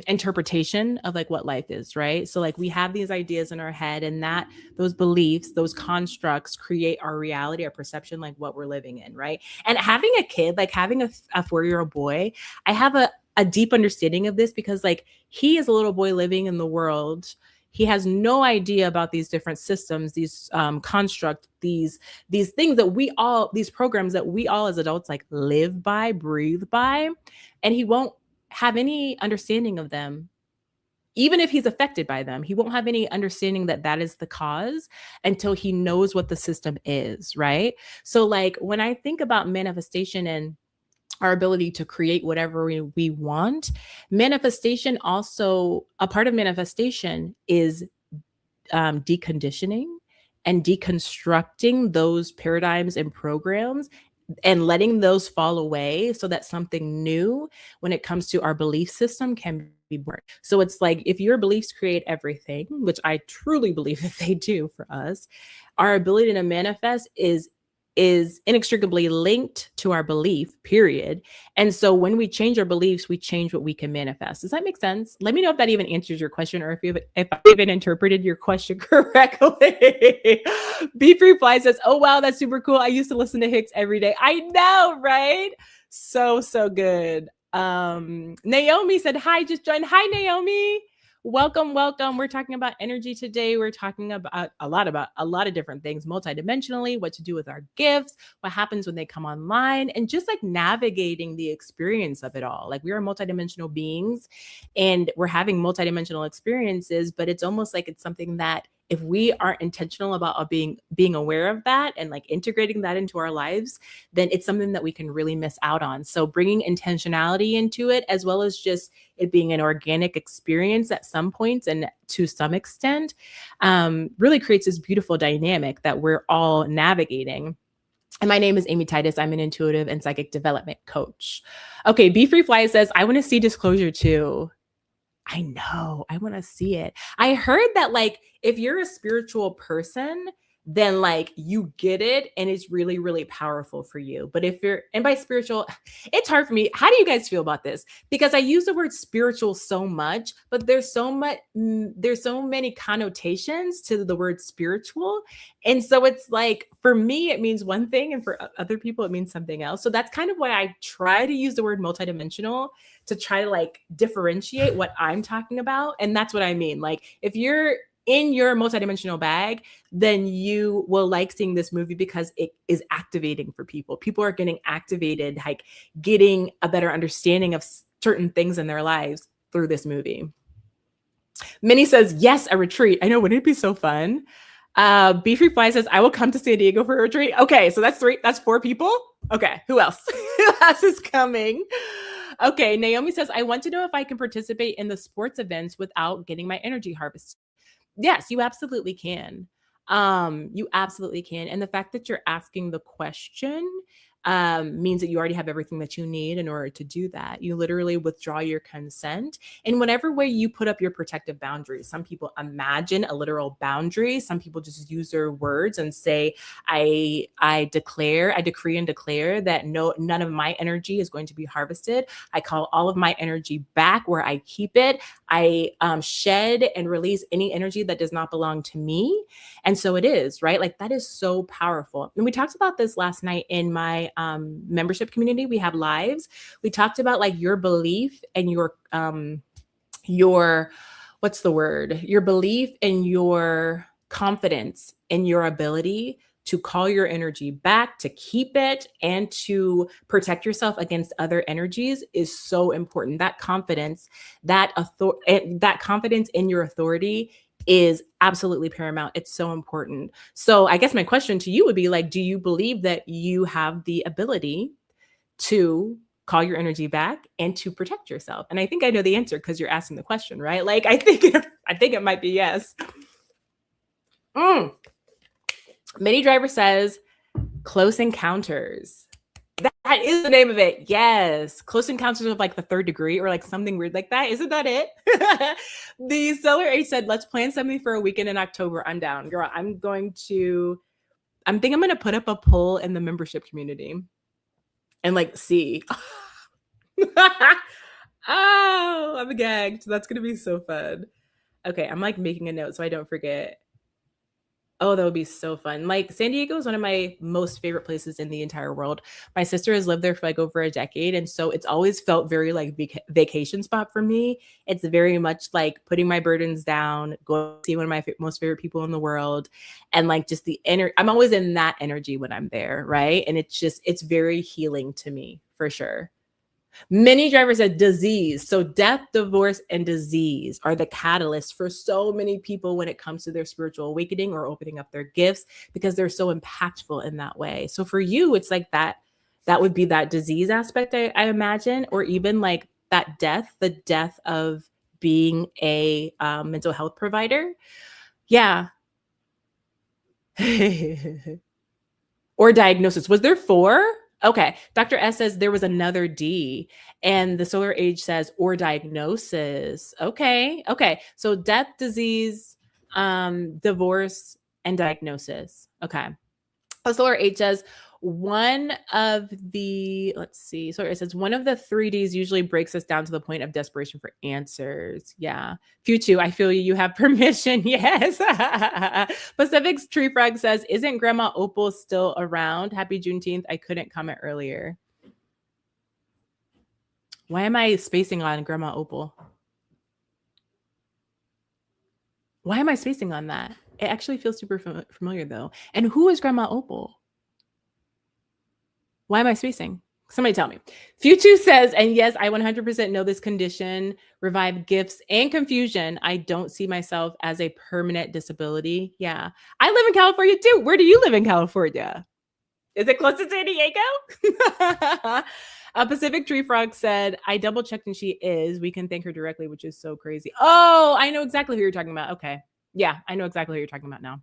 interpretation of like what life is, right? So like we have these ideas in our head, and that those beliefs, those constructs create our reality, our perception, like what we're living in, right? And having a kid, like having a 4-year-old boy, I have a deep understanding of this because like he is a little boy living in the world. He has no idea about these different systems, these constructs, these things that we all, these programs that we all as adults like live by, breathe by, and he won't have any understanding of them. Even if he's affected by them, he won't have any understanding that that is the cause until he knows what the system is, right? So like when I think about manifestation and our ability to create whatever we want, manifestation also, a part of manifestation is deconditioning and deconstructing those paradigms and programs and letting those fall away so that something new when it comes to our belief system can be born. So it's like if your beliefs create everything, which I truly believe that they do for us, our ability to manifest is inextricably linked to our belief, period. And so when we change our beliefs, we change what we can manifest. Does that make sense? Let me know if that even answers your question, or if I even interpreted your question correctly. Be Free Fly says, oh wow, that's super cool. I used to listen to Hicks every day. I know, right? So good. Naomi said, hi, just joined. Hi, Naomi. Welcome. We're talking about energy today. We're talking about a lot of different things, multidimensionally, what to do with our gifts, what happens when they come online, and just like navigating the experience of it all. Like we are multidimensional beings and we're having multidimensional experiences, but it's almost like it's something that if we aren't intentional about being aware of that and like integrating that into our lives, then it's something that we can really miss out on. So bringing intentionality into it, as well as just it being an organic experience at some points and to some extent, really creates this beautiful dynamic that we're all navigating. And my name is Amy Titus. I'm an intuitive and psychic development coach. Okay, Be Free Fly says, I want to see disclosure too. I know. I want to see it. I heard that like if you're a spiritual person, then like you get it and it's really, really powerful for you. But if you're, and by spiritual, it's hard for me. How do you guys feel about this? Because I use the word spiritual so much, but there's so many connotations to the word spiritual. And so it's like, for me, it means one thing, and for other people, it means something else. So that's kind of why I try to use the word multidimensional, to try to like differentiate what I'm talking about. And that's what I mean. Like if you're in your multidimensional bag, then you will like seeing this movie because it is activating for people. People are getting activated, like getting a better understanding of certain things in their lives through this movie. Minnie says, yes, a retreat. I know, wouldn't it be so fun? Be Free Fly says, I will come to San Diego for a retreat. Okay, so that's 4 people. Okay, who else? Who else is coming? Okay, Naomi says, I want to know if I can participate in the sports events without getting my energy harvested. Yes, you absolutely can. You absolutely can. And the fact that you're asking the question means that you already have everything that you need in order to do that. You literally withdraw your consent in whatever way you put up your protective boundaries. Some people imagine a literal boundary. Some people just use their words and say, I decree and declare that none of my energy is going to be harvested. I call all of my energy back where I keep it. I shed and release any energy that does not belong to me. And so it is, right? Like that is so powerful. And we talked about this last night in my membership community. We have lives. We talked about like your belief and your what's the word? Your belief and your confidence in your ability to call your energy back, to keep it, and to protect yourself against other energies is so important. That confidence, that confidence in your authority is absolutely paramount. It's so important. So I guess my question to you would be like, do you believe that you have the ability to call your energy back and to protect yourself? And I think I know the answer because you're asking the question, right? Like I think it might be yes. Mini Driver says, Close Encounters. That is the name of it. Yes. Close Encounters of like the Third Degree or like something weird like that. Isn't that it? The Solar Age said, let's plan something for a weekend in October. I'm down. Girl, I'm going to put up a poll in the membership community and like see. Oh, I'm gagged. That's gonna be so fun. Okay, I'm like making a note so I don't forget. Oh, that would be so fun. Like San Diego is one of my most favorite places in the entire world. My sister has lived there for like over a decade. And so it's always felt very like vacation spot for me. It's very much like putting my burdens down, going to see one of my most favorite people in the world. And like just the I'm always in that energy when I'm there. Right. And it's very healing to me for sure. Many drivers said disease. So death, divorce, and disease are the catalysts for so many people when it comes to their spiritual awakening or opening up their gifts because they're so impactful in that way. So for you, it's like that would be that disease aspect, I imagine, or even like that death, the death of being a mental health provider. Yeah. Or diagnosis. Was there 4? Okay. Dr. S says there was another D. And the solar age says or diagnosis. Okay. Okay. So death, disease, divorce, and diagnosis. Okay. The solar age says one of the, let's see. So it says one of the 3Ds usually breaks us down to the point of desperation for answers. Yeah. Futu, I feel you have permission. Yes. Pacific's Tree Frog says, isn't Grandma Opal still around? Happy Juneteenth. I couldn't comment earlier. Why am I spacing on Grandma Opal? Why am I spacing on that? It actually feels super familiar though. And who is Grandma Opal? Why am I spacing? Somebody tell me. Futu says, and yes, I 100% know this condition, revive gifts and confusion. I don't see myself as a permanent disability. Yeah. I live in California too. Where do you live in California? Is it close to San Diego? Pacific Tree Frog said, I double checked and she is. We can thank her directly, which is so crazy. Oh, I know exactly who you're talking about. Okay. Yeah, I know exactly who you're talking about now.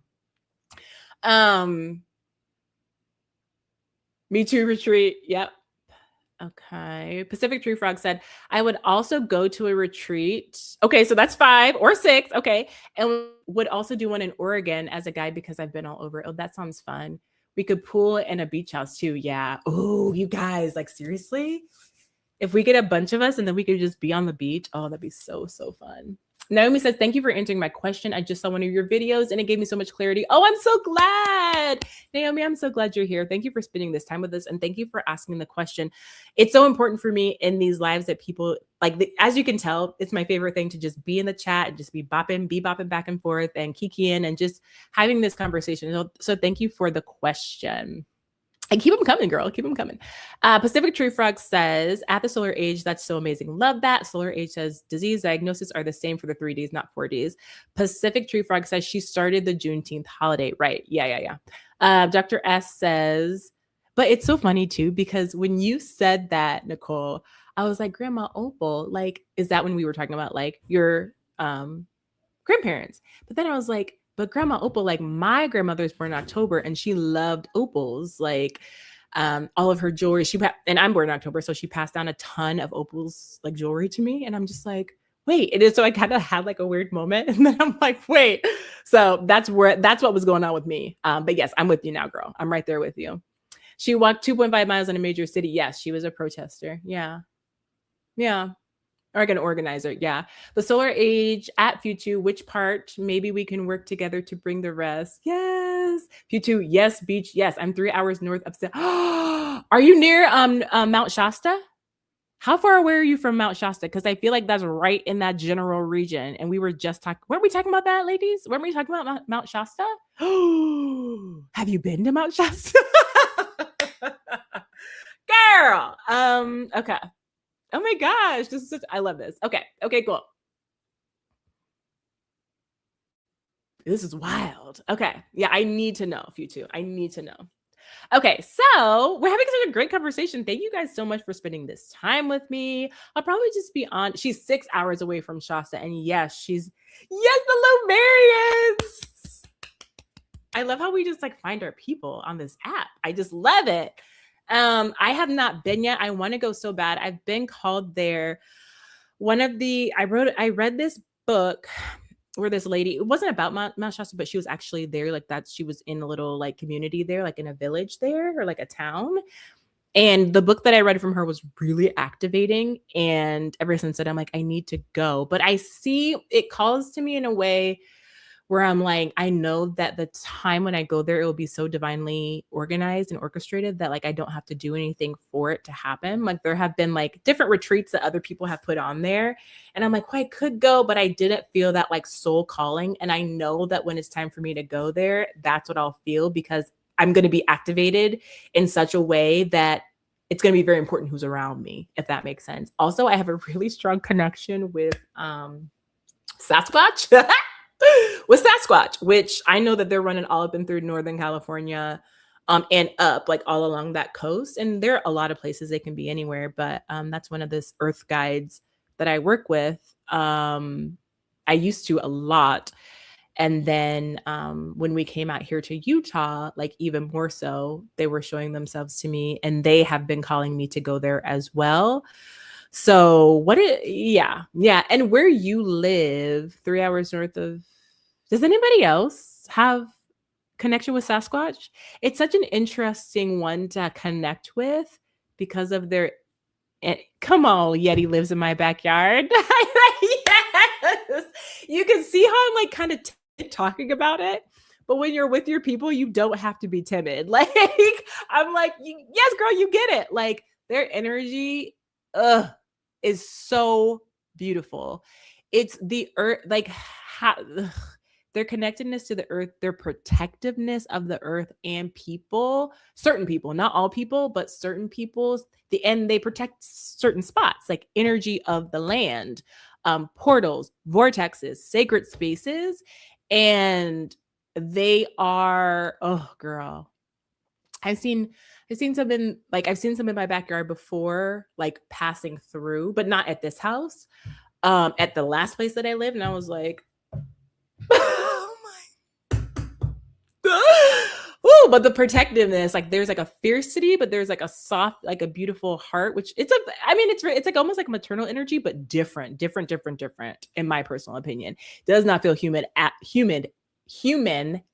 Me too, retreat. Yep. Okay. Pacific Tree Frog said, I would also go to a retreat. Okay, so that's 5 or 6. Okay. And would also do one in Oregon as a guide because I've been all over. Oh, that sounds fun. We could pool in a beach house too. Yeah. Oh, you guys, like seriously? If we get a bunch of us and then we could just be on the beach, oh, that'd be so, so fun. Naomi says, thank you for answering my question. I just saw one of your videos and it gave me so much clarity. Oh, I'm so glad. Naomi, I'm so glad you're here. Thank you for spending this time with us. And thank you for asking the question. It's so important for me in these lives that people, like, as you can tell, it's my favorite thing to just be in the chat and just be bopping back and forth and kikiing and just having this conversation. So thank you for the question. And keep them coming, girl. Keep them coming. Pacific Tree Frog says, at the solar age, that's so amazing. Love that. Solar age says, disease diagnosis are the same for the 3Ds, not 4Ds. Pacific Tree Frog says, she started the Juneteenth holiday. Right. Yeah. Dr. S says, but it's so funny too, because when you said that, Nicole, I was like, Grandma Opal, like, is that when we were talking about like your grandparents? But then I was like, but Grandma Opal, like my grandmother's born in October and she loved opals, like all of her jewelry. And I'm born in October, so she passed down a ton of opals like jewelry to me. And I'm just like, wait, it is. So I kind of had like a weird moment. And then I'm like, wait. So that's what was going on with me. But yes, I'm with you now, girl. I'm right there with you. She walked 2.5 miles in a major city. Yes, she was a protester. Yeah. Or like an organizer. Yeah. The solar age at Futu, which part? Maybe we can work together to bring the rest. Yes. Futu, yes. Beach, yes. I'm 3 hours north of. Are you near Mount Shasta? How far away are you from Mount Shasta? Because I feel like that's right in that general region. And we were just talking. Weren't we talking about that, ladies? Weren't we talking about Mount Shasta? Have you been to Mount Shasta? Girl. Okay. Oh my gosh, I love this. Okay, cool. This is wild. Okay, yeah, I need to know, Futu. I need to know. Okay, so we're having such a great conversation. Thank you guys so much for spending this time with me. I'll probably just be on. She's 6 hours away from Shasta, and yes, the Lumerians. I love how we just like find our people on this app. I just love it. I have not been yet. I want to go so bad. I've been called there. I read this book where this lady, it wasn't about Mount Shasta, but she was actually there. Like she was in a little like community there, like in a village there or like a town. And the book that I read from her was really activating. And ever since then, I'm like, I need to go. But I see it calls to me in a way where I'm like, I know that the time when I go there, it will be so divinely organized and orchestrated that like I don't have to do anything for it to happen. Like there have been like different retreats that other people have put on there. And I'm like, well, I could go, but I didn't feel that like soul calling. And I know that when it's time for me to go there, that's what I'll feel because I'm going to be activated in such a way that it's going to be very important who's around me, if that makes sense. Also, I have a really strong connection with Sasquatch. With Sasquatch, which I know that they're running all up and through Northern California, and up like all along that coast. And there are a lot of places they can be anywhere, but that's one of those earth guides that I work with. I used to a lot. And then when we came out here to Utah, like even more so, they were showing themselves to me and they have been calling me to go there as well. So yeah. And where you live, 3 hours north of, does anybody else have connection with Sasquatch? It's such an interesting one to connect with because of their, come on, Yeti lives in my backyard. Yes. You can see how I'm like kind of talking about it. But when you're with your people, you don't have to be timid. Like, I'm like, yes, girl, you get it. Like, their energy, is so beautiful. It's the earth, like their connectedness to the earth, their protectiveness of the earth and people, certain people, not all people, but certain people's, and they protect certain spots, like energy of the land, portals, vortexes, sacred spaces. And they are, oh girl, I've seen some in my backyard before, like passing through, but not at this house. At the last place that I lived, and I was like, oh my. Ooh, but the protectiveness, like there's like a fiercity, but there's like a soft, like a beautiful heart, which it's like almost like maternal energy, but different, in my personal opinion. Does not feel human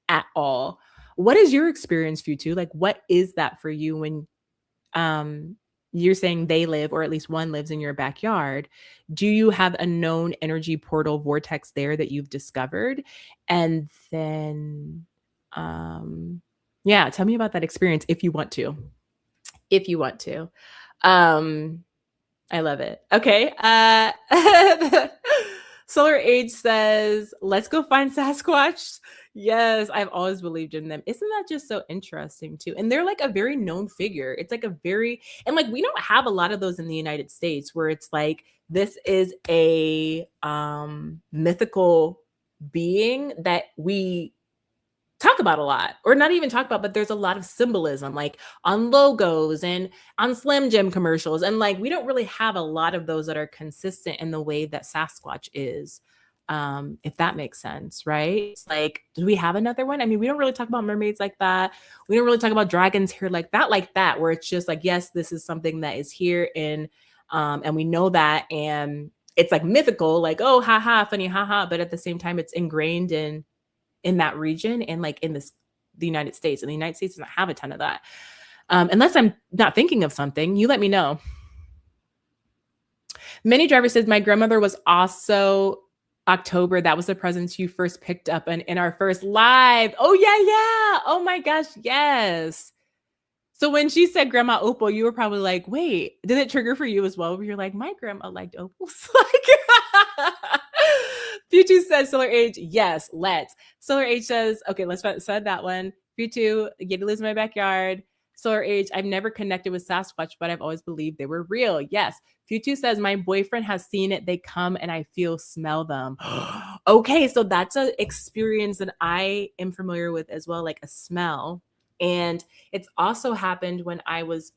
at all. What is your experience, Futu? Like, what is that for you when you're saying they live, or at least one lives in your backyard? Do you have a known energy portal vortex there that you've discovered? And then, yeah, tell me about that experience if you want to. I love it. Okay. Solar Age says, let's go find Sasquatch. Yes, I've always believed in them. Isn't that just so interesting too? And they're like a very known figure. It's like and like we don't have a lot of those in the United States where it's like this is a mythical being that we talk about a lot, or not even talk about, but there's a lot of symbolism like on logos and on Slim Jim commercials. And like, we don't really have a lot of those that are consistent in the way that Sasquatch is. If that makes sense, right? It's like, do we have another one? I mean, we don't really talk about mermaids like that. We don't really talk about dragons here like that, where it's just like, yes, this is something that is here and we know that. And it's like mythical, like, oh, haha, funny, haha. But at the same time, it's ingrained in that region and like in the United States. And the United States doesn't have a ton of that. Unless I'm not thinking of something, you let me know. Mini Driver says, my grandmother was also October. That was the presents you first picked up in our first live. Oh, yeah. Oh my gosh, yes. So when she said Grandma Opal, you were probably like, wait, did it trigger for you as well? Where you're like, my grandma liked opals. Like, Futu says Solar Age. Yes, let's. Solar Age says, okay, let's said that one. Futu, Yeti lives in my backyard. Solar Age, I've never connected with Sasquatch, but I've always believed they were real. Yes. Futu says, my boyfriend has seen it. They come and I smell them. Okay, so that's an experience that I am familiar with as well, like a smell. And it's also happened when I was,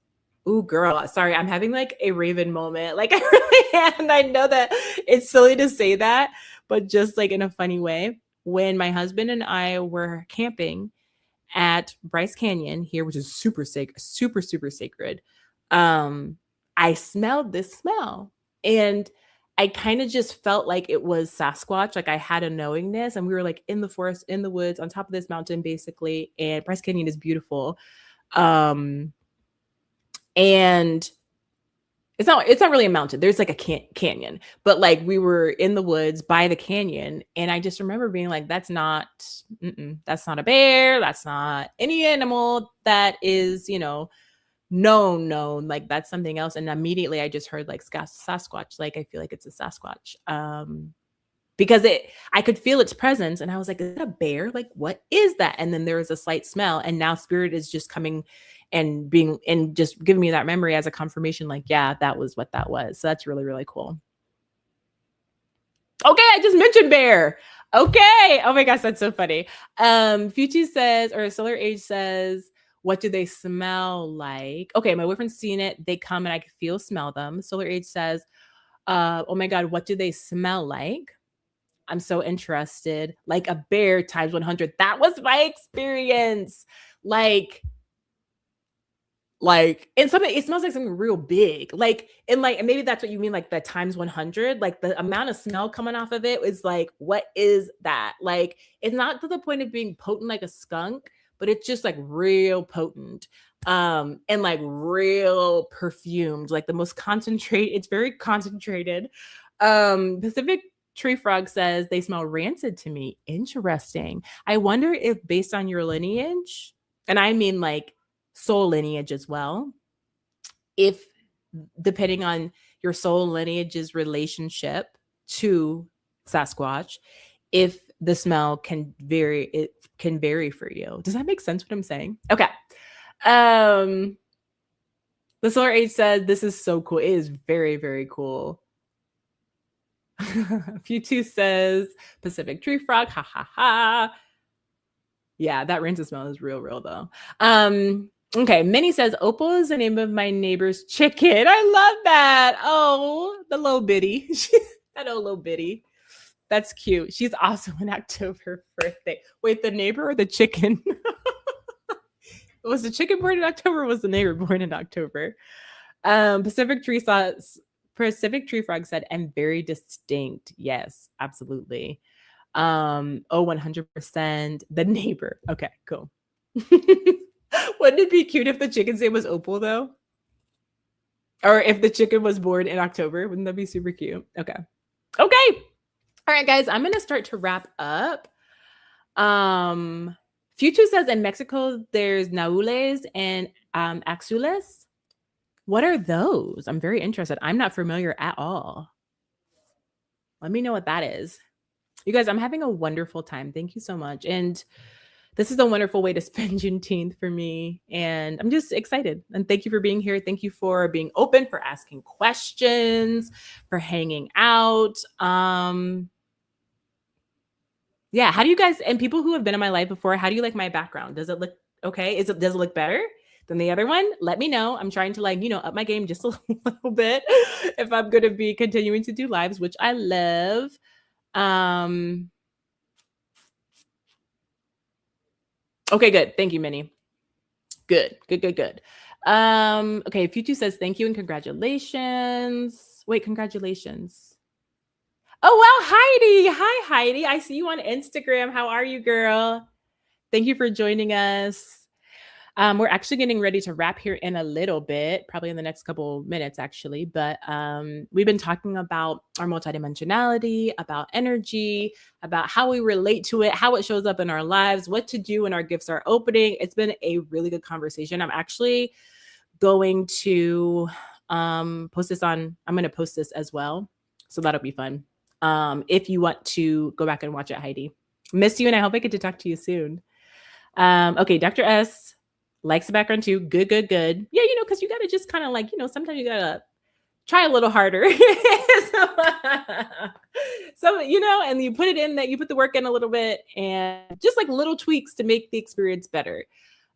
ooh, girl, sorry, I'm having like a Raven moment. Like I really am. And I know that it's silly to say that, but just like in a funny way. When my husband and I were camping at Bryce Canyon here, which is super sacred, I smelled this smell. And I kind of just felt like it was Sasquatch. Like I had a knowingness, and we were like in the forest, in the woods, on top of this mountain, basically. And Bryce Canyon is beautiful. And And it's not really a mountain. There's like a canyon, but like we were in the woods by the canyon, and I just remember being like, that's not a bear. That's not any animal that is, known. Like that's something else. And immediately I just heard like Sasquatch. Like I feel like it's a Sasquatch. Because I could feel its presence, and I was like, is that a bear? Like, what is that? And then there was a slight smell, and now spirit is just coming and just giving me that memory as a confirmation, like, yeah, that was what that was. So that's really, really cool. Okay, I just mentioned bear. Okay. Oh my gosh, that's so funny. Fuchi says, or Solar Age says, what do they smell like? Okay, my boyfriend's seen it. They come and I can smell them. Solar Age says, oh my God, what do they smell like? I'm so interested. Like a bear times 100. That was my experience. And something, it smells like something real big. And maybe that's what you mean, like the times 100. Like the amount of smell coming off of it is like, what is that? Like, it's not to the point of being potent like a skunk, but it's just like real potent. And like real perfumed, like the most concentrated, it's very concentrated. Pacific Tree Frog says they smell rancid to me. Interesting. I wonder if based on your lineage, and I mean like soul lineage as well, if depending on your soul lineage's relationship to Sasquatch, if the smell can vary for you. Does that make sense what I'm saying? Okay. The Solar Age says this is so cool. It is very, very cool. Futu says Pacific Tree Frog. Ha ha ha. Yeah, that rancid smell is real though. Okay, Minnie says Opal is the name of my neighbor's chicken. I love that. Oh, the little bitty. That old little bitty. That's cute. She's also an October birthday. Wait, the neighbor or the chicken? Was the chicken born in October, or was the neighbor born in October? Pacific Tree Frog said, "I'm very distinct." Yes, absolutely. 100%. The neighbor. Okay, cool. Wouldn't it be cute if the chicken's name was Opal though? Or if the chicken was born in October? Wouldn't that be super cute? Okay. All right, guys, I'm gonna start to wrap up. Future says in Mexico there's naules and axules. What are those? I'm very interested. I'm not familiar at all. Let me know what that is. You guys, I'm having a wonderful time. Thank you so much. And this is a wonderful way to spend Juneteenth for me. And I'm just excited. And thank you for being here. Thank you for being open, for asking questions, for hanging out. Yeah. How do you guys, and people who have been in my life before, how do you like my background? Does it look okay? Does it look better than the other one? Let me know. I'm trying to up my game just a little bit if I'm going to be continuing to do lives, which I love. Okay, good. Thank you, Minnie. Good. Okay, Futu says thank you and congratulations. Wait, congratulations. Oh, wow, Heidi. Hi, Heidi. I see you on Instagram. How are you, girl? Thank you for joining us. We're actually getting ready to wrap here in a little bit, probably in the next couple minutes, actually. But we've been talking about our multidimensionality, about energy, about how we relate to it, how it shows up in our lives, what to do when our gifts are opening. It's been a really good conversation. I'm actually going to post this I'm going to post this as well. So that'll be fun. If you want to go back and watch it, Heidi. Miss you, and I hope I get to talk to you soon. Okay, Dr. S likes the background too. Good. Yeah, because you got to just kind of sometimes you got to try a little harder. so, and you put it in that you put the work in a little bit and just like little tweaks to make the experience better,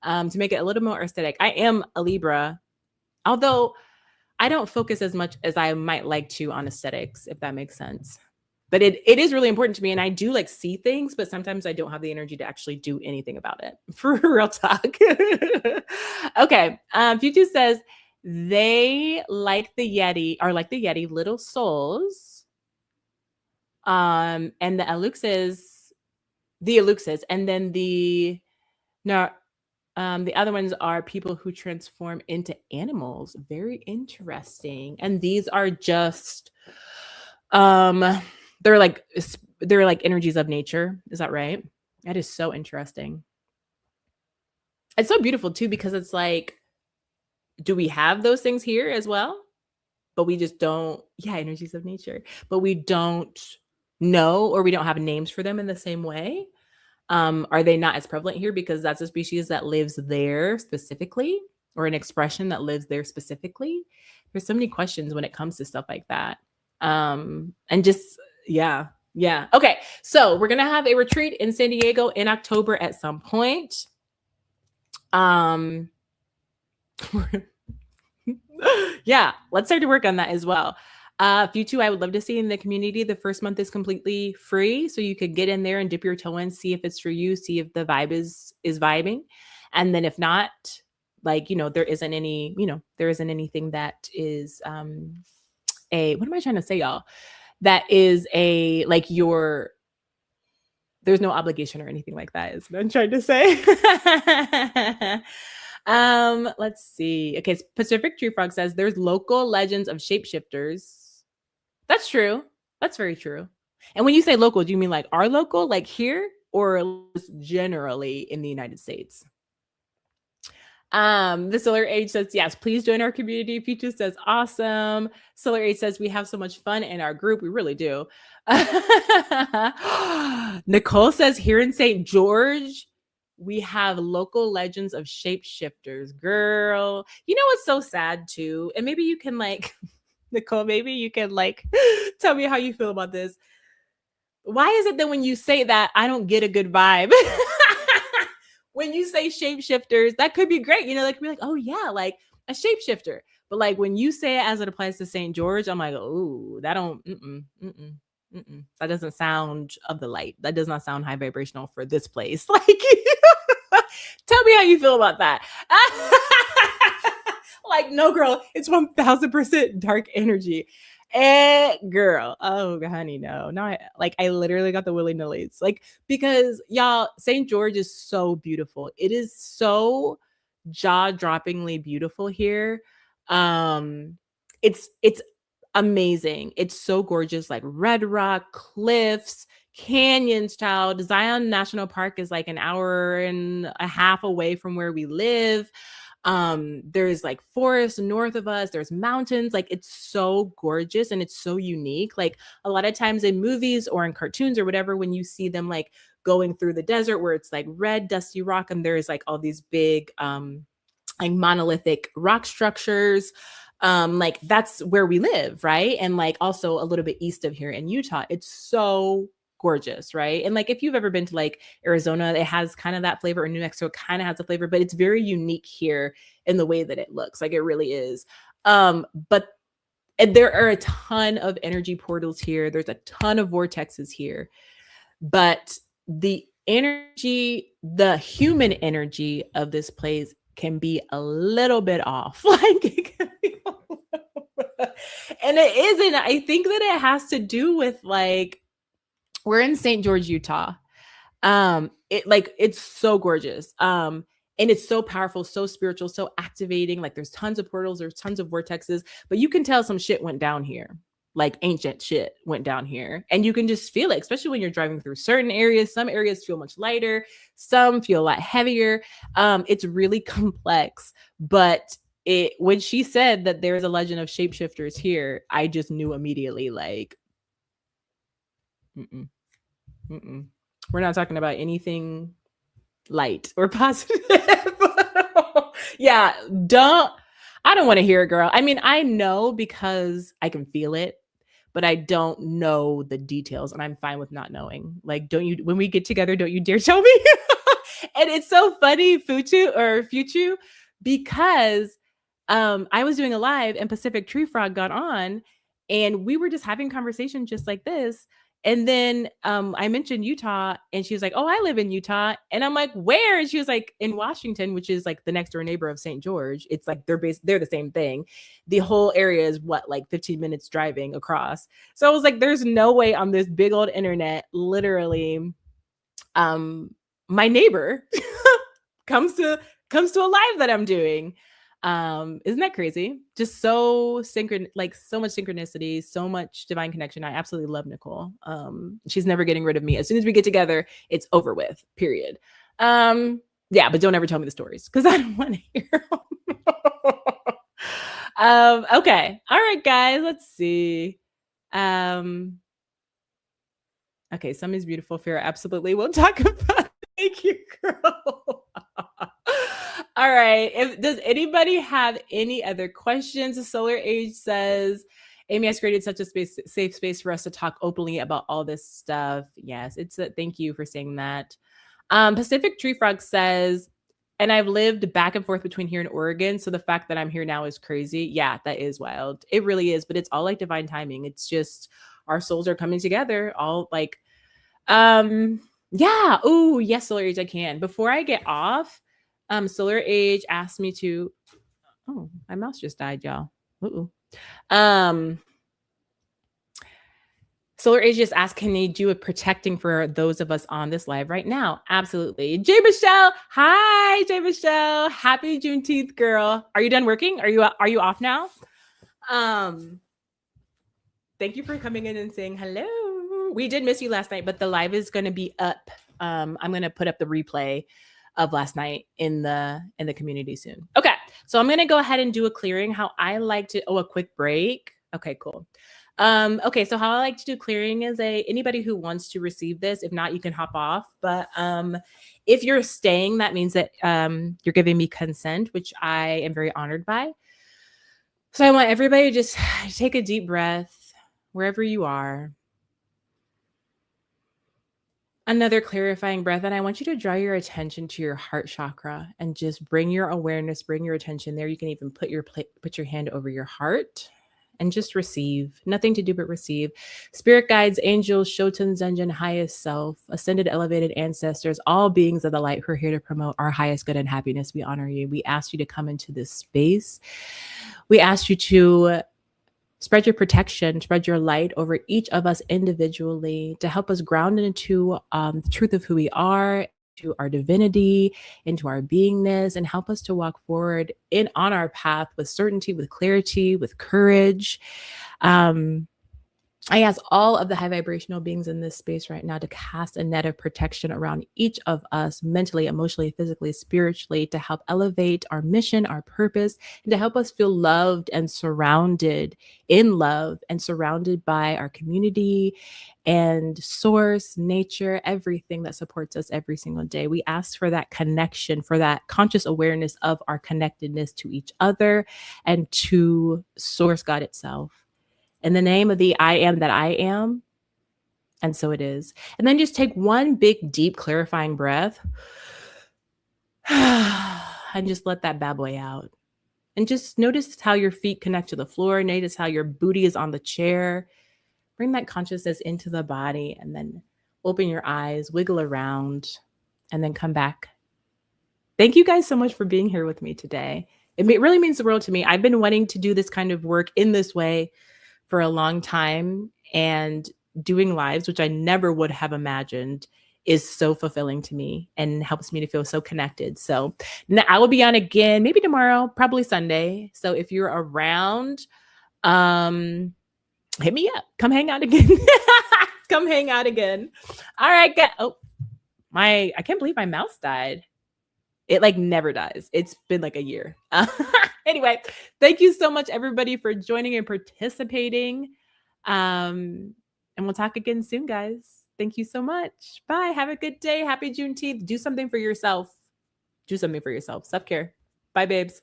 to make it a little more aesthetic. I am a Libra, although I don't focus as much as I might like to on aesthetics, if that makes sense. But it is really important to me, and I do see things, but sometimes I don't have the energy to actually do anything about it. For real talk. Okay. Futu says they like the Yeti, little souls. And the Aluxes, and then the The other ones are people who transform into animals. Very interesting. And these are just um they're like they're like energies of nature. Is that right? That is so interesting. It's so beautiful too because it's like, do we have those things here as well? But we just don't, yeah, energies of nature. But we don't know, or we don't have names for them in the same way. Are they not as prevalent here because that's a species that lives there specifically, or an expression that lives there specifically? There's so many questions when it comes to stuff like that. And just, yeah, yeah. Okay, so we're gonna have a retreat in San Diego in October at some point. Yeah, let's start to work on that as well. You two, I would love to see in the community. The first month is completely free, so you could get in there and dip your toe in, see if it's for you, see if the vibe is vibing, and then if not, like, there isn't any, there isn't anything that is a, what am I trying to say, y'all? That is a, like, there's no obligation or anything like that, is what I'm trying to say. Let's see. Okay, Pacific Tree Frog says there's local legends of shapeshifters. That's true. That's very true. And when you say local, do you mean like our local, like here, or generally in the United States? The Solar Age says, yes, please join our community. Peaches says, awesome. Solar Age says, we have so much fun in our group. We really do. Nicole says, here in St. George, we have local legends of shapeshifters. Girl, you know what's so sad too? And maybe you can, like, Nicole, maybe you can, like, tell me how you feel about this. Why is it that when you say that, I don't get a good vibe? When you say shapeshifters, that could be great. That could be like, oh yeah, like a shapeshifter. But like when you say it as it applies to St. George, I'm like, oh, that don't, that doesn't sound of the light. That does not sound high vibrational for this place. Like, tell me how you feel about that. Like, no, girl, it's 1000% dark energy. Girl, oh honey, no, I literally got the willy nillies, like, because y'all, St. George is so beautiful. It is so jaw-droppingly beautiful here. It's amazing. It's so gorgeous, like red rock cliffs, canyons, child. Zion National Park is like an hour and a half away from where we live. There's like forests north of us, there's mountains. Like, it's so gorgeous and it's so unique. Like, a lot of times in movies or in cartoons or whatever, when you see them like going through the desert where it's like red dusty rock and there's like all these big like monolithic rock structures, like that's where we live, right? And like also a little bit east of here in Utah, it's so gorgeous, right? And like if you've ever been to like Arizona, it has kind of that flavor, or New Mexico kind of has a flavor, but it's very unique here in the way that it looks. Like, it really is. But and there are a ton of energy portals here. There's a ton of vortexes here. But the energy, the human energy of this place can be a little bit off. Like, it can be a little bit. And it isn't. I think that it has to do with, like, we're in St. George, Utah. It's so gorgeous. And it's so powerful, so spiritual, so activating. Like, there's tons of portals, there's tons of vortexes, but you can tell some shit went down here. Like, ancient shit went down here. And you can just feel it, especially when you're driving through certain areas. Some areas feel much lighter, some feel a lot heavier. It's really complex. But when she said that there's a legend of shapeshifters here, I just knew immediately, like, we're not talking about anything light or positive. Yeah, I don't want to hear it, girl. I mean, I know because I can feel it, but I don't know the details, and I'm fine with not knowing. Like, when we get together, don't you dare tell me. And it's so funny, Fuchu, because I was doing a live and Pacific Tree Frog got on, and we were just having conversation just like this. And then I mentioned Utah, and she was like, oh, I live in Utah. And I'm like, where? And she was like, in Washington, which is like the next door neighbor of St. George. It's like they're the same thing. The whole area is like 15 minutes driving across. So I was like, there's no way on this big old internet, literally, my neighbor comes to comes to a live that I'm doing. Isn't that crazy? Just so like so much synchronicity, so much divine connection. I absolutely love Nicole. She's never getting rid of me. As soon as we get together, it's over with, period. Yeah, but don't ever tell me the stories because I don't want to hear them. Okay. All right, guys, let's see. Okay, some is beautiful, fear. Absolutely. We'll talk about thank you, girl. All right. Does anybody have any other questions? The Solar Age says, Amy has created such a safe space for us to talk openly about all this stuff. Yes, it's a thank you for saying that. Pacific Tree Frog says, and I've lived back and forth between here and Oregon. So the fact that I'm here now is crazy. Yeah, that is wild. It really is, but it's all like divine timing. It's just our souls are coming together, all like, yeah. Oh, yes, Solar Age, I can. Before I get off, Solar Age asked me to, oh, my mouse just died, y'all. Uh-oh. Solar Age just asked, can they do a protecting for those of us on this live right now? Absolutely. Jay Michelle. Hi, Jay Michelle. Happy Juneteenth, girl. Are you done working? Are you off now? Thank you for coming in and saying hello. We did miss you last night, but the live is going to be up. I'm going to put up the replay of last night in the community soon. Okay. So I'm going to go ahead and do a clearing. How I like to, a quick break. Okay, cool. Okay, so how I like to do clearing is anybody who wants to receive this, if not, you can hop off. But if you're staying, that means that you're giving me consent, which I am very honored by. So I want everybody to just take a deep breath wherever you are. Another clarifying breath. And I want you to draw your attention to your heart chakra and just bring your awareness, bring your attention there. You can even put your hand over your heart and just receive. Nothing to do but receive. Spirit guides, angels, Shoten, Zenjin, highest self, ascended, elevated ancestors, all beings of the light who are here to promote our highest good and happiness. We honor you. We ask you to come into this space. We ask you to spread your protection, spread your light over each of us individually to help us ground into the truth of who we are, to our divinity, into our beingness, and help us to walk forward on our path with certainty, with clarity, with courage. I ask all of the high vibrational beings in this space right now to cast a net of protection around each of us mentally, emotionally, physically, spiritually, to help elevate our mission, our purpose, and to help us feel loved and surrounded in love and surrounded by our community and source, nature, everything that supports us every single day. We ask for that connection, for that conscious awareness of our connectedness to each other and to Source God itself. In the name of the I am that I am. And so it is. And then just take one big, deep, clarifying breath and just let that bad boy out. And just notice how your feet connect to the floor. Notice how your booty is on the chair. Bring that consciousness into the body and then open your eyes, wiggle around, and then come back. Thank you guys so much for being here with me today. It really means the world to me. I've been wanting to do this kind of work in this way for a long time, and doing lives, which I never would have imagined, is so fulfilling to me and helps me to feel so connected. So now I will be on again, maybe tomorrow, probably Sunday. So if you're around, hit me up. Come hang out again. Come hang out again. All right. I can't believe my mouse died. It like never dies. It's been like a year. Anyway, thank you so much, everybody, for joining and participating. And we'll talk again soon, guys. Thank you so much. Bye. Have a good day. Happy Juneteenth. Do something for yourself. Do something for yourself. Self-care. Bye, babes.